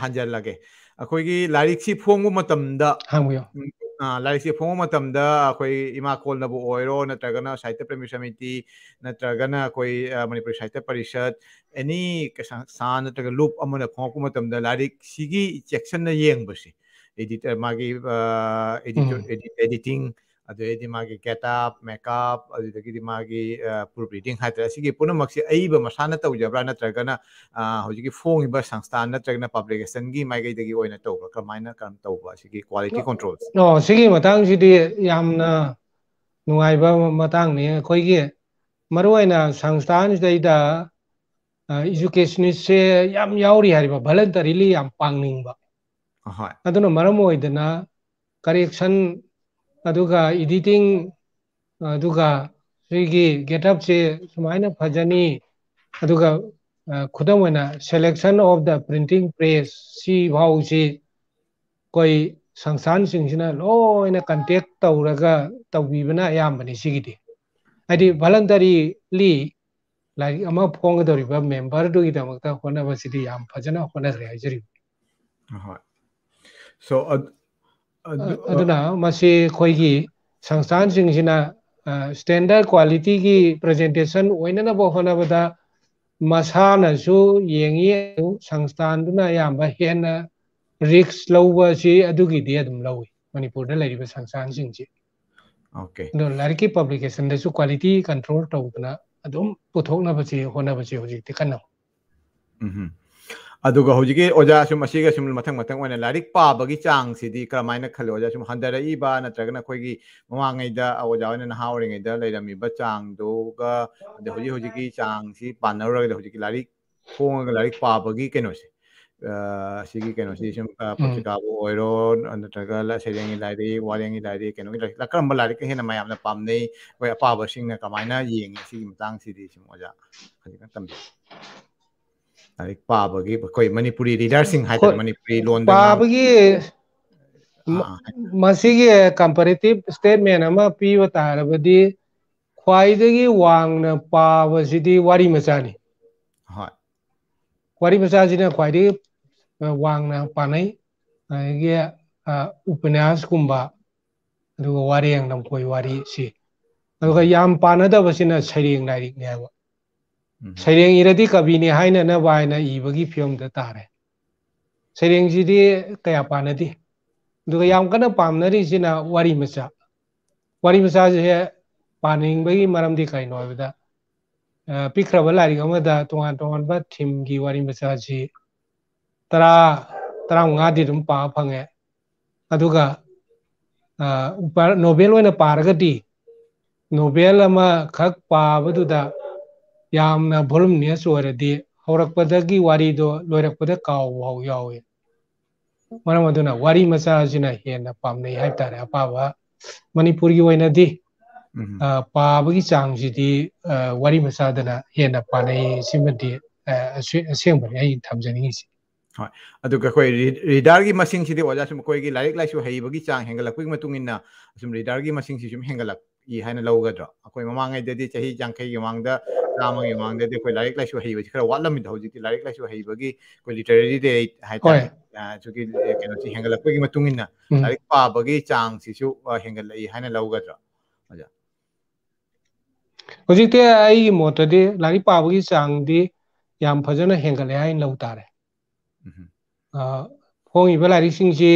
ꯍꯟꯖꯜꯂꯒꯦ ꯑꯩꯈꯣꯏꯒꯤ ꯂꯥꯏꯔꯤꯛꯁꯤ ꯐꯣꯡꯕ ꯃꯇꯝꯗ ꯂꯥꯏꯔꯤꯛꯁꯤ ꯐꯣꯡꯕ ꯃꯇꯝꯗ ꯑꯩꯈꯣꯏ ꯏꯃꯥꯈꯣꯜꯅꯕꯨ ꯑꯣꯏꯔꯣ ꯅꯠꯇ꯭ꯔꯒꯅ ꯁꯥꯍꯤꯇ꯭ꯌ ꯄ꯭ꯔꯦꯃꯤ ꯁꯃꯤꯇꯤ ꯅꯠꯇ꯭ꯔꯒꯅ ꯑꯩꯈꯣꯏ ꯃꯅꯤꯄꯨꯔꯤ ꯁꯥꯍꯤꯇ꯭ꯌ ꯄꯔꯤꯁꯠ ꯑꯦꯅꯤ ꯁꯥ ꯅꯠꯇ꯭ꯔꯒ ꯂꯨꯞ ꯑꯃꯅ ꯐꯣꯡꯉꯛꯄ ꯃꯇꯝꯗ ꯂꯥꯏꯔꯤꯛꯁꯤꯒꯤ ꯆꯦꯛꯁꯟꯅ ꯌꯦꯡꯕꯁꯤ ꯏꯗꯤꯇꯔ ꯃꯥꯒꯤ ꯑꯦꯗꯤꯇꯤꯡ ꯑꯗꯨꯗꯩꯗꯤ ꯃꯥꯒꯤ ꯒꯦꯠꯑꯞ ꯃꯦꯀꯞ ꯑꯗꯨꯗꯒꯤꯗꯤ ꯃꯥꯒꯤ ꯄ꯭ꯔꯨꯞ ꯔꯤꯗꯤꯡ ꯍꯥꯏꯇꯥꯔꯦ ꯑꯁꯤꯒꯤ ꯄꯨꯝꯅꯃꯛꯁꯦ ꯑꯏꯕ ꯃꯁꯥꯅ ꯇꯧꯖꯕ꯭ꯔꯥ ꯅꯠꯇ꯭ꯔꯒꯅ ꯍꯧꯖꯤꯛꯀꯤ ꯐꯣꯡꯉꯤꯕ ꯁꯪꯁꯊꯥꯟ ꯅꯠꯇ꯭ꯔꯒꯅ ꯄꯕ꯭ꯂꯤꯀꯦꯁꯟꯒꯤ ꯃꯥꯏꯀꯩꯗꯒꯤ ꯑꯣꯏꯅ ꯇꯧꯕ꯭ꯔꯥ ꯀꯔꯝ ꯇꯧꯕ ꯑꯁꯤꯒꯤ ꯀ꯭ꯋꯥꯂꯤꯇꯤ ꯀꯟꯇ꯭ꯔꯣꯜ ꯁꯤꯒꯤ ꯃꯇꯥꯡꯁꯤꯗꯤ ꯌꯥꯝꯅ ꯅꯨꯡꯉꯥꯏꯕ ꯃꯇꯥꯡꯅꯤ ꯑꯩꯈꯣꯏꯒꯤ ꯃꯔꯨꯑꯣꯏꯅ ꯁꯪꯁꯊꯥꯟꯁꯤꯗꯩꯗ ꯏꯖꯨꯀꯦꯁꯅꯤꯁꯁꯦ ꯌꯥꯝ ꯌꯥꯎꯔꯤ ꯍꯥꯏꯔꯤꯕ ꯚꯂꯟꯇꯔꯤꯂꯤ ꯌꯥꯝ ꯄꯥꯡꯅꯤꯡꯕ ꯑꯗꯨꯅ ꯃꯔꯝ ꯑꯣꯏꯗꯅ ꯀꯔꯦꯛꯁꯟ ꯑꯗꯨꯒ ꯏꯗꯤꯇꯤꯡ ꯑꯗꯨꯒ ꯁꯤꯒꯤ ꯒꯦꯠꯑꯞꯁꯦ ꯁꯨꯃꯥꯏꯅ ꯐꯖꯅꯤ ꯑꯗꯨꯒ ꯈꯨꯗꯝ ꯑꯣꯏꯅ selection of the printing press ꯁꯤ ꯐꯥꯎꯁꯤ ꯑꯩꯈꯣꯏ ꯁꯪꯁꯊꯥꯟꯁꯤꯡꯁꯤꯅ ꯂꯣꯏꯅ ꯀꯟꯇꯦꯛ ꯇꯧꯔꯒ ꯇꯧꯕꯤꯕꯅ ꯑꯌꯥꯝꯕꯅꯤ ꯁꯤꯒꯤꯗꯤ ꯍꯥꯏꯗꯤ ꯚꯂꯟꯇꯔꯤꯂꯤ ꯂꯥꯏꯔꯤꯛ ꯑꯃ ꯐꯣꯡꯒꯗꯧꯔꯤꯕ ꯃꯦꯝꯕꯔꯗꯨꯒꯤꯗꯃꯛꯇ ꯍꯣꯠꯅꯕꯁꯤꯗꯤ ꯌꯥꯝ ꯐꯖꯅ ꯍꯣꯠꯅꯈ꯭ꯔꯦ ꯍꯥꯏꯖꯔꯤꯕ ꯑꯗꯨꯅ ꯃꯁꯤ ꯑꯩꯈꯣꯏꯒꯤ ꯁꯪꯁꯊꯥꯟꯁꯤꯡꯁꯤꯅ ꯁ꯭ꯇꯦꯟꯗꯔꯗ ꯀ꯭ꯋꯥꯂꯤꯇꯤꯒꯤ ꯄ꯭ꯔꯖꯦꯟꯇꯦꯁꯟ ꯑꯣꯏꯅꯅꯕ ꯍꯣꯠꯅꯕꯗ ꯃꯁꯥꯅꯁꯨ ꯌꯦꯡꯉꯤ ꯁꯪꯁꯊꯥꯟꯗꯨꯅ ꯑꯌꯥꯝꯕ ꯍꯦꯟꯅ ꯔꯤꯛꯁ ꯂꯧꯕ ꯑꯁꯤ ꯑꯗꯨꯒꯤꯗꯤ ꯑꯗꯨꯝ ꯂꯧꯏ ꯃꯅꯤꯄꯨꯔꯗ ꯂꯩꯔꯤꯕ ꯁꯪꯁꯊꯥꯟꯁꯤꯡꯁꯤ ꯑꯗꯣ ꯂꯥꯏꯔꯤꯛꯀꯤ ꯄꯕ꯭ꯂꯤꯀꯦꯁꯟꯗꯁꯨ ꯀ꯭ꯋꯥꯂꯤꯇꯤ ꯀꯟꯇ꯭ꯔꯣꯜ ꯇꯧꯗꯅ ꯑꯗꯨꯝ ꯄꯨꯊꯣꯛꯅꯕꯁꯤ ꯍꯣꯠꯅꯕꯁꯤ ꯍꯧꯖꯤꯛꯇꯤ ꯀꯟꯅ ꯑꯗꯨꯒ ꯍꯧꯖꯤꯛꯀꯤ ꯑꯣꯖꯥ ꯁꯨꯝ ꯑꯁꯤꯒ ꯁꯨꯝ ꯃꯊꯪ ꯑꯣꯏꯅ ꯂꯥꯏꯔꯤꯛ ꯄꯥꯕꯒꯤ ꯆꯥꯡꯁꯤꯗꯤ ꯀꯔꯝꯍꯥꯏꯅ ꯈꯜꯂꯤ ꯑꯣꯖꯥ ꯁꯨꯝ ꯍꯟꯊꯔꯛꯏꯕ ꯅꯠꯇ꯭ꯔꯒꯅ ꯑꯩꯈꯣꯏꯒꯤ ꯃꯃꯥꯡꯉꯩꯗ ꯑꯣꯖꯥ ꯍꯣꯏꯅ ꯅꯍꯥ ꯑꯣꯏꯔꯤꯉꯩꯗ ꯂꯩꯔꯝꯃꯤꯕ ꯆꯥꯡꯗꯨꯒ ꯑꯗꯩ ꯍꯧꯖꯤꯛꯀꯤ ꯆꯥꯡꯁꯤ ꯄꯥꯟꯅꯔꯨꯔꯒꯗꯤ ꯍꯧꯖꯤꯛꯀꯤ ꯂꯥꯏꯔꯤꯛ ꯐꯣꯡꯉꯒ ꯂꯥꯏꯔꯤꯛ ꯄꯥꯕꯒꯤ ꯀꯩꯅꯣꯁꯦ ꯑꯁꯤꯒꯤ ꯀꯩꯅꯣꯁꯤ ꯁꯨꯝ ꯄत्रिकाꯕꯨ ꯑꯣꯏꯔꯣ ꯅꯠꯇ꯭ꯔꯒ ꯁꯩꯔꯦꯡꯒꯤ ꯂꯥꯏꯔꯤꯛ ꯋꯥꯔꯦꯡꯒꯤ ꯂꯥꯏꯔꯤꯛ ꯀꯩꯅꯣꯒꯤ ꯂꯥꯏꯔꯤꯛ ꯀꯔꯝꯕ ꯂꯥꯏꯔꯤꯛꯀ ꯍꯦꯟꯅ ꯃꯌꯥꯝꯅ ꯄꯥꯝꯅꯩ ꯑꯩꯈꯣꯏ ꯑꯄꯥꯕꯁꯤꯡꯅ ꯀꯃꯥꯏꯅ ꯌꯦꯡꯉꯤ ꯁꯤꯒꯤ ꯃꯇꯥꯡꯁꯤꯗꯤ ꯁꯨꯝ ꯑꯣꯖꯥ ꯈꯖꯤꯛꯇꯪ ꯊꯝꯕꯤꯌꯨ ꯂꯥꯏꯔꯤꯛ ꯄꯥꯕꯒꯤ ꯑꯩꯈꯣꯏ ꯃꯅꯤꯄꯨꯔꯤ ꯔꯤꯗꯔꯁꯤꯡ ꯍꯥꯏꯇꯥꯔꯦ ꯃꯅꯤꯄꯨꯔꯤ ꯂꯣꯟꯗ ꯄꯥꯕꯒꯤ ꯃꯁꯤꯒꯤ ꯀꯝꯄꯦꯔꯦꯇꯤꯞ ꯁ꯭ꯇꯦꯠꯃꯦꯟ ꯑꯃ ꯄꯤꯕ ꯇꯥꯔꯕꯗꯤ ꯈ꯭ꯋꯥꯏꯗꯒꯤ ꯋꯥꯡꯅ ꯄꯥꯕꯁꯤꯗꯤ ꯋꯥꯔꯤ ꯃꯆꯥꯅꯤ ꯋꯥꯔꯤ ꯃꯆꯥꯁꯤꯅ ꯈ꯭ꯋꯥꯏꯗꯒꯤ ꯋꯥꯡꯅ ꯄꯥꯅꯩ ꯑꯗꯒꯤ ꯎꯄꯟꯌꯥꯁꯀꯨꯝꯕ ꯑꯗꯨꯒ ꯋꯥꯔꯦꯡ ꯂꯝꯀꯣꯏ ꯋꯥꯔꯤꯁꯤ ꯑꯗꯨꯒ ꯌꯥꯝ ꯄꯥꯅꯗꯕꯁꯤꯅ ꯁꯩꯔꯦꯡ ꯂꯥꯏꯔꯤꯛꯅꯦ ꯍꯥꯏꯕ ꯁꯩꯔꯦꯡ ꯏꯔꯗꯤ ꯀꯕꯤꯅꯦ ꯍꯥꯏꯅꯅꯕ ꯍꯥꯏꯅ ꯏꯕꯒꯤ ꯐꯤꯕꯝꯗ ꯇꯥꯔꯦ ꯁꯩꯔꯦꯡꯁꯤꯗꯤ ꯀꯌꯥ ꯄꯥꯅꯗꯦ ꯑꯗꯨꯒ ꯌꯥꯝ ꯀꯟꯅ ꯄꯥꯝꯅꯔꯤꯁꯤꯅ ꯋꯥꯔꯤ ꯃꯆꯥꯁꯦ ꯄꯥꯅꯤꯡꯕꯒꯤ ꯃꯔꯝꯗꯤ ꯀꯩꯅꯣ ꯍꯥꯏꯕꯗ ꯄꯤꯛꯈ꯭ꯔꯕ ꯂꯥꯏꯔꯤꯛ ꯑꯃꯗ ꯇꯣꯉꯥꯟ ꯇꯣꯉꯥꯟꯕ ꯊꯤꯝꯒꯤ ꯋꯥꯔꯤ ꯃꯆꯥꯁꯤ 10-15ꯗꯤ ꯑꯗꯨꯝ ꯄꯥꯕ ꯐꯪꯉꯦ ꯑꯗꯨꯒ ꯅꯣꯚꯦꯜ ꯑꯣꯏꯅ ꯄꯥꯔꯒꯗꯤ ꯅꯣꯚꯦꯜ ꯑꯃꯈꯛ ꯄꯥꯕꯗꯨꯗ ꯌꯥꯝꯅ ꯚꯣꯂꯨꯃꯤꯅꯁ ꯑꯣꯏꯔꯗꯤ ꯍꯧꯔꯛꯄꯗꯒꯤ ꯋꯥꯔꯤꯗꯣ ꯂꯣꯏꯔꯛꯄꯗ ꯀꯥꯎꯕ ꯌꯥꯎꯏ ꯃꯔꯝ ꯑꯗꯨꯅ ꯋꯥꯔꯤ ꯃꯆꯥꯁꯤꯅ ꯍꯦꯟꯅ ꯄꯥꯝꯅꯩ ꯍꯥꯏꯕ ꯇꯥꯔꯦ ꯑꯄꯥꯕ ꯃꯅꯤꯄꯨꯔꯒꯤ ꯑꯣꯏꯅꯗꯤ ꯄꯥꯕꯒꯤ ꯆꯥꯡꯁꯤꯗꯤ ꯋꯥꯔꯤ ꯃꯆꯥꯗꯅ ꯍꯦꯟꯅ ꯄꯥꯅꯩ ꯁꯤꯃꯗꯤ ꯑꯁꯦꯡꯕꯅꯤ ꯑꯩ ꯊꯝꯖꯅꯤꯡꯉꯤꯁꯤ ꯍꯣꯏ ꯑꯗꯨꯒ ꯑꯩꯈꯣꯏ ꯔꯤꯗꯔꯒꯤ ꯃꯁꯤꯡꯁꯤꯗꯤ ꯑꯣꯖꯥ ꯁꯨꯝ ꯑꯩꯈꯣꯏꯒꯤ ꯂꯥꯏꯔꯤꯛ ꯂꯥꯏꯁꯨ ꯍꯩꯕꯒꯤ ꯆꯥꯡ ꯍꯦꯟꯒꯠꯂꯛꯄꯒꯤ ꯃꯇꯨꯡ ꯏꯟꯅ ꯁꯨꯝ ꯔꯤꯗꯔꯒꯤ ꯃꯁꯤꯡꯁꯤ ꯁꯨꯝ ꯍꯦꯟꯒꯠꯂꯛꯏ ꯍꯥꯏꯅ ꯂꯧꯒꯗ꯭ꯔꯣ ꯑꯩꯈꯣꯏ ꯃꯃꯥꯡꯉꯩꯗꯗꯤ ꯆꯍꯤ 50ꯒꯤ ꯃꯃꯥꯡꯗ 100ꯒꯤ ꯃꯃꯥꯡꯗꯗꯤ ꯑꯩꯈꯣꯏ ꯂꯥꯏꯔꯤꯛ ꯂꯥꯏꯁꯨ ꯍꯩꯕꯁꯤ ꯈꯔ ꯋꯥꯠꯂꯝꯃꯤꯗ ꯍꯧꯖꯤꯛꯇꯤ ꯂꯥꯏꯔꯤꯛ ꯂꯥꯏꯁꯨ ꯍꯩꯕꯒꯤ ꯑꯩꯈꯣꯏ ꯂꯤꯇꯔꯦꯔꯤ ꯔꯦꯠ ꯍꯥꯏꯇꯥꯔꯦ ꯁꯤꯒꯤ ꯀꯩꯅꯣꯁꯤ ꯍꯦꯟꯒꯠꯂꯛꯄꯒꯤ ꯃꯇꯨꯡ ꯏꯟꯅ ꯂꯥꯏꯔꯤꯛ ꯄꯥꯕꯒꯤ ꯆꯥꯡꯁꯤꯁꯨ ꯍꯦꯟꯒꯠꯂꯛꯏ ꯍꯥꯏꯅ ꯂꯧꯒꯗ꯭ꯔꯣ ꯑꯣꯖꯥ ꯍꯧꯖꯤꯛꯇꯤ ꯑꯩꯒꯤ ꯃꯣꯠꯇꯗꯤ ꯂꯥꯏꯔꯤꯛ ꯄꯥꯕꯒꯤ ꯆꯥꯡꯗꯤ ꯌꯥꯝ ꯐꯖꯅ ꯍꯦꯟꯒꯠꯂꯦ ꯍꯥꯏꯅ ꯂꯧ ꯇꯥꯔꯦ ꯐꯣꯡꯉꯤꯕ ꯂꯥꯏꯔꯤꯛꯁꯤꯡꯁꯤ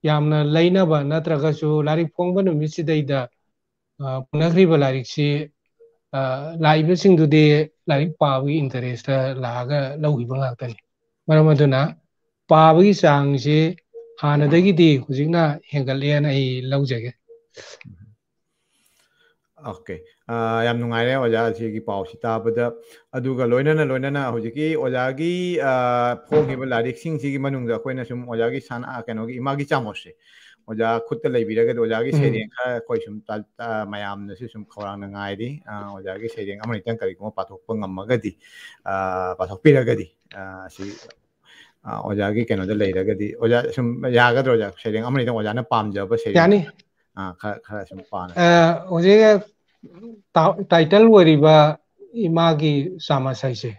ꯌꯥꯝꯅ ꯂꯩꯅꯕ ꯅꯠꯇ꯭ꯔꯒꯁꯨ ꯂꯥꯏꯔꯤꯛ ꯐꯣꯡꯕ ꯅꯨꯃꯤꯠꯁꯤꯗꯩꯗ ꯐꯣꯡꯅꯈ꯭ꯔꯤꯕ ꯂꯥꯏꯔꯤꯛꯁꯤ ꯂꯥꯛꯏꯕꯁꯤꯡꯗꯨꯗꯤ ꯂꯥꯏꯔꯤꯛ ꯄꯥꯕꯒꯤ ꯏꯟꯇꯔꯦꯁꯇ ꯂꯥꯛꯑꯒ ꯂꯧꯈꯤꯕ ꯉꯥꯛꯇꯅꯤ ꯃꯔꯝ ꯑꯗꯨꯅ ꯄꯥꯕꯒꯤ ꯆꯥꯡꯁꯤ ꯍꯥꯟꯅꯗꯒꯤꯗꯤ ꯍꯧꯖꯤꯛꯅ ꯍꯦꯟꯒꯠꯂꯦꯅ ꯑꯩ ꯂꯧꯖꯒꯦ Okay. Yam nungaire oja sigi pau sita bada aduga loinana hojiki ojagi phong hiba larik sing sigi manungda koina sum ojagi sana kenogi imagi chamose oja khutta leibiraga ojagi sereng kha koi sum ta mayam na sum khorang na ngaidi ojagi sereng amani tang kari ko pathok pangamagadi pathok piragadi si ojagi keno da leiragadi oja sum yagadro oja sereng amani tang ojana pamjaba sereng yani khara sum pana oje title wariba imagi sama saise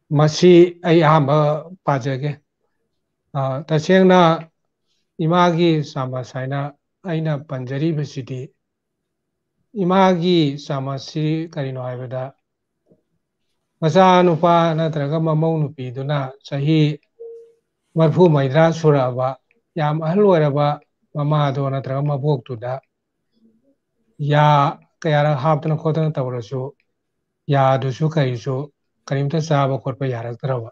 masi ai amba pajage tasengna imagi sama saina aina panjari besidi imagi sama si karino haibada masa nupa natraga mamau nupi duna sahi marfu maidra suraba yam ahal waraba mama do natraga mabok tuda ya kayara haptana khotana tawrasu ya dusu kaisu karimta saba khotpa yaraktrawa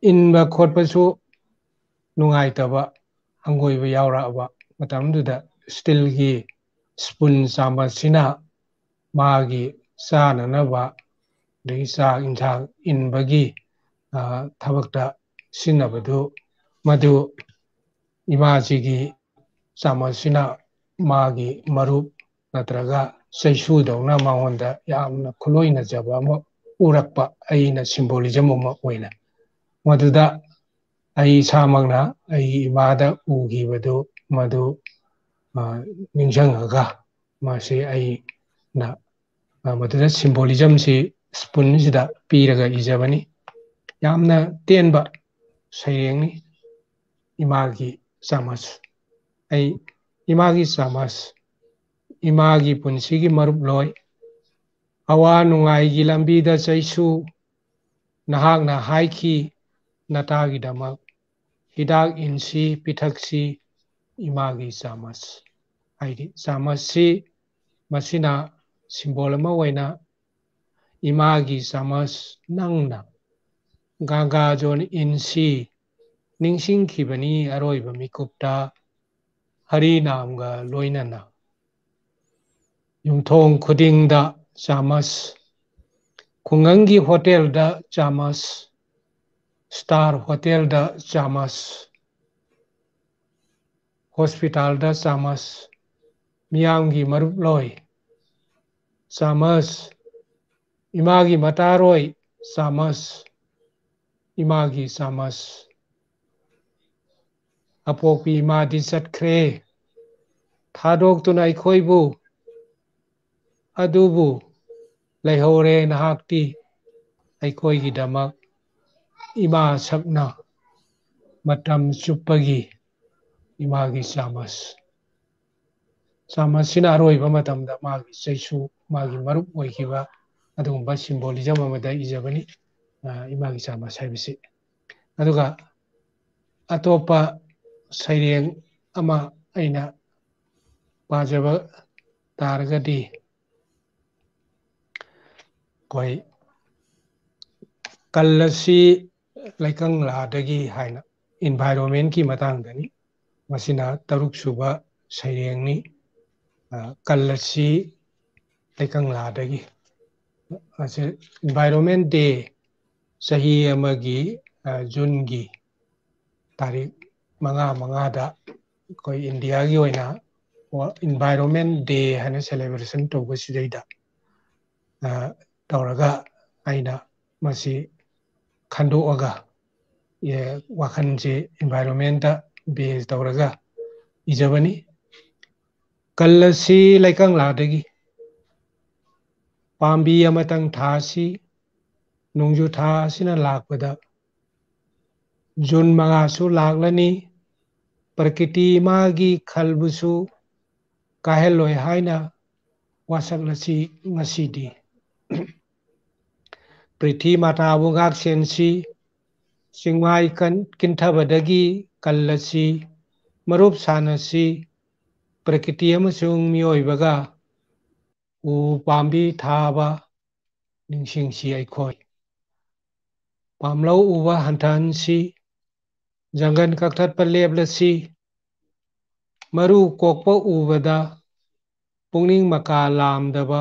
inba khotpasu nungaitaba hangoiba yauraba matamduda stilgi spoon sama sina magi sana naba disa injang inbagi thabakta sinabadu madu imajigi sama sina magi marup natraga saisu dauna maonda yamna khuloina jaba ama urakpa aina symbolism ama oina maduda ai samangna ai imada ugibadu madu ningjangaga mase ai na maduda symbolism si spoon sida piraga ijabani yamna tenba sayengni imagi samas ai imagi samas imagi punsigi marup loy awa nungaigi lambida saisu nahakna haiki natagi damak hidak insi pitaksi imagi samas haidi samas si masina simbol ama waina imagi samas nangna ganga jon insi ningsing kibani aroiba mikupta hari namga loinana yumthong khudingda chamas khungangi hotel da chamas star hotel da chamas hospital da chamas Meeyamgi marup loy chamas imagi mataroi chamas imagi chamas apokpi imadi chatkre thadok aikoibu adubu laihore nahakti aikoigi damak ima sakna matam chupagi imagi chamas chamasina aroiba matamda magi saisu magi marup oikiba adugumba symbolism amada ijabani imagi chamas haibisi aduga atopa saireng ama aina pajaba targadi koi kallasi laikang ladagi haina environment ki matangdani masina taruk suba sairengni kallasi laikang ladagi ase environment day sahi amagi jungi tarik manga da koi India gi oina environment day hana celebration toba sidaida tawraga aina masi khandoaga ye wakhanje environment da base tawraga ijabani kallasi laikang ladagi pambi amatang thasi nungju thasina lakpada jun manga su laklani prakiti magi khalbusu kaheloi haina wasaklasi ngasidi prithi matabu ngak sensi singmai kan kinthabadagi kallasi marup sanasi prakiti amasung mioibaga u pambi thaba ningsingsi aikoi pamlau uwa hantansi jangan kaktat paleblasi maru kokpa ubada Pukning maka lamdaba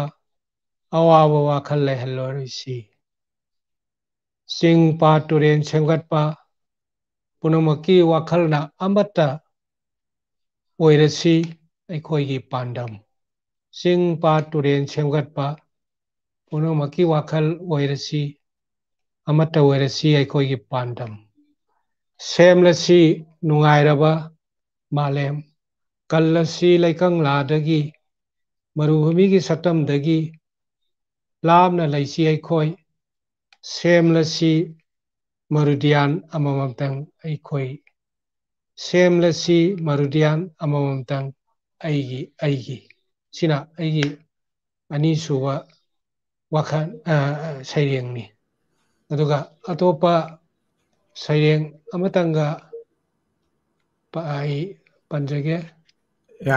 awawa wakhal lehalorisi. Sing pa turen semgatpa punamaki wakhalna amata oirasi aikoigi pandam. Sing pa turen semgatpa punamaki wakhal oirasi amata oirasi aikoigi pandam. Semlasi nungairaba malem kallasi laikang ladagi marubhumigi satamdagi lamna laisi aikoi semlasi marudian amamamtang aikoi semlasi marudian amamamtang aigi sina aigi ani suwa wakhan saireng ni aduga atopa saireng amatanga pa ai panjage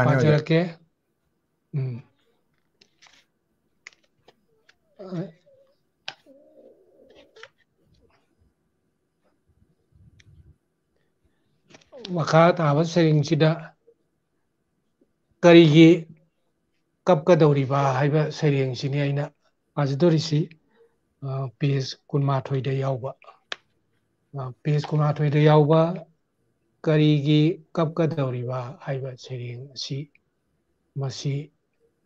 pajarake Makha taba saireng sida karigi kapkadoriba haiba saireng sini aina ajadorisi page 18 da yauba page 18 da yauba karigi kapkadoriba haiba saireng si masi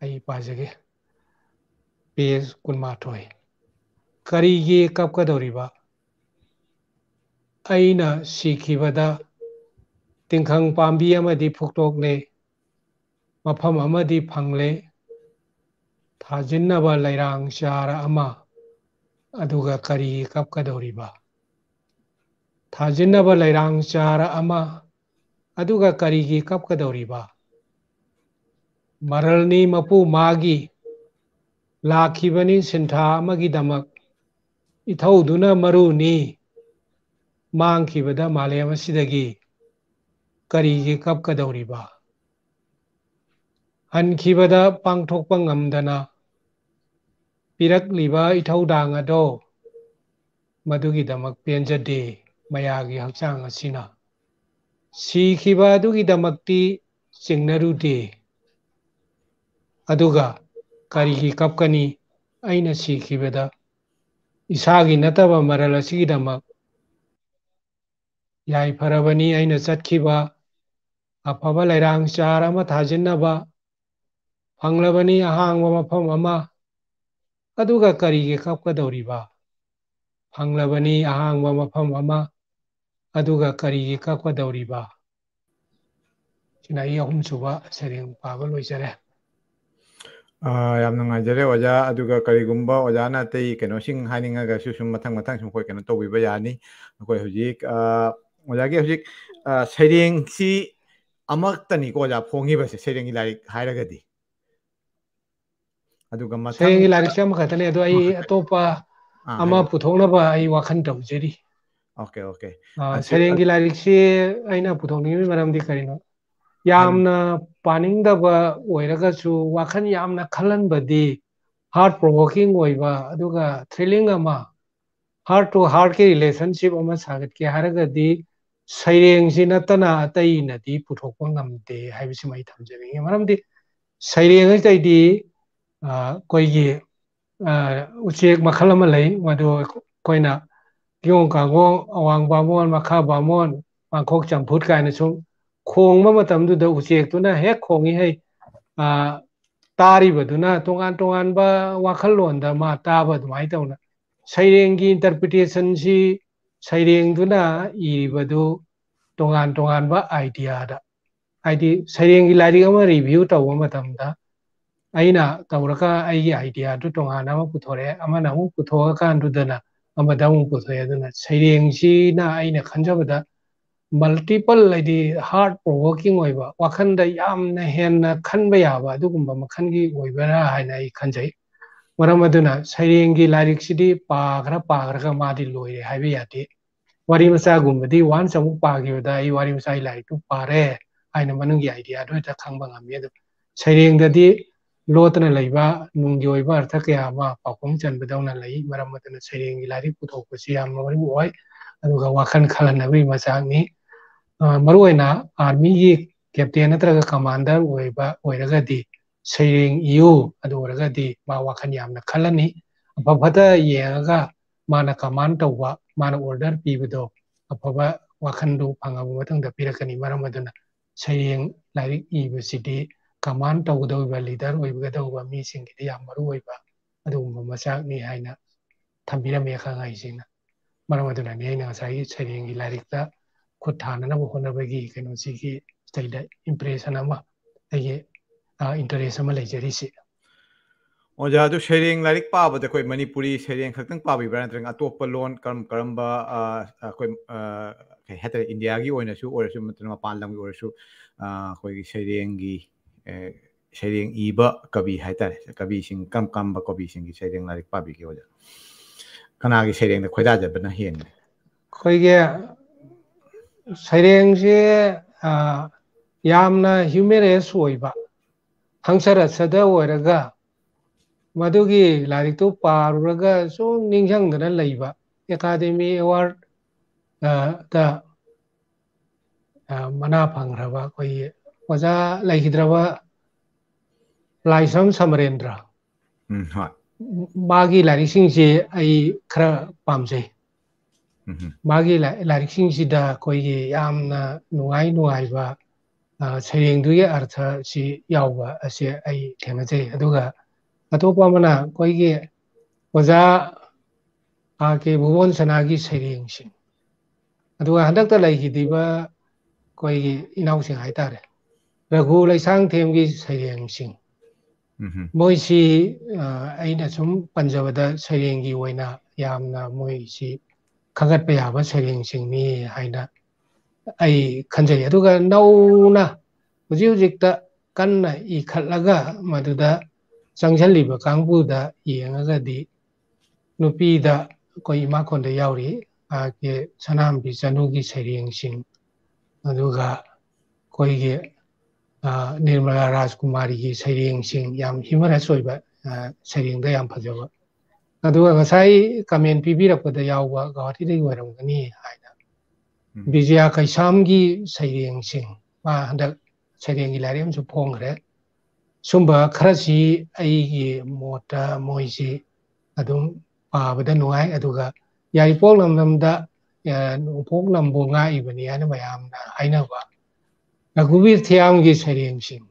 ai pajage page 18 karigi kapkadoriba aina sikhibada tingkhang pambi amadi phuktok ne mafam amadi phangle thajinnaba lairang chara ama aduga kari kapkadoriba thajinnaba lairang chara ama aduga karigi kapkadoriba maralni mapu magi lakhibani sintha amagi damak ithauduna maruni mangkhibada malem asidagi karigi kapkadoriba hankhibada pangthokpa ngamdana pirakliba ithaudang ado madugi damak penjade mayagi hakchang asina sikhiba adugi damakti chingnarude aduga karigi kapkani aina sikhibada isagi nataba maral asigi damak yai farabani aina chatkhiba afaba lairang char ama thajinnaba phanglabani ahangba mafam ama aduga karigi kapkadoriba phanglabani ahangba mafam ama aduga karigi kapkadoriba sina ai ahum suba saireng paba loisare ꯌꯥꯝ ꯅꯨꯡꯉꯥꯏꯖꯔꯦ ꯑꯣꯖꯥ ꯑꯗꯨꯒ ꯀꯔꯤꯒꯨꯝꯕ ꯑꯣꯖꯥꯅ ꯑꯇꯩ ꯀꯩꯅꯣꯁꯤꯡ ꯍꯥꯏꯅꯤꯡꯉꯒꯁꯨ ꯁꯨꯝ ꯃꯊꯪ ꯁꯨꯝ ꯑꯩꯈꯣꯏ ꯀꯩꯅꯣ ꯇꯧꯕꯤꯕ ꯌꯥꯅꯤ ꯑꯩꯈꯣꯏ ꯍꯧꯖꯤꯛ ꯑꯣꯖꯥꯒꯤ ꯍꯧꯖꯤꯛ ꯁꯩꯔꯦꯡꯁꯤ ꯑꯃꯈꯛꯇꯅꯤꯀꯣ ꯑꯣꯖꯥ ꯐꯣꯡꯉꯤꯕꯁꯦ ꯁꯩꯔꯦꯡꯒꯤ ꯂꯥꯏꯔꯤꯛ ꯍꯥꯏꯔꯒꯗꯤ ꯑꯗꯨꯒ ꯃꯊꯪ ꯁꯩꯔꯦꯡꯒꯤ ꯂꯥꯏꯔꯤꯛꯁꯦ ꯑꯃꯈꯛꯇꯅꯦ ꯑꯗꯣ ꯑꯩ ꯑꯇꯣꯞꯄ ꯑꯃ ꯄꯨꯊꯣꯛꯅꯕ ꯑꯩ ꯋꯥꯈꯜ ꯇꯧꯖꯔꯤ ꯑꯣꯀꯦ ꯁꯩꯔꯦꯡꯒꯤ ꯂꯥꯏꯔꯤꯛꯁꯤ ꯑꯩꯅ ꯄꯨꯊꯣꯛꯅꯤꯡꯉꯤꯕ ꯃꯔꯝꯗꯤ ꯀꯔꯤꯅꯣ ꯌꯥꯝꯅ ꯄꯥꯅꯤꯡꯗꯕ ꯑꯣꯏꯔꯒꯁꯨ ꯋꯥꯈꯜ ꯌꯥꯝꯅ ꯈꯜꯍꯟꯕꯗꯤ ꯍꯥꯔꯠ ꯄ꯭ꯔꯣꯚꯣꯀꯤꯡ ꯑꯣꯏꯕ ꯑꯗꯨꯒ ꯊ꯭ꯔꯤꯂꯤꯡ ꯑꯃ ꯍꯥꯔꯠ ꯇꯨ ꯍꯥꯔꯠꯀꯤ ꯔꯤꯂꯦꯁꯟꯁꯤꯞ ꯑꯃ ꯁꯥꯒꯠꯀꯦ ꯍꯥꯏꯔꯒꯗꯤ ꯁꯩꯔꯦꯡꯁꯤ ꯅꯠꯇꯅ ꯑꯇꯩꯅꯗꯤ ꯄꯨꯊꯣꯛꯄ ꯉꯝꯗꯦ ꯍꯥꯏꯕꯁꯤꯃ ꯑꯩ ꯊꯝꯖꯅꯤꯡꯉꯤ ꯃꯔꯝꯗꯤ ꯁꯩꯔꯦꯡ ꯑꯁꯤꯗꯩꯗꯤ ꯑꯩꯈꯣꯏꯒꯤ ꯎꯆꯦꯛ ꯃꯈꯜ ꯑꯃ ꯂꯩ ꯃꯗꯨ ꯑꯩꯈꯣꯏꯅ ꯀꯤꯌꯣꯡ ꯀꯥꯡꯒꯣꯡ ꯑꯋꯥꯡ ꯕꯥꯃꯣꯟ ꯃꯈꯥ ꯕꯥꯃꯣꯟ ꯄꯥꯡꯈꯣꯛ ꯆꯝꯐꯨꯠ ꯀꯥꯏꯅ ꯁꯨꯝ ꯈꯣꯡꯕ ꯃꯇꯝꯗꯨꯗ ꯎꯆꯦꯛꯇꯨꯅ ꯍꯦꯛ ꯈꯣꯡꯉꯤꯍꯩ ꯇꯥꯔꯤꯕꯗꯨꯅ ꯇꯣꯉꯥꯟ ꯇꯣꯉꯥꯟꯕ ꯋꯥꯈꯜꯂꯣꯟꯗ ꯃꯥ ꯇꯥꯕ ꯑꯗꯨꯃꯥꯏꯅ ꯇꯧꯅ ꯁꯩꯔꯦꯡꯒꯤ ꯏꯟꯇꯔꯄ꯭ꯔꯤꯇꯦꯁꯟꯁꯤ ꯁꯩꯔꯦꯡꯗꯨꯅ ꯏꯔꯤꯕꯗꯨ ꯇꯣꯉꯥꯟ ꯇꯣꯉꯥꯟꯕ ꯑꯥꯏꯗꯤꯌꯥꯗ ꯍꯥꯏꯗꯤ ꯁꯩꯔꯦꯡꯒꯤ ꯂꯥꯏꯔꯤꯛ ꯑꯃ ꯔꯤꯚ꯭ꯌꯨ ꯇꯧꯕ ꯃꯇꯝꯗ ꯑꯩꯅ ꯇꯧꯔꯒ ꯑꯩꯒꯤ ꯑꯥꯏꯗꯤꯌꯥꯗꯨ ꯇꯣꯉꯥꯟꯅ ꯑꯃ ꯄꯨꯊꯣꯔꯛꯑꯦ ꯑꯃꯅ ꯑꯃꯨꯛ ꯄꯨꯊꯣꯛꯑꯀꯥꯟꯗꯨꯗꯅ ꯑꯃꯗ ꯑꯃꯨꯛ ꯄꯨꯊꯣꯛꯑꯦ ꯑꯗꯨꯅ ꯁꯩꯔꯦꯡꯁꯤꯅ ꯑꯩꯅ ꯈꯟꯖꯕꯗ ꯃꯜꯇꯤꯄꯜ ꯍꯥꯏꯗꯤ ꯍꯥꯔꯠ ꯄ꯭ꯔꯣꯚꯣꯀꯤꯡ ꯑꯣꯏꯕ ꯋꯥꯈꯜꯗ ꯌꯥꯝꯅ ꯍꯦꯟꯅ ꯈꯟꯕ ꯌꯥꯕ ꯑꯗꯨꯒꯨꯝꯕ ꯃꯈꯜꯒꯤ ꯑꯣꯏꯕꯔꯥ ꯍꯥꯏꯅ ꯑꯩ ꯈꯟꯖꯩ ꯃꯔꯝ ꯑꯗꯨꯅ ꯁꯩꯔꯦꯡꯒꯤ ꯂꯥꯏꯔꯤꯛꯁꯤꯗꯤ ꯄꯥꯈ꯭ꯔꯒ ꯃꯥꯗꯤ ꯂꯣꯏꯔꯦ ꯍꯥꯏꯕ ꯌꯥꯗꯦ ꯋꯥꯔꯤ ꯃꯆꯥꯒꯨꯝꯕꯗꯤ ꯋꯥꯟꯁ ꯑꯃꯨꯛ ꯄꯥꯈꯤꯕꯗ ꯑꯩ ꯋꯥꯔꯤ ꯃꯆꯥꯒꯤ ꯂꯥꯏꯔꯤꯛꯇꯨ ꯄꯥꯔꯦ ꯍꯥꯏꯅ ꯃꯅꯨꯡꯒꯤ ꯑꯥꯏꯗꯤꯌꯥꯗꯨ ꯍꯦꯛꯇ ꯈꯪꯕ ꯉꯝꯃꯤ ꯑꯗꯨ ꯁꯩꯔꯦꯡꯗꯗꯤ ꯂꯣꯠꯇꯅ ꯂꯩꯕ ꯅꯨꯡꯒꯤ ꯑꯣꯏꯕ ꯑꯔꯊ ꯀꯌꯥ ꯑꯃ ꯄꯥꯎꯈꯨꯝ ꯆꯟꯕꯗꯧꯅ ꯂꯩ ꯃꯔꯝ ꯑꯗꯨꯅ ꯁꯩꯔꯦꯡꯒꯤ ꯂꯥꯏꯔꯤꯛ ꯄꯨꯊꯣꯛꯄꯁꯤ ꯌꯥꯝꯅ ꯃꯔꯨ ꯑꯣꯏ ꯑꯗꯨꯒ ꯋꯥꯈꯜ ꯈꯜꯍꯟꯅꯕꯒꯤ ꯃꯆꯥꯛꯅꯤ ꯃꯔꯨꯑꯣꯏꯅ ꯑꯥꯔꯃꯤꯒꯤ ꯀꯦꯞꯇꯦꯟ ꯅꯠꯇ꯭ꯔꯒ ꯀꯃꯥꯟꯗꯔ ꯑꯣꯏꯔꯒꯗꯤ ꯁꯩꯔꯦꯡ ꯏꯌꯨ ꯑꯗꯨ ꯑꯣꯏꯔꯒꯗꯤ ꯃꯥ ꯋꯥꯈꯜ ꯌꯥꯝꯅ ꯈꯜꯂꯅꯤ ꯑꯐꯕꯗ ꯌꯦꯡꯉꯒ ꯃꯥꯅ ꯀꯃꯥꯟ ꯇꯧꯕ ꯃꯥꯅ ꯑꯣꯔꯗꯔ ꯄꯤꯕꯗꯣ ꯑꯐꯕ ꯋꯥꯈꯜꯗꯨ ꯐꯪꯉꯕ ꯃꯇꯨꯡꯗ ꯄꯤꯔꯛꯀꯅꯤ ꯃꯔꯝ ꯑꯗꯨꯅ ꯁꯩꯔꯦꯡ ꯂꯥꯏꯔꯤꯛ ꯏꯕꯁꯤꯗꯤ ꯀꯃꯥꯟ ꯇꯧꯒꯗꯧꯔꯤꯕ ꯂꯤꯗꯔ ꯑꯣꯏꯒꯗꯧꯕ ꯃꯤꯁꯤꯡꯒꯤꯗꯤ ꯌꯥꯝ ꯃꯔꯨꯑꯣꯏꯕ ꯑꯗꯨꯒꯨꯝꯕ ꯃꯆꯥꯛꯅꯤ ꯍꯥꯏꯅ ꯊꯝꯕꯤꯔꯝꯃꯤ ꯑꯈꯪ ꯑꯍꯩꯁꯤꯡꯅ ꯃꯔꯝ ꯑꯗꯨꯅꯅꯤ ꯑꯩꯅ ꯉꯁꯥꯏꯒꯤ ꯁꯩꯔꯦꯡꯒꯤ ꯂꯥꯏꯔꯤꯛꯇ ꯈꯨꯠ ꯊꯥꯅꯅꯕ ꯍꯣꯠꯅꯕꯒꯤ ꯀꯩꯅꯣꯁꯤꯒꯤ ꯁꯤꯗꯩꯗ ꯏꯝꯄ꯭ꯔꯦꯁꯟ ꯑꯃ ꯑꯩꯒꯤ ꯏꯟꯇꯔꯦꯁ ꯑꯃ ꯂꯩꯖꯔꯤꯁꯤ ꯑꯣꯖꯥ ꯑꯗꯨ ꯁꯩꯔꯦꯡ ꯂꯥꯏꯔꯤꯛ ꯄꯥꯕꯗ ꯑꯩꯈꯣꯏ ꯃꯅꯤꯄꯨꯔꯤ ꯁꯩꯔꯦꯡ ꯈꯛꯇꯪ ꯄꯥꯕꯤꯕ꯭ꯔꯥ ꯅꯠꯇ꯭ꯔꯒ ꯑꯇꯣꯞꯄ ꯂꯣꯟ ꯀꯔꯝꯕ ꯑꯩꯈꯣꯏ ꯀꯩ ꯍꯥꯏꯇꯥꯔꯦ ꯏꯟꯗꯤꯌꯥꯒꯤ ꯑꯣꯏꯅꯁꯨ ꯅꯠꯇ꯭ꯔꯒ ꯃꯄꯥꯟ ꯂꯝꯒꯤ ꯑꯣꯏꯔꯁꯨ ꯑꯩꯈꯣꯏꯒꯤ ꯁꯩꯔꯦꯡ ꯏꯕ ꯀꯕꯤ ꯍꯥꯏꯇꯥꯔꯦ ꯀꯕꯤꯁꯤꯡ ꯀꯔꯝꯕ ꯀꯕꯤꯁꯤꯡꯒꯤ ꯁꯩꯔꯦꯡ ꯂꯥꯏꯔꯤꯛ ꯄꯥꯕꯤꯒꯦ ꯑꯣꯖꯥ ꯀꯅꯥꯒꯤ ꯁꯩꯔꯦꯡꯗ ꯈꯣꯏꯗꯥꯖꯕꯅ ꯍꯦꯟꯒꯦ ꯑꯩꯈꯣꯏꯒꯤ ꯁꯩꯔꯦꯡꯁꯦ ꯌꯥꯝꯅ ꯍ꯭ꯌꯨꯃꯦꯔꯁ ꯑꯣꯏꯕ ꯍꯪꯁꯔꯠꯁꯗ ꯑꯣꯏꯔꯒ ꯃꯗꯨꯒꯤ ꯂꯥꯏꯔꯤꯛꯇꯨ ꯄꯥꯔꯨꯔꯒ ꯁꯨꯝ ꯅꯤꯡꯁꯤꯡꯗꯅ ꯂꯩꯕ ꯑꯦꯀꯥꯗꯦꯃꯤ ꯑꯦꯋꯥꯔꯗ ꯃꯅꯥ ꯐꯪꯈ꯭ꯔꯕ ꯑꯩꯈꯣꯏꯒꯤ ꯑꯣꯖꯥ ꯂꯩꯈꯤꯗ꯭ꯔꯕ ꯂꯥꯏꯁ꯭ꯔꯝ ꯁꯃꯔꯦꯟꯗ꯭ꯔ ꯍꯣꯏ ꯃꯥꯒꯤ ꯂꯥꯏꯔꯤꯛꯁꯤꯡꯁꯦ ꯑꯩ ꯈꯔ ꯄꯥꯝꯖꯩ ꯃꯥꯒꯤ ꯂꯥꯏꯔꯤꯛꯁꯤꯡꯁꯤꯗ ꯑꯩꯈꯣꯏꯒꯤ ꯌꯥꯝꯅ ꯅꯨꯡꯉꯥꯏꯕ ꯁꯩꯔꯦꯡꯗꯨꯒꯤ ꯑꯔꯊꯁꯤ ꯌꯥꯎꯕ ꯑꯁꯤ ꯑꯩ ꯊꯦꯡꯅꯖꯩ ꯑꯗꯨꯒ ꯑꯇꯣꯞꯄ ꯑꯃꯅ ꯑꯩꯈꯣꯏꯒꯤ ꯑꯣꯖꯥ ꯀꯦ ꯚꯨꯕꯣꯟ ꯁꯅꯥꯒꯤ ꯁꯩꯔꯦꯡꯁꯤꯡ ꯑꯗꯨꯒ ꯍꯟꯗꯛꯇ ꯂꯩꯈꯤꯗ꯭ꯔꯤꯕ ꯑꯩꯈꯣꯏꯒꯤ ꯏꯅꯥꯎꯁꯤꯡ ꯍꯥꯏꯇꯥꯔꯦ ꯔꯘꯨ ꯂꯩꯁꯥꯡꯊꯦꯝꯒꯤ ꯁꯩꯔꯦꯡꯁꯤꯡ ꯃꯣꯏꯁꯤ ꯑꯩꯅ ꯁꯨꯝ ꯄꯟꯖꯕꯗ ꯁꯩꯔꯦꯡꯒꯤ ꯑꯣꯏꯅ ꯌꯥꯝꯅ ꯃꯣꯏꯁꯤ ꯈꯪꯒꯠꯄ ꯌꯥꯕ ꯁꯩꯔꯦꯡꯁꯤꯡꯅꯤ ꯍꯥꯏꯅ ꯑꯩ ꯈꯟꯖꯩ ꯑꯗꯨꯒ ꯅꯧꯅ ꯍꯧꯖꯤꯛ ꯍꯧꯖꯤꯛꯇ ꯀꯟꯅ ꯏꯈꯠꯂꯒ ꯃꯗꯨꯗ ꯆꯪꯁꯤꯜꯂꯤꯕ ꯀꯥꯡꯕꯨꯗ ꯌꯦꯡꯉꯒꯗꯤ ꯅꯨꯄꯤꯗ ꯑꯩꯈꯣꯏ ꯏꯃꯥꯈꯣꯟꯗ ꯌꯥꯎꯔꯤ ꯁꯅꯥꯃꯕꯤ ꯆꯅꯨꯒꯤ ꯁꯩꯔꯦꯡꯁꯤꯡ ꯑꯗꯨꯒ ꯑꯩꯈꯣꯏꯒꯤ ꯅꯤꯔꯃꯂꯥ ꯔꯥꯖꯀꯨꯃꯥꯔꯤꯒꯤ ꯁꯩꯔꯦꯡꯁꯤꯡ ꯌꯥꯝ ꯍ꯭ꯌꯨꯃꯔꯁ ꯑꯣꯏꯕ ꯁꯩꯔꯦꯡꯗ ꯌꯥꯝ ꯐꯖꯕ ꯑꯗꯨꯒ ꯉꯁꯥꯏ ꯀꯃꯦꯟ ꯄꯤꯕꯤꯔꯛꯄꯗ ꯌꯥꯎꯕ ꯒꯧꯍꯥꯇꯤꯗꯒꯤ ꯑꯣꯏꯔꯝꯒꯅꯤ ꯍꯥꯏꯅ ꯕꯤꯖꯌꯥ ꯀꯩꯁꯥꯝꯒꯤ ꯁꯩꯔꯦꯡꯁꯤꯡ ꯃꯥ ꯍꯟꯗꯛ ꯁꯩꯔꯦꯡꯒꯤ ꯂꯥꯏꯔꯤꯛ ꯑꯃꯁꯨ ꯐꯣꯡꯈ꯭ꯔꯦ ꯁꯨꯝꯕ ꯈꯔꯁꯤ ꯑꯩꯒꯤ ꯃꯣꯠꯇ ꯃꯣꯏꯁꯤ ꯑꯗꯨꯝ ꯄꯥꯕꯗ ꯅꯨꯡꯉꯥꯏ ꯑꯗꯨꯒ ꯌꯥꯏꯔꯤꯄꯣꯛ ꯂꯝꯗꯝꯗ ꯅꯣꯡꯄꯣꯛ ꯂꯝꯕꯨ ꯉꯥꯛꯏꯕꯅꯤ ꯍꯥꯏꯅ ꯃꯌꯥꯝꯅ ꯍꯥꯏꯅꯕ ꯔꯘꯨꯕꯤꯔ ꯊꯤꯌꯥꯝꯒꯤ ꯁꯩꯔꯦꯡꯁꯤꯡ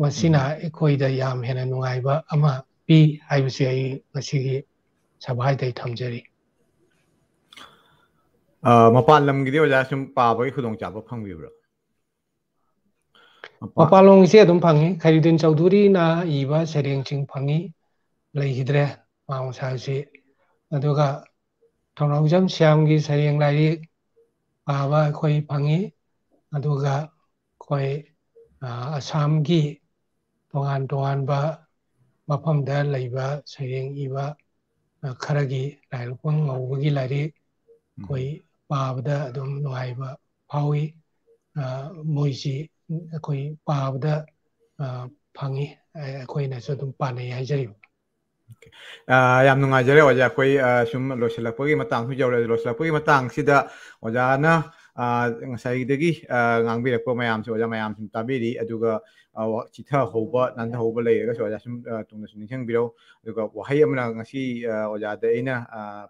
ꯃꯁꯤꯅ ꯑꯩꯈꯣꯏꯗ ꯌꯥꯝ ꯍꯦꯟꯅ ꯅꯨꯡꯉꯥꯏꯕ ꯑꯃ ꯄꯤ ꯍꯥꯏꯕꯁꯤ ꯑꯩ ꯉꯁꯤꯒꯤ ꯁꯚꯥꯗ ꯊꯝꯖꯔꯤ ꯃꯄꯥꯟ ꯂꯝꯒꯤꯗꯤ ꯑꯣꯖꯥ ꯁꯨꯝ ꯄꯥꯕꯒꯤ ꯈꯨꯗꯣꯡꯆꯥꯕ ꯐꯪꯕꯤꯕ꯭ꯔꯥ ꯃꯄꯥꯟꯂꯣꯝꯒꯤꯁꯦ ꯑꯗꯨꯝ ꯐꯪꯉꯤ ꯈꯩꯔꯨꯗꯤꯟ ꯆꯧꯙꯨꯔꯤꯅ ꯏꯕ ꯁꯩꯔꯦꯡꯁꯤꯡ ꯐꯪꯉꯤ ꯂꯩꯈꯤꯗ꯭ꯔꯦ ꯃꯥꯡꯁꯥꯁꯤ ꯑꯗꯨꯒ ꯊꯧꯅꯥꯎꯖꯝ ꯁ꯭ꯌꯥꯝꯒꯤ ꯁꯩꯔꯦꯡ ꯂꯥꯏꯔꯤꯛ ꯄꯥꯕ ꯑꯩꯈꯣꯏ ꯐꯪꯉꯤ ꯑꯗꯨꯒ ꯑꯩꯈꯣꯏ ꯑꯁꯥꯝꯒꯤ ꯇꯣꯉꯥꯟ ꯇꯣꯉꯥꯟꯕ ꯃꯐꯝꯗ ꯂꯩꯕ ꯁꯩꯔꯦꯡ ꯏꯕ ꯈꯔꯒꯤ ꯂꯥꯏꯔꯤꯛꯄꯪ ꯉꯧꯕꯒꯤ ꯂꯥꯏꯔꯤꯛ ꯑꯩꯈꯣꯏ ꯄꯥꯕꯗ ꯑꯗꯨꯝ ꯅꯨꯡꯉꯥꯏꯕ ꯐꯥꯎꯏ ꯃꯣꯏꯁꯤ ꯑꯩꯈꯣই ꯄꯥꯕꯗ ꯐꯪꯉꯤ ꯑꯩꯈꯣꯏꯅꯁꯨ ꯑꯗꯨꯝ ꯄꯥꯅꯩ ꯍꯥꯏꯖꯔꯤꯕ ꯌꯥꯝ ꯅꯨꯡꯉꯥꯏꯖꯔꯦ ꯑꯣꯖꯥ ꯑꯩꯈꯣꯏ ꯁꯨꯝ ꯂꯣꯏꯁꯤꯜꯂꯛꯄꯒꯤ ꯃꯇꯥꯡꯁꯨ ꯌꯧꯔꯛꯑꯦ ꯂꯣꯏꯁꯤꯜꯂꯛꯄꯒꯤ ꯃꯇꯥꯡꯁꯤꯗ ꯑꯣꯖꯥꯅ ꯉꯁꯥꯏꯗꯒꯤ ꯉꯥꯡꯕꯤꯔꯛꯄ ꯃꯌꯥꯝꯁꯨ ꯑꯣꯖꯥ ꯃꯌꯥꯝ ꯁꯨꯝ ꯇꯥꯕꯤꯔꯤ ꯑꯗꯨꯒ ꯆꯤꯊꯍꯧꯕ ꯅꯥꯟꯊꯍꯧꯕ ꯂꯩꯔꯒꯁꯨ ꯑꯣꯖꯥ ꯁꯨꯝ ꯇꯨꯡꯗꯁꯨ ꯅꯤꯡꯁꯤꯡꯕꯤꯔꯧ ꯑꯗꯨꯒ ꯋꯥꯍꯩ ꯑꯃꯅ ꯉꯁꯤ ꯑꯣꯖꯥꯗ ꯑꯩꯅ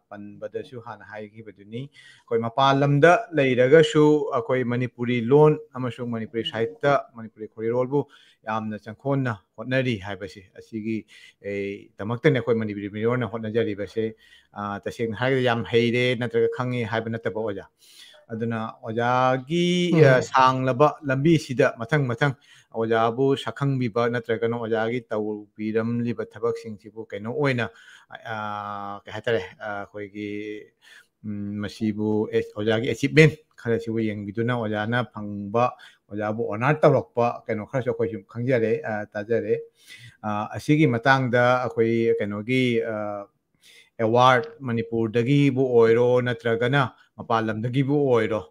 ꯄꯟꯕꯗꯁꯨ ꯍꯥꯟꯅ ꯍꯥꯏꯈꯤꯕꯗꯨꯅꯤ ꯑꯩꯈꯣꯏ ꯃꯄꯥꯟ ꯂꯝꯗ ꯂꯩꯔꯒꯁꯨ ꯑꯩꯈꯣꯏ ꯃꯅꯤꯄꯨꯔꯤ ꯂꯣꯟ ꯑꯃꯁꯨꯡ ꯃꯅꯤꯄꯨꯔꯤ ꯁꯥꯍꯤꯇ꯭ꯌ ꯃꯅꯤꯄꯨꯔꯤ ꯈꯣꯏꯔꯣꯜꯕꯨ ꯌꯥꯝꯅ ꯆꯪꯈꯣꯟꯅ ꯍꯣꯠꯅꯔꯤ ꯍꯥꯏꯕꯁꯤ ꯑꯁꯤꯒꯤ ꯗꯃꯛꯇꯅꯤ ꯑꯩꯈꯣꯏ ꯃꯅꯤꯄꯨꯔꯤ ꯃꯤꯔꯣꯟꯅ ꯍꯣꯠꯅꯖꯔꯤꯕꯁꯦ ꯇꯁꯦꯡꯅ ꯍꯥꯏꯔꯒꯗꯤ ꯌꯥꯝ ꯍꯩꯔꯦ ꯅꯠꯇ꯭ꯔꯒ ꯈꯪꯉꯦ ꯍꯥꯏꯕ ꯅꯠꯇꯕ ꯑꯣꯖꯥ ꯑꯗꯨꯅ ꯑꯣꯖꯥꯒꯤ ꯁꯥꯡꯂꯕ ꯂꯝꯕꯤꯁꯤꯗ ꯃꯊꯪ ꯑꯣꯖꯥꯕꯨ ꯁꯛꯈꯪꯕꯤꯕ ꯅꯠꯇ꯭ꯔꯒꯅ ꯑꯣꯖꯥꯒꯤ ꯇꯧꯕꯤꯔꯝꯂꯤꯕ ꯊꯕꯛꯁꯤꯡꯁꯤꯕꯨ ꯀꯩꯅꯣ ꯑꯣꯏꯅ ꯀꯩ ꯍꯥꯏꯇꯥꯔꯦ ꯑꯩꯈꯣꯏꯒꯤ ꯃꯁꯤꯕꯨ ꯑꯣꯖꯥꯒꯤ ꯑꯦꯆꯤꯞꯃꯦꯟ ꯈꯔꯁꯤꯕꯨ ꯌꯦꯡꯕꯤꯗꯨꯅ ꯑꯣꯖꯥꯅ ꯐꯪꯕ ꯑꯣꯖꯥꯕꯨ ꯑꯣꯅꯔ ꯇꯧꯔꯛꯄ ꯀꯩꯅꯣ ꯈꯔꯁꯨ ꯑꯩꯈꯣꯏꯁꯨ ꯈꯪꯖꯔꯦ ꯇꯥꯖꯔꯦ ꯑꯁꯤꯒꯤ ꯃꯇꯥꯡꯗ ꯑꯩꯈꯣꯏ ꯀꯩꯅꯣꯒꯤ ꯑꯦꯋꯥꯔꯗ ꯃꯅꯤꯄꯨꯔꯗꯒꯤꯕꯨ ꯑꯣꯏꯔꯣ ꯅꯠꯇ꯭ꯔꯒꯅ ꯃꯄꯥꯟ ꯂꯝꯗꯒꯤꯕꯨ ꯑꯣꯏꯔꯣ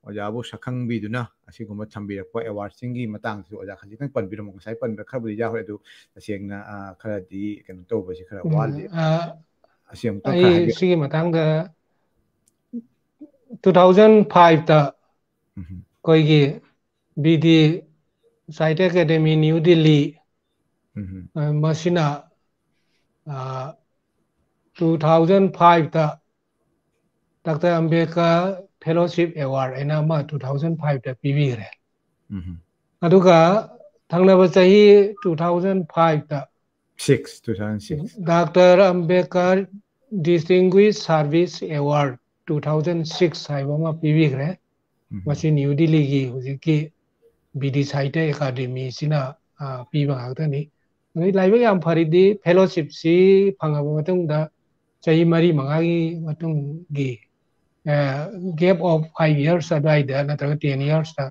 ꯑꯣꯖꯥꯕꯨ ꯁꯛꯈꯪꯕꯤꯗꯨꯅ ꯑꯁꯤꯒꯨꯝꯕ ꯊꯝꯕꯤꯔꯛꯄ ꯑꯦꯋꯥꯔꯗꯁꯤꯡꯒꯤ ꯃꯇꯥꯡꯗꯁꯨ ꯑꯣꯖꯥ ꯈꯖꯤꯛꯇꯪ ꯄꯟꯕꯤꯔꯝꯃꯨ ꯉꯁꯥꯏ ꯄꯟꯕ ꯈꯔꯕꯨꯗꯤ ꯌꯥꯎꯔꯦ ꯑꯗꯨ ꯇꯁꯦꯡꯅ ꯈꯔꯗꯤ ꯀꯩꯅꯣ ꯇꯧꯕꯁꯤ ꯈꯔ ꯋꯥꯠꯂꯤ ꯑꯁꯤ ꯑꯃꯨꯛꯇꯪ ꯈꯔ ꯑꯩ ꯍꯥꯏꯕꯤꯌꯨ ꯁꯤꯒꯤ ꯃꯇꯥꯡꯗ 2005ꯇ ꯑꯩꯈꯣꯏꯒꯤ ꯕꯤꯗꯤ Sahitya Akademi New Delhi masina 2005 ta Dr. Ambedkar Fellowship Award aina ma 2005 ta pibire aduga thangnaba chahi 2005 ta 2006 Dr. Ambedkar Distinguished Service Award 2006 haiba ma pibigre masi New Delhi gi hujiki BD Sahitya Academy sina piba ngakta ni laiba yam faridi fellowship si phangaba matungda chahi mari mangagi matung gi gap of 5 years adwaida natraga 10 years ta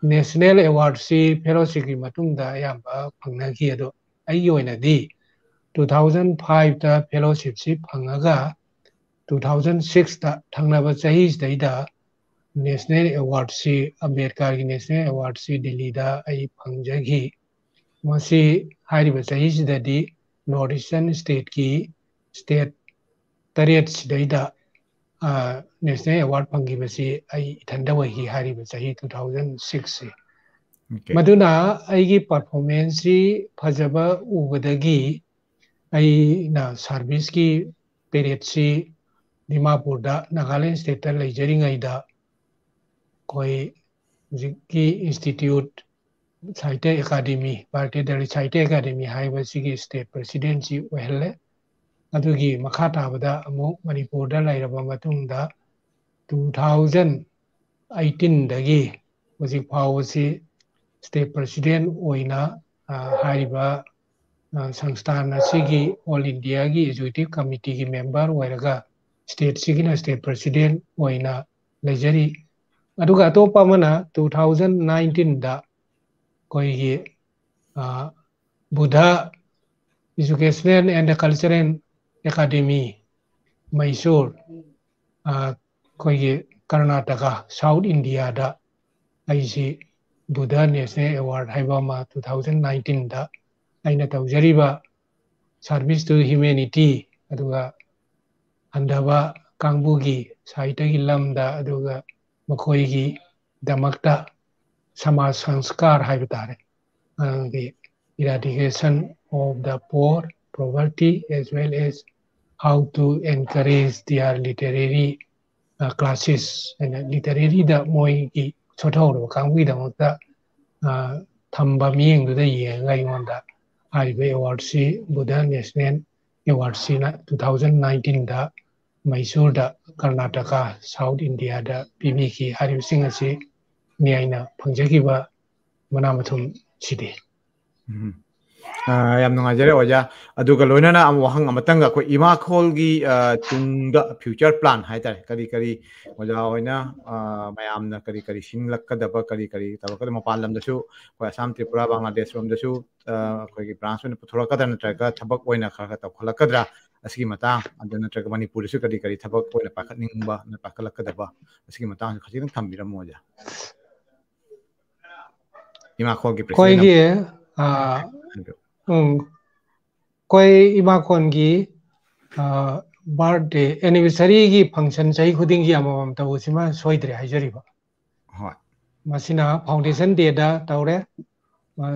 national award si fellowship gi matungda yamba phangnaki ado ai oina di 2005 ta fellowship si phangaga 2006 ta thangnaba chahi daida national award si Ambedkar gi national award si Delhi da ai phangjagi masi hairiba chahi sidadi northeastern state ki state tariat sidaida national award phangi basi ai ithandawai hi hairiba chahi 2006 si maduna aigi performance si phajaba ubadagi ai na service ki period si Dimapur da Nagaland state ta leijari ngai da koi jiki institute Sahitya Academy Bharatiya Dalit Sahitya Academy haiba sigi state president si wehelle adugi makha tabada amu Manipur da lairaba matungda 2018 dagi hojik phawasi state president oina haiba sangstan asigi all India gi executive committee gi member oiraga state sigina state president oina leijari aduga atopa mana 2019 da koi Budha Educational and Cultural Academy Mysore koi Karnataka South India da aisi Budha National Award haibama 2019 da aina taujariba service to humanity aduga andaba kangbugi Sahitya gi lamda aduga makhoi gi damakta Chamach sanskar haibitare the eradication of the poor poverty as well as how to encourage their literary classes and literary da moi gi chothaw kangwi da mata thamba miyeng du da yengai wanda haibe award si Budha National Award si na 2019 da Mysore da Karnataka South India da PBK hariu singa si niaina phangjagiba manamathum sidi yam nungajare oja aduga loinana am wahang amatanga ko IMAKHOL gi tungda future plan haitare kari kari oja oina mayamna kari kari singlakadaba kari kari tabakada mapalam dasu ko Assam Tripura Bangladesh rom dasu ko gi branch ne puthoraka da natraga thabak oina khara ta kholakadra asigi matang adana natraga Manipur su kari kari thabak oina pakhatningba na pakalakadaba asigi matang khajing thambira moja IMAKHOL gi president koi IMAKHOL gi birthday anniversary gi function chahi khuding gi amam tawusima soidre haijariba masina foundation day da tawre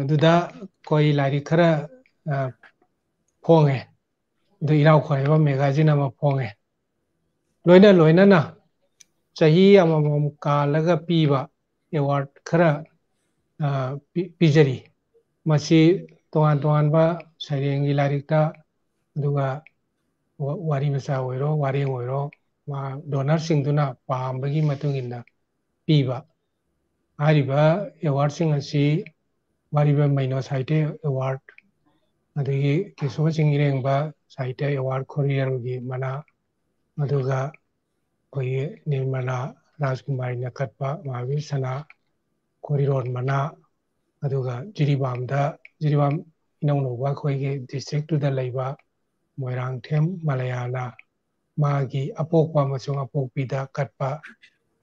duda koi lari khara phonge du iraw khoreba magazine ama phonge loina na chahi amam kalaga piba award khara pijari masi toan ba sarengi larikta duga wari masa oiro wareng oiro ma donor singduna pambagi matunginda piba ariba award sing asi wariba maino Sahitya award adigi Kiswa singireng ba Sahitya award Khorjei gi mana aduga koi nirmala Rajkumar nakatpa mavi sana Choirol mana aduga Jiribam inaunoba khoi district to the laiba Moirang Them Malayana magi apokpa masung apokpida katpa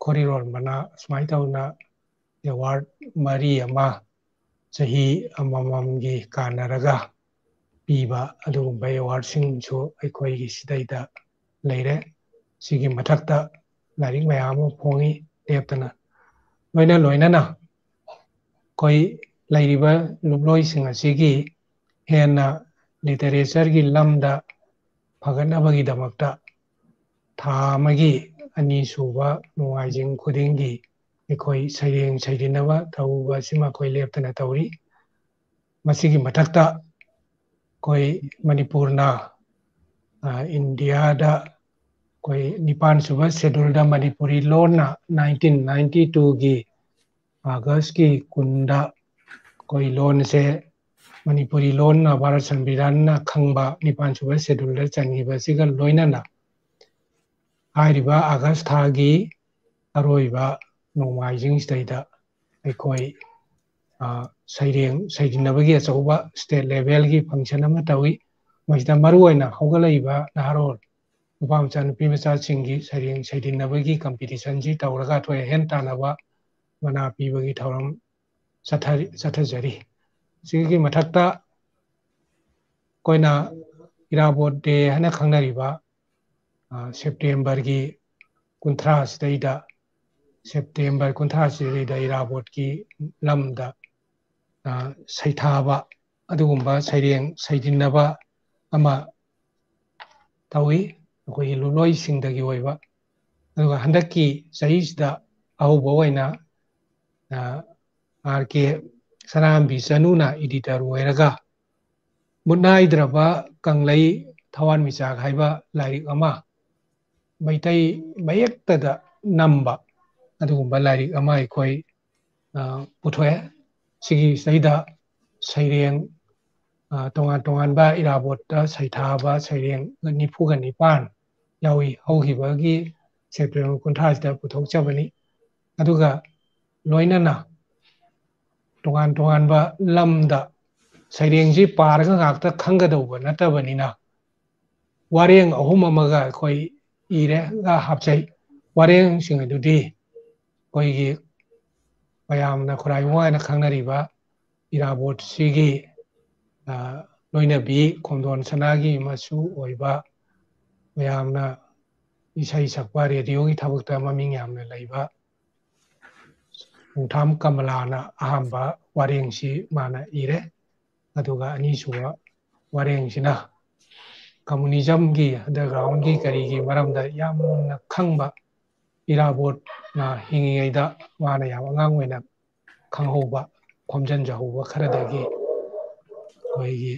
Choirol mana smaitauna award mari ama chahi amamamgi kanaraga piba adugumba award sing so aikoi gi sidaida leire sigi mathakta laring mayam phongi leptana loina na koi lairiba lubloi sing asigi henna literature gi lamda phaganabagi damakta tha magi ani suba nuwaijing khudingi ekoi saireng saidinaba tauba sima koi leptana tauri masigi matakta koi Manipurna India da koi nipan suba schedule da Manipuri lona 1992 gi August ki kunda koi lon se Manipuri lon na Bharat Sambidan na khangba nipan suba schedule da changiba siga loinana hairiba August thagi aroiba nongmaijing state da ekoi saireng saidinabagi achauba state level gi function ama tawi masida maruaina hogalaiba naharol upamcha nupi macha singi saireng saidinabagi competition ji tawraga thoi hen tanaba mana pibagi thauram sathajari sigi mathakta koina irabot de hana khangnariba September gi kunthra sida September kunthra sida irabot ki lamda saithaba adugumba saireng saidinaba ama tawi koi luloi singdagi oiba aduga handaki sahisda ahuba waina RK Sarambi Sanuna editor oiraga munaidraba kanglai thawan michak haiba lairik ama maitai mayektada namba adugumba lairik ama ekoi puthoe sigi saida saireng tongan ba irabot da saithaba saireng nifuga nipan yawi hauhibagi September kunthra da puthokchabani aduga loinana tongan ba lamda sairengji paraga ngakta khangadauba natabanina wareng ahum amaga koi ire ga hapchai wareng singadudi koigi mayamna khorai waina khangnariba irabot sigi loinabi khomdon sanagi masu oiba mayamna isai sakpa radio gi thabukta maming yamna laiba Ungtham Kamalana ahamba wareng si mana ire aduga ani suwa wareng sina communism gi underground gi kari gi maramda yamna khangba irabot na hingiida wana yam angang wena khanghoba khomjanja hoba kharadagi koigi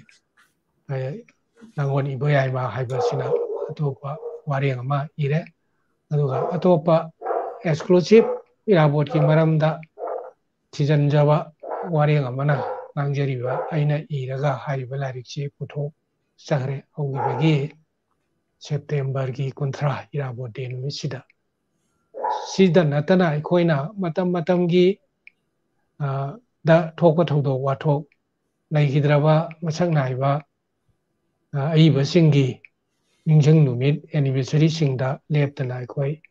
nangon iboyai ma haibasina atopa wareng ama ire aduga atopa exclusive irabot ki maramda thijanjaba wareng amana ngangjariba aina iraga haiba larikchi puthok chagre hogibagi September gi kunthra irabot de numisida sida natana ekoina matam gi da thokpa thodok wathok laigidraba masak naiba aiba singi ningjang numit anniversary singda leptana ekoi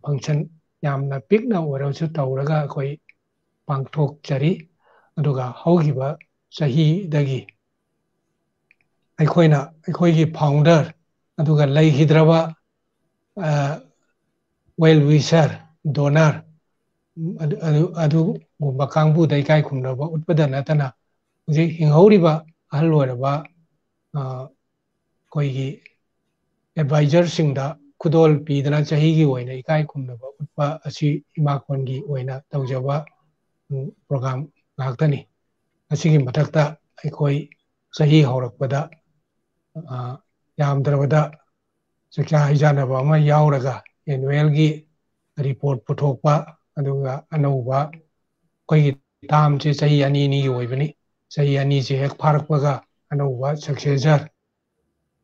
function yamna pikna orasu tawraga ekoi pangthok chari aduga haugiba sahi dagi aikoina gi founder aduga laigidraba well wisher donor adu gumba kangbu dai kai khumnaba utpada natana uji hinghauriba ahaloraba koigi advisor singda khudol pidana chahi gi oina ikai khumnaba utpa asi IMAKHOL gi oina tawjaba program ngaktani asigi mathakta aikoi sahi haurakpada yamdrabada sakya hijanaba ama yauraga annual gi report puthokpa aduga anauba koigi tamche sahi ani ni gi oibani sahi ani je hek pharakpaga anauba successor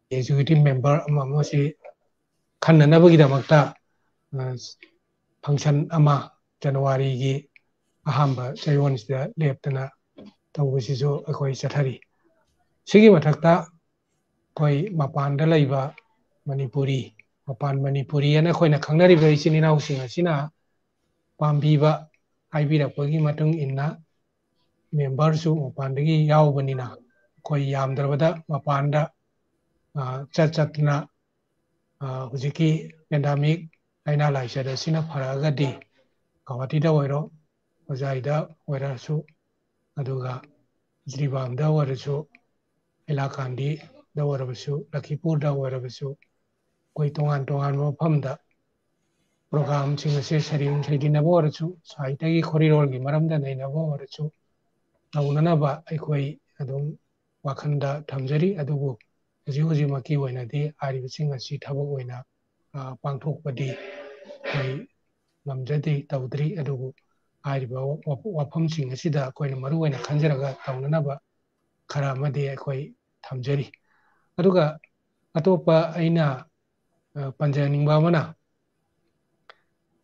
executive member ama mosi khannanabagi damakta function ama January gi ahamba chayonsida leptana tawbasijo akoi chathari sigi mathakta koi mapanda laiba Manipuri mapan Manipuri ana khoina khangnariba isinina using asina pambiba aibirakpagi matung inna member su mapandagi yaubanina koi yamdrabada mapanda chatna hujiki pandemic aina laisada sina faragadi kawatida oiro ojaida oirasu aduga jribamda oirasu ꯍꯩꯂꯥꯀꯥꯟꯗꯤ ꯗ ꯑꯣꯏꯔꯕꯁꯨ ꯂꯛꯈꯤꯄꯨꯔꯗ ꯑꯣꯏꯔꯕꯁꯨ ꯑꯩꯈꯣꯏ ꯇꯣꯉꯥꯟ ꯇꯣꯉꯥꯟꯕ ꯃꯐꯝꯗ ꯄ꯭ꯔꯣꯒ꯭ꯔꯥꯝꯁꯤꯡ ꯑꯁꯤ ꯁꯩꯔꯦꯡ ꯁꯩꯗꯤꯟꯅꯕ ꯑꯣꯏꯔꯁꯨ ꯁꯥꯍꯤꯇ꯭ꯌꯒꯤ ꯈꯣꯔꯤꯔꯣꯜꯒꯤ ꯃꯔꯝꯗ ꯅꯩꯅꯕ ꯑꯣꯏꯔꯁꯨ ꯇꯧꯅꯅꯕ ꯑꯩꯈꯣꯏ ꯑꯗꯨꯝ ꯋꯥꯈꯜꯗ ꯊꯝꯖꯔꯤ ꯑꯗꯨꯕꯨ ꯍꯧꯖꯤꯛꯃꯛꯀꯤ ꯑꯣꯏꯅꯗꯤ ꯍꯥꯏꯔꯤꯕꯁꯤꯡ ꯑꯁꯤ ꯊꯕꯛ ꯑꯣꯏꯅ ꯄꯥꯡꯊꯣꯛꯄꯗꯤ ꯑꯩꯈꯣꯏ ꯉꯝꯖꯗ꯭ꯔꯤ ꯇꯧꯗ꯭ꯔꯤ ꯑꯗꯨꯕꯨ ꯍꯥꯏꯔꯤꯕ ꯋꯥꯐꯝꯁꯤꯡ ꯑꯁꯤꯗ ꯑꯩꯈꯣꯏꯅ ꯃꯔꯨꯑꯣꯏꯅ ꯈꯟꯖꯔꯒ ꯇꯧꯅꯅꯕ ꯈꯔ ꯑꯃꯗꯤ ꯑꯩꯈꯣꯏ ꯊꯝꯖꯔꯤ ꯑꯗꯨꯒ ꯑꯇꯣꯞꯄ ꯑꯩꯅ ꯄꯟꯖꯅꯤꯡꯕ ꯑꯃꯅ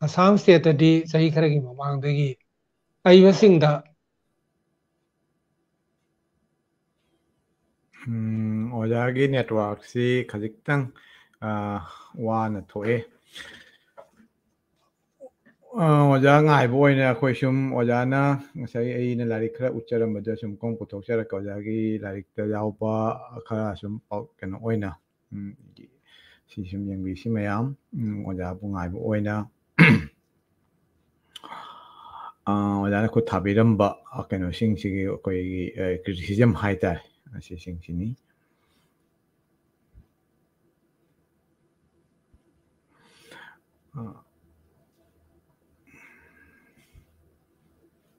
ꯑꯁꯥꯝ ꯁ꯭ꯇꯦꯠꯇꯗꯤ ꯆꯍꯤ ꯈꯔꯒꯤ ꯃꯃꯥꯡꯗꯒꯤ ꯑꯏꯕꯁꯤꯡꯗ ꯑꯣꯖꯥꯒꯤ ꯅꯦꯠꯋꯥꯔꯛꯁꯤ ꯈꯖꯤꯛꯇꯪ ꯋꯥꯅ ꯊꯣꯛꯑꯦ ꯑꯣꯖꯥ ꯉꯥꯏꯕ ꯑꯣꯏꯅ ꯑꯩꯈꯣꯏ ꯁꯨꯝ ꯑꯣꯖꯥꯅ ꯉꯁꯥꯏ ꯑꯩꯅ ꯂꯥꯏꯔꯤꯛ ꯈꯔ ꯎꯠꯆꯔꯝꯕꯗ ꯁꯨꯝ ꯄꯨꯊꯣꯛꯆꯔꯛꯀ ꯑꯣꯖꯥꯒꯤ ꯂꯥꯏꯔꯤꯛꯇ ꯌꯥꯎꯕ ꯈꯔ ꯁꯨꯝ ꯀꯩꯅꯣ ꯑꯣꯏꯅ ꯁꯤ ꯁꯨꯝ ꯌꯦꯡꯕꯤꯁꯤ ꯃꯌꯥꯝ ꯑꯣꯖꯥꯕꯨ ꯉꯥꯏꯕ ꯑꯣꯏꯅ ꯑꯣꯖꯥꯅ ꯈꯨꯠ ꯊꯥꯕꯤꯔꯝꯕ ꯀꯩꯅꯣꯁꯤꯡꯁꯤꯒꯤ ꯑꯩꯈꯣꯏꯒꯤ ꯀ꯭ꯔꯤꯇꯤꯁꯤꯖꯝ ꯍꯥꯏꯇꯥꯔꯦ ꯑꯁꯤꯁꯤꯡꯁꯤꯅꯤ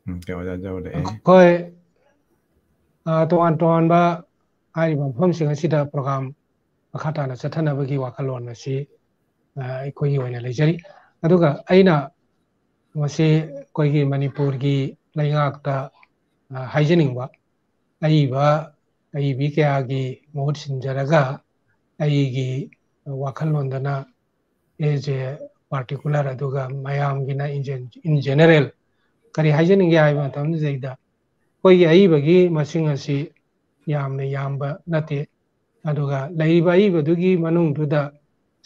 ꯑꯩꯈꯣꯏ ꯇꯣꯉꯥꯟ ꯇꯣꯉꯥꯟꯕ ꯍꯥꯏꯔꯤꯕ ꯃꯐꯝꯁꯤꯡ ꯑꯁꯤꯗ ꯄ꯭ꯔꯣꯒ꯭ꯔꯥꯝ ꯃꯈꯥ ꯇꯥꯅ ꯆꯠꯊꯅꯕꯒꯤ ꯋꯥꯈꯜꯂꯣꯟ ꯑꯁꯤ ꯑꯩꯈꯣꯏꯒꯤ ꯑꯣꯏꯅ ꯂꯩꯖꯔꯤ ꯑꯗꯨꯒ ꯑꯩꯅ ꯃꯁꯤ ꯑꯩꯈꯣꯏꯒꯤ ꯃꯅꯤꯄꯨꯔꯒꯤ ꯂꯩꯉꯥꯛꯇ ꯍꯥꯏꯖꯅꯤꯡꯕ ꯑꯏꯕꯤ ꯀꯌꯥꯒꯤ ꯃꯍꯨꯠ ꯁꯤꯟꯖꯔꯒ ꯑꯩꯒꯤ ꯋꯥꯈꯜꯂꯣꯟꯗꯅ ꯑꯦꯖ ꯑꯦ ꯄꯥꯔꯇꯤꯀꯨꯂꯔ ꯑꯗꯨꯒ ꯃꯌꯥꯝꯒꯤꯅ ꯏꯟ ꯖꯦꯅꯔꯦꯜ ꯀꯔꯤ ꯍꯥꯏꯖꯅꯤꯡꯒꯦ ꯍꯥꯏꯕ ꯃꯇꯝꯁꯤꯗꯩꯗ ꯑꯩꯈꯣꯏꯒꯤ ꯑꯏꯕꯒꯤ ꯃꯁꯤꯡ ꯑꯁꯤ ꯌꯥꯝꯅ ꯌꯥꯝꯕ ꯅꯠꯇꯦ ꯑꯗꯨꯒ ꯂꯩꯔꯤꯕ ꯑꯏꯕꯗꯨꯒꯤ ꯃꯅꯨꯡꯗꯨꯗ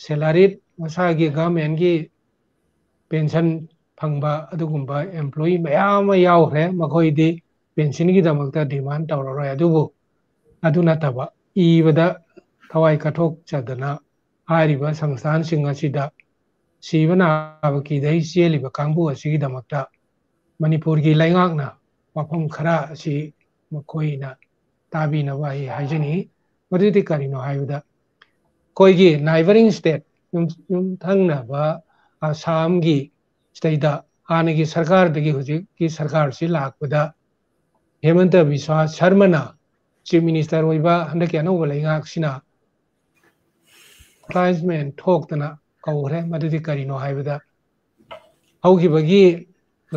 ꯁꯦꯂꯥꯔꯤꯠ ꯃꯁꯥꯒꯤ ꯒꯚꯔꯟꯃꯦꯟꯠꯒꯤ ꯄꯦꯟꯁꯟ ꯐꯪꯕ ꯑꯗꯨꯒꯨꯝꯕ ꯑꯦꯝꯄ꯭ꯂꯣꯌꯤ ꯃꯌꯥꯝ ꯑꯃ ꯌꯥꯎꯈ꯭ꯔꯦ ꯃꯈꯣꯏꯗꯤ ꯄꯦꯟꯁꯤꯟꯒꯤꯗꯃꯛꯇ ꯗꯤꯃꯥꯟ ꯇꯧꯔꯔꯣꯏ ꯑꯗꯨꯕꯨ ꯑꯗꯨ ꯅꯠꯇꯕ ꯏꯕꯗ ꯊꯋꯥꯏ ꯀꯠꯊꯣꯛꯆꯗꯅ ꯍꯥꯏꯔꯤꯕ ꯁꯪꯁꯊꯥꯟꯁꯤꯡ ꯑꯁꯤꯗ ꯁꯤꯕ ꯅꯥꯕ ꯀꯤꯗꯩ ꯆꯦꯜꯂꯤꯕ ꯀꯥꯡꯕꯨ ꯑꯁꯤꯒꯤꯗꯃꯛꯇ ꯃꯅꯤꯄꯨꯔꯒꯤ ꯂꯩꯉꯥꯛꯅ ꯋꯥꯐꯝ ꯈꯔ ꯑꯁꯤ ꯃꯈꯣꯏꯅ ꯇꯥꯕꯤꯅꯕ ꯑꯩ ꯍꯥꯏꯖꯅꯤꯡꯏ ꯃꯗꯨꯗꯤ ꯀꯔꯤꯅꯣ ꯍꯥꯏꯕꯗ ꯑꯩꯈꯣꯏꯒꯤ ꯅꯥꯏꯕꯔꯤꯡ ꯁ꯭ꯇꯦꯠ ꯌꯨꯝꯊꯪꯅꯕ ꯑꯁꯥꯝꯒꯤ ꯁꯤꯗꯩꯗ ꯍꯥꯟꯅꯒꯤ ꯁꯔꯀꯥꯔꯗꯒꯤ ꯍꯧꯖꯤꯛꯀꯤ ꯁꯔꯀꯥꯔꯁꯤ ꯂꯥꯛꯄꯗ ꯍꯦꯃꯟꯇ ꯕꯤꯁ꯭ꯋꯥ ꯁꯔꯃꯅ ꯆꯤꯐ ꯃꯤꯅꯤꯁꯇꯔ ꯑꯣꯏꯕ ꯍꯟꯗꯛꯀꯤ ꯑꯅꯧꯕ ꯂꯩꯉꯥꯛꯁꯤꯅ ꯑꯦꯗꯚꯔꯇꯥꯏꯖꯃꯦꯟꯠ ꯊꯣꯛꯇꯅ ꯀꯧꯈ꯭ꯔꯦ ꯃꯗꯨꯗꯤ ꯀꯔꯤꯅꯣ ꯍꯥꯏꯕꯗ ꯍꯧꯈꯤꯕꯒꯤ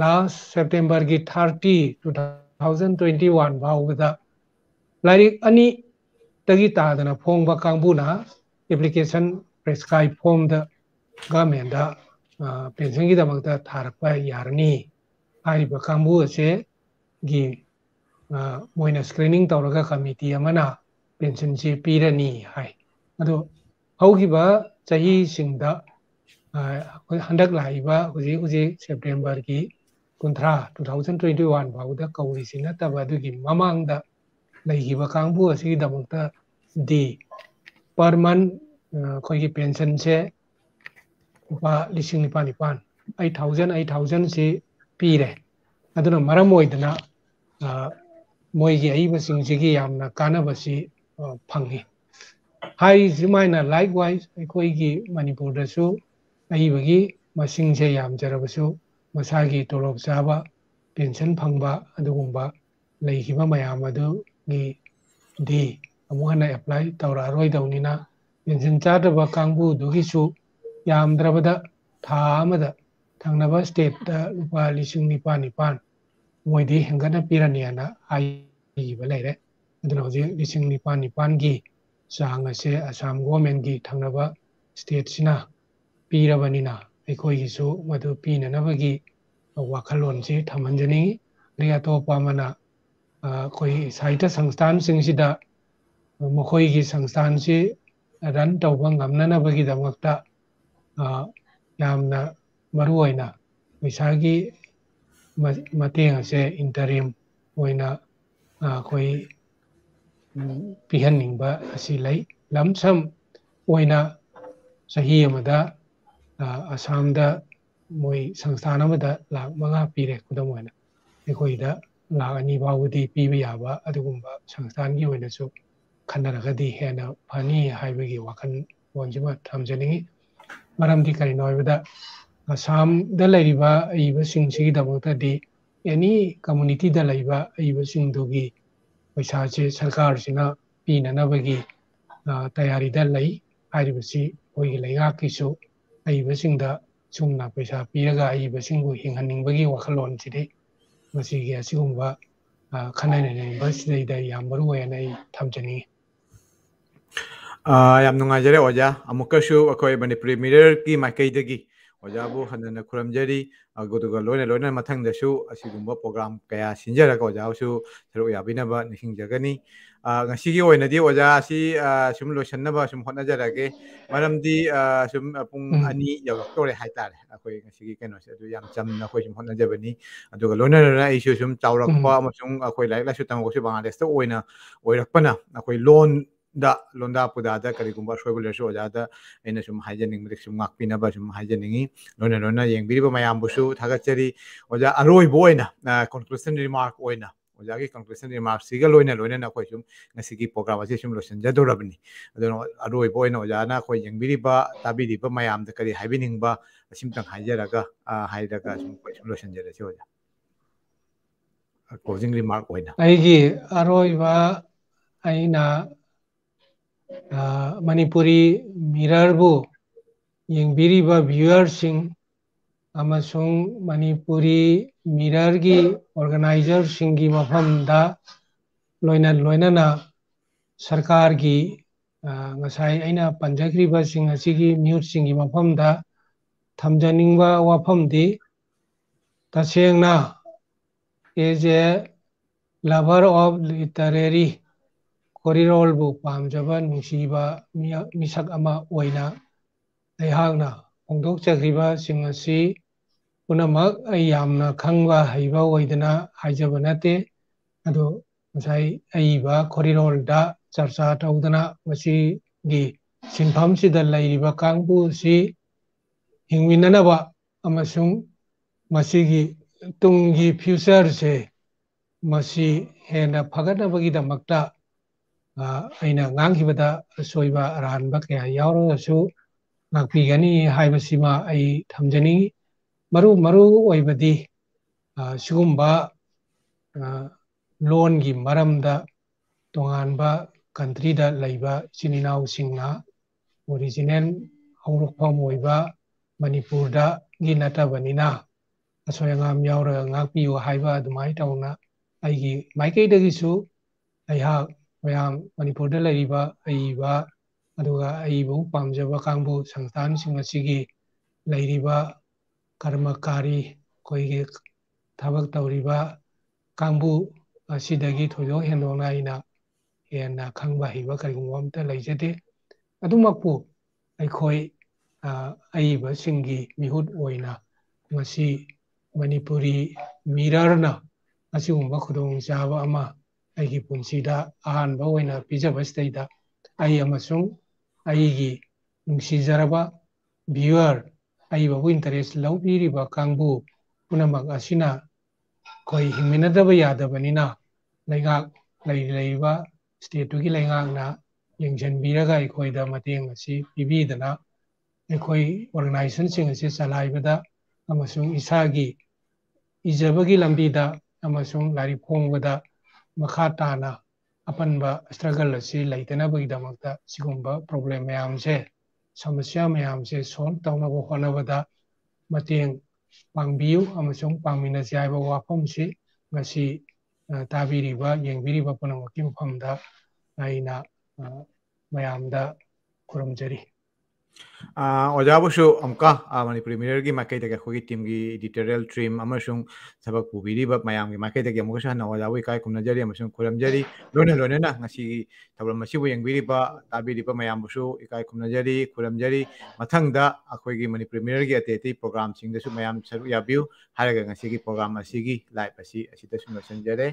ꯂꯥꯁ ꯁꯦꯞꯇꯦꯝꯕꯔꯒꯤ 30, 2021 ꯐꯥꯎꯕꯗ ꯂꯥꯏꯔꯤꯛ ꯑꯅꯤꯗꯒꯤ ꯇꯥꯗꯅ ꯐꯣꯡꯕ ꯀꯥꯡꯕꯨꯅ ꯑꯦꯄ꯭ꯂꯤꯀꯦꯁꯟ ꯄ꯭ꯔꯦꯁꯀ꯭ꯔꯥꯏꯞ ꯐꯣꯝꯗ ꯒꯚꯔꯟꯃꯦꯟꯠꯗ ꯄꯦꯟꯁꯟꯒꯤꯗꯃꯛꯇ ꯊꯥꯔꯛꯄ ꯌꯥꯔꯅꯤ ꯍꯥꯏꯔꯤꯕ ꯀꯥꯡꯕꯨ ꯑꯁꯦ ꯒꯤ ꯃꯣꯏꯅ ꯁ꯭ꯀ꯭ꯔꯤꯅꯤꯡ ꯇꯧꯔꯒ ꯀꯃꯤꯇꯤ ꯑꯃꯅ ꯄꯦꯟꯁꯟꯁꯤ ꯄꯤꯔꯅꯤ ꯍꯥꯏ ꯑꯗꯣ ꯍꯧꯈꯤꯕ ꯆꯍꯤꯁꯤꯡꯗ ꯑꯩꯈꯣꯏ ꯍꯟꯗꯛ ꯂꯥꯛꯏꯕ ꯍꯧꯖꯤꯛ ꯁꯦꯞꯇꯦꯝꯕꯔꯒꯤ 30, 2021 ꯐꯥꯎꯕꯗ ꯀꯧꯔꯤꯁꯤ ꯅꯠꯇꯕ ꯑꯗꯨꯒꯤ ꯃꯃꯥꯡꯗ ꯂꯩꯈꯤꯕ ꯀꯥꯡꯕꯨ ꯑꯁꯤꯒꯤꯗꯃꯛꯇꯗꯤ ꯄꯔ ꯃꯟ ꯑꯩꯈꯣꯏꯒꯤ ꯄꯦꯟꯁꯟꯁꯦ ꯂꯨꯄꯥ 8,000 ꯁꯤ ꯄꯤꯔꯦ ꯑꯗꯨꯅ ꯃꯔꯝ ꯑꯣꯏꯗꯅ ꯃꯣꯏꯒꯤ ꯑꯏꯕꯁꯤꯡꯁꯤꯒꯤ ꯌꯥꯝꯅ ꯀꯥꯟꯅꯕꯁꯤ ꯐꯪꯉꯤ ꯍꯥꯏꯔꯤꯁꯨꯃꯥꯏꯅ ꯂꯥꯏꯛ ꯋꯥꯏꯁ ꯑꯩꯈꯣꯏꯒꯤ ꯃꯅꯤꯄꯨꯔꯗꯁꯨ ꯑꯏꯕꯒꯤ ꯃꯁꯤꯡꯁꯦ ꯌꯥꯝꯖꯔꯕꯁꯨ ꯃꯁꯥꯒꯤ ꯇꯣꯂꯣꯞ ꯆꯥꯕ ꯄꯦꯟꯁꯟ ꯐꯪꯕ ꯑꯗꯨꯒꯨꯝꯕ ꯂꯩꯈꯤꯕ ꯃꯌꯥꯝ ꯑꯗꯨꯒꯤꯗꯤ ꯑꯃꯨꯛ ꯍꯟꯅ ꯑꯦꯄ꯭ꯂꯥꯏ ꯇꯧꯔꯛꯑꯔꯣꯏꯗꯧꯅꯤꯅ ꯄꯦꯟꯁꯟ ꯆꯥꯗꯕ ꯀꯥꯡꯕꯨꯗꯨꯒꯤꯁꯨ ꯌꯥꯝꯗ꯭ꯔꯕꯗ ꯊꯥ ꯑꯃꯗ ꯊꯪꯅꯕ ꯁ꯭ꯇꯦꯠꯇ ꯂꯨꯄꯥ 9,000 ꯃꯣꯏꯗꯤ ꯍꯦꯟꯒꯠꯅ ꯄꯤꯔꯅꯤꯅ ꯍꯥꯏꯈꯤꯕ ꯂꯩꯔꯦ ꯑꯗꯨꯅ ꯍꯧꯖꯤꯛ 9,000ꯒꯤ ꯆꯥꯡ ꯑꯁꯦ ꯑꯁꯥꯝ ꯒꯣꯚꯔꯟꯃꯦꯟꯠꯒꯤ ꯊꯪꯅꯕ ꯁ꯭ꯇꯦꯠꯁꯤꯅ ꯄꯤꯔꯕꯅꯤꯅ ꯑꯩꯈꯣꯏꯒꯤꯁꯨ ꯃꯗꯨ ꯄꯤꯅꯅꯕꯒꯤ ꯋꯥꯈꯜꯂꯣꯟꯁꯤ ꯊꯝꯍꯟꯖꯅꯤꯡꯏ ꯑꯗꯩ ꯑꯇꯣꯞꯄ ꯑꯃꯅ ꯑꯩꯈꯣꯏ ꯁꯥꯍꯤꯇ꯭ꯌ ꯁꯪꯁꯊꯥꯟꯁꯤꯡꯁꯤꯗ ꯃꯈꯣꯏꯒꯤ ꯁꯪꯁꯊꯥꯟꯁꯤ ꯔꯟ ꯇꯧꯕ ꯉꯝꯅꯅꯕꯒꯤꯗꯃꯛꯇ ꯌꯥꯝꯅ ꯃꯔꯨꯑꯣꯏꯅ ꯄꯩꯁꯥꯒꯤ ꯃꯇꯦꯡ ꯑꯁꯦ ꯏꯟꯇꯔꯤꯝ ꯑꯣꯏꯅ ꯑꯩꯈꯣꯏ ꯄꯤꯍꯟꯅꯤꯡꯕ ꯑꯁꯤ ꯂꯩ ꯂꯝ ꯁꯝ ꯑꯣꯏꯅ ꯆꯍꯤ ꯑꯃꯗ ꯑꯁꯥꯝꯗ ꯃꯣꯏ ꯁꯪꯁꯊꯥꯟ ꯑꯃꯗ ꯂꯥꯈ 5 ꯄꯤꯔꯦ ꯈꯨꯗꯝ ꯑꯣꯏꯅ ꯑꯩꯈꯣꯏꯗ ꯂꯥꯈ 2 ꯐꯥꯎꯕꯗꯤ ꯄꯤꯕ ꯌꯥꯕ ꯑꯗꯨꯒꯨꯝꯕ ꯁꯪꯁꯊꯥꯟꯒꯤ ꯑꯣꯏꯅꯁꯨ ꯈꯟꯅꯔꯒꯗꯤ ꯍꯦꯟꯅ ꯐꯅꯤ ꯍꯥꯏꯕꯒꯤ ꯋꯥꯈꯜꯂꯣꯟꯁꯤꯃ ꯊꯝꯖꯅꯤꯡꯉꯤ ꯃꯔꯝꯗꯤ ꯀꯔꯤꯅꯣ ꯍꯥꯏꯕꯗ ꯑꯁꯥꯝꯗ ꯂꯩꯔꯤꯕ ꯑꯏꯕꯁꯤꯡꯁꯤꯒꯤꯗꯃꯛꯇꯗꯤ ꯑꯦꯅꯤ ꯀꯝꯃꯨꯅꯤꯇꯤꯗ ꯂꯩꯕ ꯑꯏꯕꯁꯤꯡꯗꯨꯒꯤ ꯄꯩꯁꯥꯁꯤ ꯁꯔꯀꯥꯔꯁꯤꯅ ꯄꯤꯅꯅꯕꯒꯤ ꯇꯌꯥꯔꯤꯗ ꯂꯩ ꯍꯥꯏꯔꯤꯕꯁꯤ ꯑꯩꯈꯣꯏꯒꯤ ꯂꯩꯉꯥꯛꯀꯤꯁꯨ ꯑꯏꯕꯁꯤꯡꯗ ꯁꯨꯝꯅ ꯄꯩꯁꯥ ꯄꯤꯔꯒ ꯑꯏꯕꯁꯤꯡꯕꯨ ꯍꯤꯡꯍꯟꯅꯤꯡꯕꯒꯤ ꯋꯥꯈꯜꯂꯣꯟꯁꯤꯗꯤ ꯃꯁꯤꯒꯤ ꯑꯁꯤꯒꯨꯝꯕ ꯈꯟꯅ ꯅꯩꯅꯕꯁꯤꯗꯩꯗ ꯌꯥꯝ ꯃꯔꯨ ꯑꯣꯏꯅ ꯑꯩ ꯊꯝꯖꯅꯤꯡꯉꯤ ꯌꯥꯝ ꯅꯨꯡꯉꯥꯏꯖꯔꯦ ꯑꯣꯖꯥ ꯑꯃꯨꯛꯀꯁꯨ ꯑꯩꯈꯣꯏ ꯃꯅꯤꯄꯨꯔꯤ ꯃꯤꯔꯔꯒꯤ ꯃꯥꯏꯀꯩꯗꯒꯤ ꯑꯣꯖꯥꯕꯨ ꯍꯟꯅ ꯈꯨꯔꯨꯝꯖꯔꯤ ꯑꯗꯨꯒ ꯂꯣꯏꯅ ꯃꯊꯪꯗꯁꯨ ꯑꯁꯤꯒꯨꯝꯕ ꯄ꯭ꯔꯣꯒ꯭ꯔꯥꯝ ꯀꯌꯥ ꯁꯤꯟꯖꯔꯒ ꯑꯣꯖꯥꯕꯨꯁꯨ ꯁꯔꯨꯛ ꯌꯥꯕꯤꯅꯕ ꯅꯤꯡꯁꯤꯡꯖꯒꯅꯤ ꯉꯁꯤꯒꯤ ꯑꯣꯏꯅꯗꯤ ꯑꯣꯖꯥ ꯑꯁꯤ ꯁꯨꯝ ꯂꯣꯏꯁꯤꯟꯅꯕ ꯁꯨꯝ ꯍꯣꯠꯅꯖꯔꯒꯦ ꯃꯔꯝꯗꯤ ꯁꯨꯝ ꯄꯨꯡ 2 ꯌꯧꯔꯛꯇꯣꯔꯦ ꯍꯥꯏꯇꯥꯔꯦ ꯑꯩꯈꯣꯏ ꯉꯁꯤꯒꯤ ꯀꯩꯅꯣꯁꯦ ꯑꯗꯨ ꯌꯥꯝ ꯆꯝꯅ ꯑꯩꯈꯣꯏ ꯁꯨꯝ ꯍꯣꯠꯅꯖꯕꯅꯤ ꯑꯗꯨꯒ ꯂꯣꯏꯅꯅ ꯑꯩꯁꯨ ꯁꯨꯝ ꯆꯥꯎꯔꯛꯄ ꯑꯃꯁꯨꯡ ꯑꯩꯈꯣꯏ ꯂꯥꯏꯔꯤꯛ ꯂꯥꯏꯁꯨ ꯇꯝꯃꯛꯄꯁꯨ ꯕꯪꯒ꯭ꯂꯥꯗꯦꯁꯇ ꯑꯣꯏꯔꯛꯄꯅ ꯑꯩꯈꯣꯏ ꯂꯣꯟꯗ ꯄꯨꯗꯥꯗ ꯀꯔꯤꯒꯨꯝꯕ ꯑꯁꯣꯏꯕ ꯂꯩꯔꯁꯨ ꯑꯣꯖꯥꯗ ꯑꯩꯅ ꯁꯨꯝ ꯍꯥꯏꯖꯅꯤꯡꯕꯗꯤ ꯁꯨꯝ ꯉꯥꯛꯄꯤꯅꯕ ꯁꯨꯝ ꯍꯥꯏꯖꯅꯤꯡꯉꯤ ꯂꯣꯏꯅ ꯌꯦꯡꯕꯤꯔꯤꯕ ꯃꯌꯥꯝꯕꯨꯁꯨ ꯊꯥꯒꯠꯆꯔꯤ ꯑꯣꯖꯥ ꯑꯔꯣꯏꯕ ꯑꯣꯏꯅ ꯀꯟꯀ꯭ꯂꯨꯁꯟ ꯔꯤꯃꯥꯔꯛ ꯑꯣꯏꯅ ꯑꯣꯖꯥꯒꯤ ꯀꯟꯀ꯭ꯂꯨꯁꯟ ꯔꯤꯃꯥꯔꯛꯁꯤꯒ ꯂꯣꯏꯅꯅ ꯑꯩꯈꯣꯏ ꯁꯨꯝ ꯉꯁꯤꯒꯤ ꯄ꯭ꯔꯣꯒ꯭ꯔꯥꯝ ꯑꯁꯤ ꯁꯨꯝ ꯂꯣꯏꯁꯤꯟꯖꯗꯧꯔꯕꯅꯤ ꯑꯗꯨꯅ ꯑꯔꯣꯏꯕ ꯑꯣꯏꯅ ꯑꯣꯖꯥꯅ ꯑꯩꯈꯣꯏ ꯌꯦꯡꯕꯤꯔꯤꯕ ꯇꯥꯕꯤꯔꯤꯕ ꯃꯌꯥꯝꯗ ꯀꯔꯤ ꯍꯥꯏꯕꯤꯅꯤꯡꯕ ꯑꯁꯤꯃꯇꯪ ꯍꯥꯏꯔꯒ ꯁꯨꯝ ꯂꯣꯏꯁꯤꯟꯖꯔꯁꯤ ꯑꯣꯖꯥ ꯀ꯭ꯂꯣꯖꯤꯡ ꯔꯤꯃꯥꯔꯛ ꯑꯣꯏꯅ ꯑꯩꯒꯤ ꯑꯔꯣꯏꯕ ꯑꯩꯅ ꯃꯅꯤꯄꯨꯔꯤ ꯃꯤꯔꯔꯕꯨ ꯌꯦꯡꯕꯤꯔꯤꯕ ꯚ꯭ꯌꯨꯋꯔꯁꯤꯡ ꯑꯃꯁꯨꯡ ꯃꯅꯤꯄꯨꯔꯤ ꯃꯤꯔꯔꯒꯤ ꯑꯣꯔꯒꯅꯥꯏꯖꯔꯁꯤꯡꯒꯤ ꯃꯐꯝꯗ ꯂꯣꯏꯅꯅ ꯁꯔꯀꯥꯔꯒꯤ ꯉꯁꯥꯏ ꯑꯩꯅ ꯄꯟꯖꯈ꯭ꯔꯤꯕꯁꯤꯡ ꯑꯁꯤꯒꯤ ꯃꯤꯍꯨꯠꯁꯤꯡꯒꯤ ꯃꯐꯝꯗ ꯊꯝꯖꯅꯤꯡꯕ ꯋꯥꯐꯝꯗꯤ ꯇꯁꯦꯡꯅ as a lover of literary कोरिरोलबु पामजबा नुसीबा मिसक अमा ओइना ꯑꯩꯍꯥꯛꯅ ꯐꯣꯡꯗꯣꯛꯆꯈ꯭ꯔꯤꯕꯁꯤꯡ ꯑꯁꯤ ꯄꯨꯝꯅꯃꯛ ꯑꯩ ꯌꯥꯝꯅ ꯈꯪꯕ ꯍꯩꯕ ꯑꯣꯏꯗꯅ ꯍꯥꯏꯖꯕ ꯅꯠꯇꯦ ꯑꯗꯣ ꯉꯁꯥꯏ ꯑꯏꯕ ꯈꯣꯔꯤꯔꯣꯜꯗ ꯆꯔꯆꯥ ꯇꯧꯗꯅ ꯃꯁꯤꯒꯤ ꯁꯤꯟꯐꯝꯁꯤꯗ ꯂꯩꯔꯤꯕ ꯀꯥꯡꯕꯨꯁꯤ ꯍꯤꯡꯃꯤꯟꯅꯅꯕ ꯑꯃꯁꯨꯡ ꯃꯁꯤꯒꯤ ꯇꯨꯡꯒꯤ ꯐ꯭ꯌꯨꯆꯔꯁꯦ ꯃꯁꯤ ꯍꯦꯟꯅ ꯐꯒꯠꯅꯕꯒꯤꯗꯃꯛꯇ ꯑꯩꯅ ꯉꯥꯡꯈꯤꯕꯗ ꯑꯁꯣꯏꯕ ꯑꯔꯥꯟꯕ ꯀꯌꯥ ꯌꯥꯎꯔꯒꯁꯨ ꯉꯥꯛꯄꯤꯒꯅꯤ ꯍꯥꯏꯕꯁꯤꯃ ꯑꯩ ꯊꯝꯖꯅꯤꯡꯉꯤ ꯃꯔꯨ ꯑꯣꯏꯕꯗꯤ ꯁꯤꯒꯨꯝꯕ ꯂꯣꯟꯒꯤ ꯃꯔꯝꯗ ꯇꯣꯉꯥꯟꯕ ꯀꯟꯇ꯭ꯔꯤꯗ ꯂꯩꯕ ꯏꯆꯤꯟ ꯏꯅꯥꯎꯁꯤꯡꯅ ꯑꯣꯔꯤꯖꯤꯅꯦꯜ ꯍꯧꯔꯛꯐꯝ ꯑꯣꯏꯕ ꯃꯅꯤꯄꯨꯔꯗꯒꯤ ꯅꯠꯇꯕꯅꯤꯅ ꯑꯁꯣꯏ ꯑꯉꯥꯝ ꯌꯥꯎꯔꯒ ꯉꯥꯛꯄꯤꯌꯨ ꯍꯥꯏꯕ ꯑꯗꯨꯃꯥꯏꯅ ꯇꯧꯅ ꯑꯩꯒꯤ ꯃꯥꯏꯀꯩꯗꯒꯤꯁꯨ ꯑꯩꯍꯥꯛ ꯃꯌꯥꯝ ꯃꯅꯤꯄꯨꯔꯗ ꯂꯩꯔꯤꯕ ꯑꯏꯕ ꯑꯗꯨꯒ ꯑꯏꯕꯕꯨ ꯄꯥꯝꯖꯕ ꯀꯥꯡꯕꯨ ꯁꯪꯁꯊꯥꯟꯁꯤꯡ ꯑꯁꯤꯒꯤ ꯂꯩꯔꯤꯕ ꯀꯔꯃꯀꯥꯔꯤ ꯑꯩꯈꯣꯏꯒꯤ ꯊꯕꯛ ꯇꯧꯔꯤꯕ ꯀꯥꯡꯕꯨ ꯑꯁꯤꯗꯒꯤ ꯊꯣꯏꯗꯣꯛ ꯍꯦꯟꯗꯣꯛꯅ ꯑꯩꯅ ꯍꯦꯟꯅ ꯈꯪꯕ ꯍꯩꯕ ꯀꯔꯤꯒꯨꯝꯕ ꯑꯝꯇ ꯂꯩꯖꯗꯦ ꯑꯗꯨꯃꯛꯄꯨ ꯑꯩꯈꯣꯏ ꯑꯏꯕꯁꯤꯡꯒꯤ ꯃꯤꯍꯨꯠ ꯑꯣꯏꯅ ꯉꯁꯤ ꯃꯅꯤꯄꯨꯔꯤ ꯃꯤꯔꯔꯅ ꯑꯁꯤꯒꯨꯝꯕ ꯈꯨꯗꯣꯡꯆꯥꯕ ꯑꯃ ꯑꯩꯒꯤ ꯄꯨꯟꯁꯤꯗ ꯑꯍꯥꯟꯕ ꯑꯣꯏꯅ ꯄꯤꯖꯕꯁꯤꯗꯩꯗ ꯑꯩ ꯑꯃꯁꯨꯡ ꯑꯩꯒꯤ ꯅꯨꯡꯁꯤꯖꯔꯕ ꯚ꯭ꯌꯨꯋꯔ ꯑꯏꯕꯕꯨ ꯏꯟꯇꯔꯦꯁ ꯂꯧꯕꯤꯔꯤꯕ ꯀꯥꯡꯕꯨ ꯄꯨꯝꯅꯃꯛ ꯑꯁꯤꯅ ꯑꯩꯈꯣꯏ ꯍꯤꯡꯃꯤꯟꯅꯗꯕ ꯌꯥꯗꯕꯅꯤꯅ ꯂꯩꯉꯥꯛ ꯂꯩꯔꯤꯕ ꯁ꯭ꯇꯦꯠꯇꯨꯒꯤ ꯂꯩꯉꯥꯛꯅ ꯌꯦꯡꯁꯤꯟꯕꯤꯔꯒ ꯑꯩꯈꯣꯏꯗ ꯃꯇꯦꯡ ꯑꯁꯤ ꯄꯤꯕꯤꯗꯅ ꯑꯩꯈꯣꯏ ꯑꯣꯔꯒꯅꯥꯏꯖꯦꯁꯟꯁꯤꯡ ꯑꯁꯤ ꯆꯂꯥꯏꯕꯗ ꯑꯃꯁꯨꯡ ꯏꯁꯥꯒꯤ ꯏꯖꯕꯒꯤ ꯂꯝꯕꯤꯗ ꯑꯃꯁꯨꯡ ꯂꯥꯏꯔꯤꯛ ꯐꯣꯡꯕꯗ ꯃꯈꯥ ꯇꯥꯅ ꯑꯄꯟꯕ ꯁꯇ꯭ꯔꯒꯜ ꯑꯁꯤ ꯂꯩꯇꯅꯕꯒꯤꯗꯃꯛꯇ ꯁꯤꯒꯨꯝꯕ ꯄ꯭ꯔꯣꯕ꯭ꯂꯦꯝ ꯃꯌꯥꯝꯁꯦ ꯁꯃꯁ꯭ꯌꯥ ꯃꯌꯥꯝꯁꯦ ꯁꯣꯜꯕ ꯇꯧꯅꯕ ꯍꯣꯠꯅꯕꯗ ꯃꯇꯦꯡ ꯄꯥꯡꯕꯤꯌꯨ ꯑꯃꯁꯨꯡ ꯄꯥꯡꯃꯤꯟꯅꯁꯤ ꯍꯥꯏꯕ ꯋꯥꯐꯝꯁꯤ ꯉꯁꯤ ꯇꯥꯕꯤꯔꯤꯕ ꯌꯦꯡꯕꯤꯔꯤꯕ ꯄꯨꯝꯅꯃꯛꯀꯤ ꯃꯐꯝꯗ ꯑꯩꯅ ꯃꯌꯥꯝꯗ ꯈꯨꯔꯨꯝꯖꯔꯤ ꯑꯣꯖꯥꯕꯨꯁꯨ ꯑꯃꯨꯛꯀ ꯃꯅꯤꯄꯨꯔꯤ ꯃꯤꯔꯔꯒꯤ ꯃꯥꯏꯀꯩꯗꯒꯤ ꯑꯩꯈꯣꯏꯒꯤ ꯇꯤꯝꯒꯤ ꯏꯗꯤꯇꯣꯔꯤꯌꯦꯜ ꯇ꯭ꯔꯤꯝ ꯑꯃꯁꯨꯡ ꯊꯕꯛ ꯄꯨꯕꯤꯔꯤꯕ ꯃꯌꯥꯝꯒꯤ ꯃꯥꯏꯀꯩꯗꯒꯤ ꯑꯃꯨꯛꯀꯁꯨ ꯍꯟꯅ ꯑꯣꯖꯥꯕꯨ ꯏꯀꯥꯏ ꯈꯨꯝꯅꯖꯔꯤ ꯑꯃꯁꯨꯡ ꯈꯨꯔꯨꯝꯖꯔꯤ ꯂꯣꯏꯅꯅ ꯉꯁꯤꯒꯤ ꯊꯧꯔꯝ ꯑꯁꯤꯕꯨ ꯌꯦꯡꯕꯤꯔꯤꯕ ꯇꯥꯕꯤꯔꯤꯕ ꯃꯌꯥꯝꯕꯨꯁꯨ ꯏꯀꯥꯏ ꯈꯨꯝꯅꯖꯔꯤ ꯈꯨꯔꯨꯝꯖꯔꯤ ꯃꯊꯪꯗ ꯑꯩꯈꯣꯏꯒꯤ ꯃꯅꯤꯄꯨꯔꯤ ꯃꯤꯔꯔꯒꯤ ꯑꯇꯩ ꯄ꯭ꯔꯣꯒ꯭ꯔꯥꯝꯁꯤꯡꯗꯁꯨ ꯃꯌꯥꯝ ꯁꯔꯨꯛ ꯌꯥꯕꯤꯌꯨ ꯍꯥꯏꯔꯒ ꯉꯁꯤꯒꯤ ꯄ꯭ꯔꯣꯒ꯭ꯔꯥꯝ ꯑꯁꯤꯒꯤ ꯂꯥꯏꯚ ꯑꯁꯤꯗ ꯁꯨꯝ ꯂꯣꯏꯁꯤꯟꯖꯔꯦ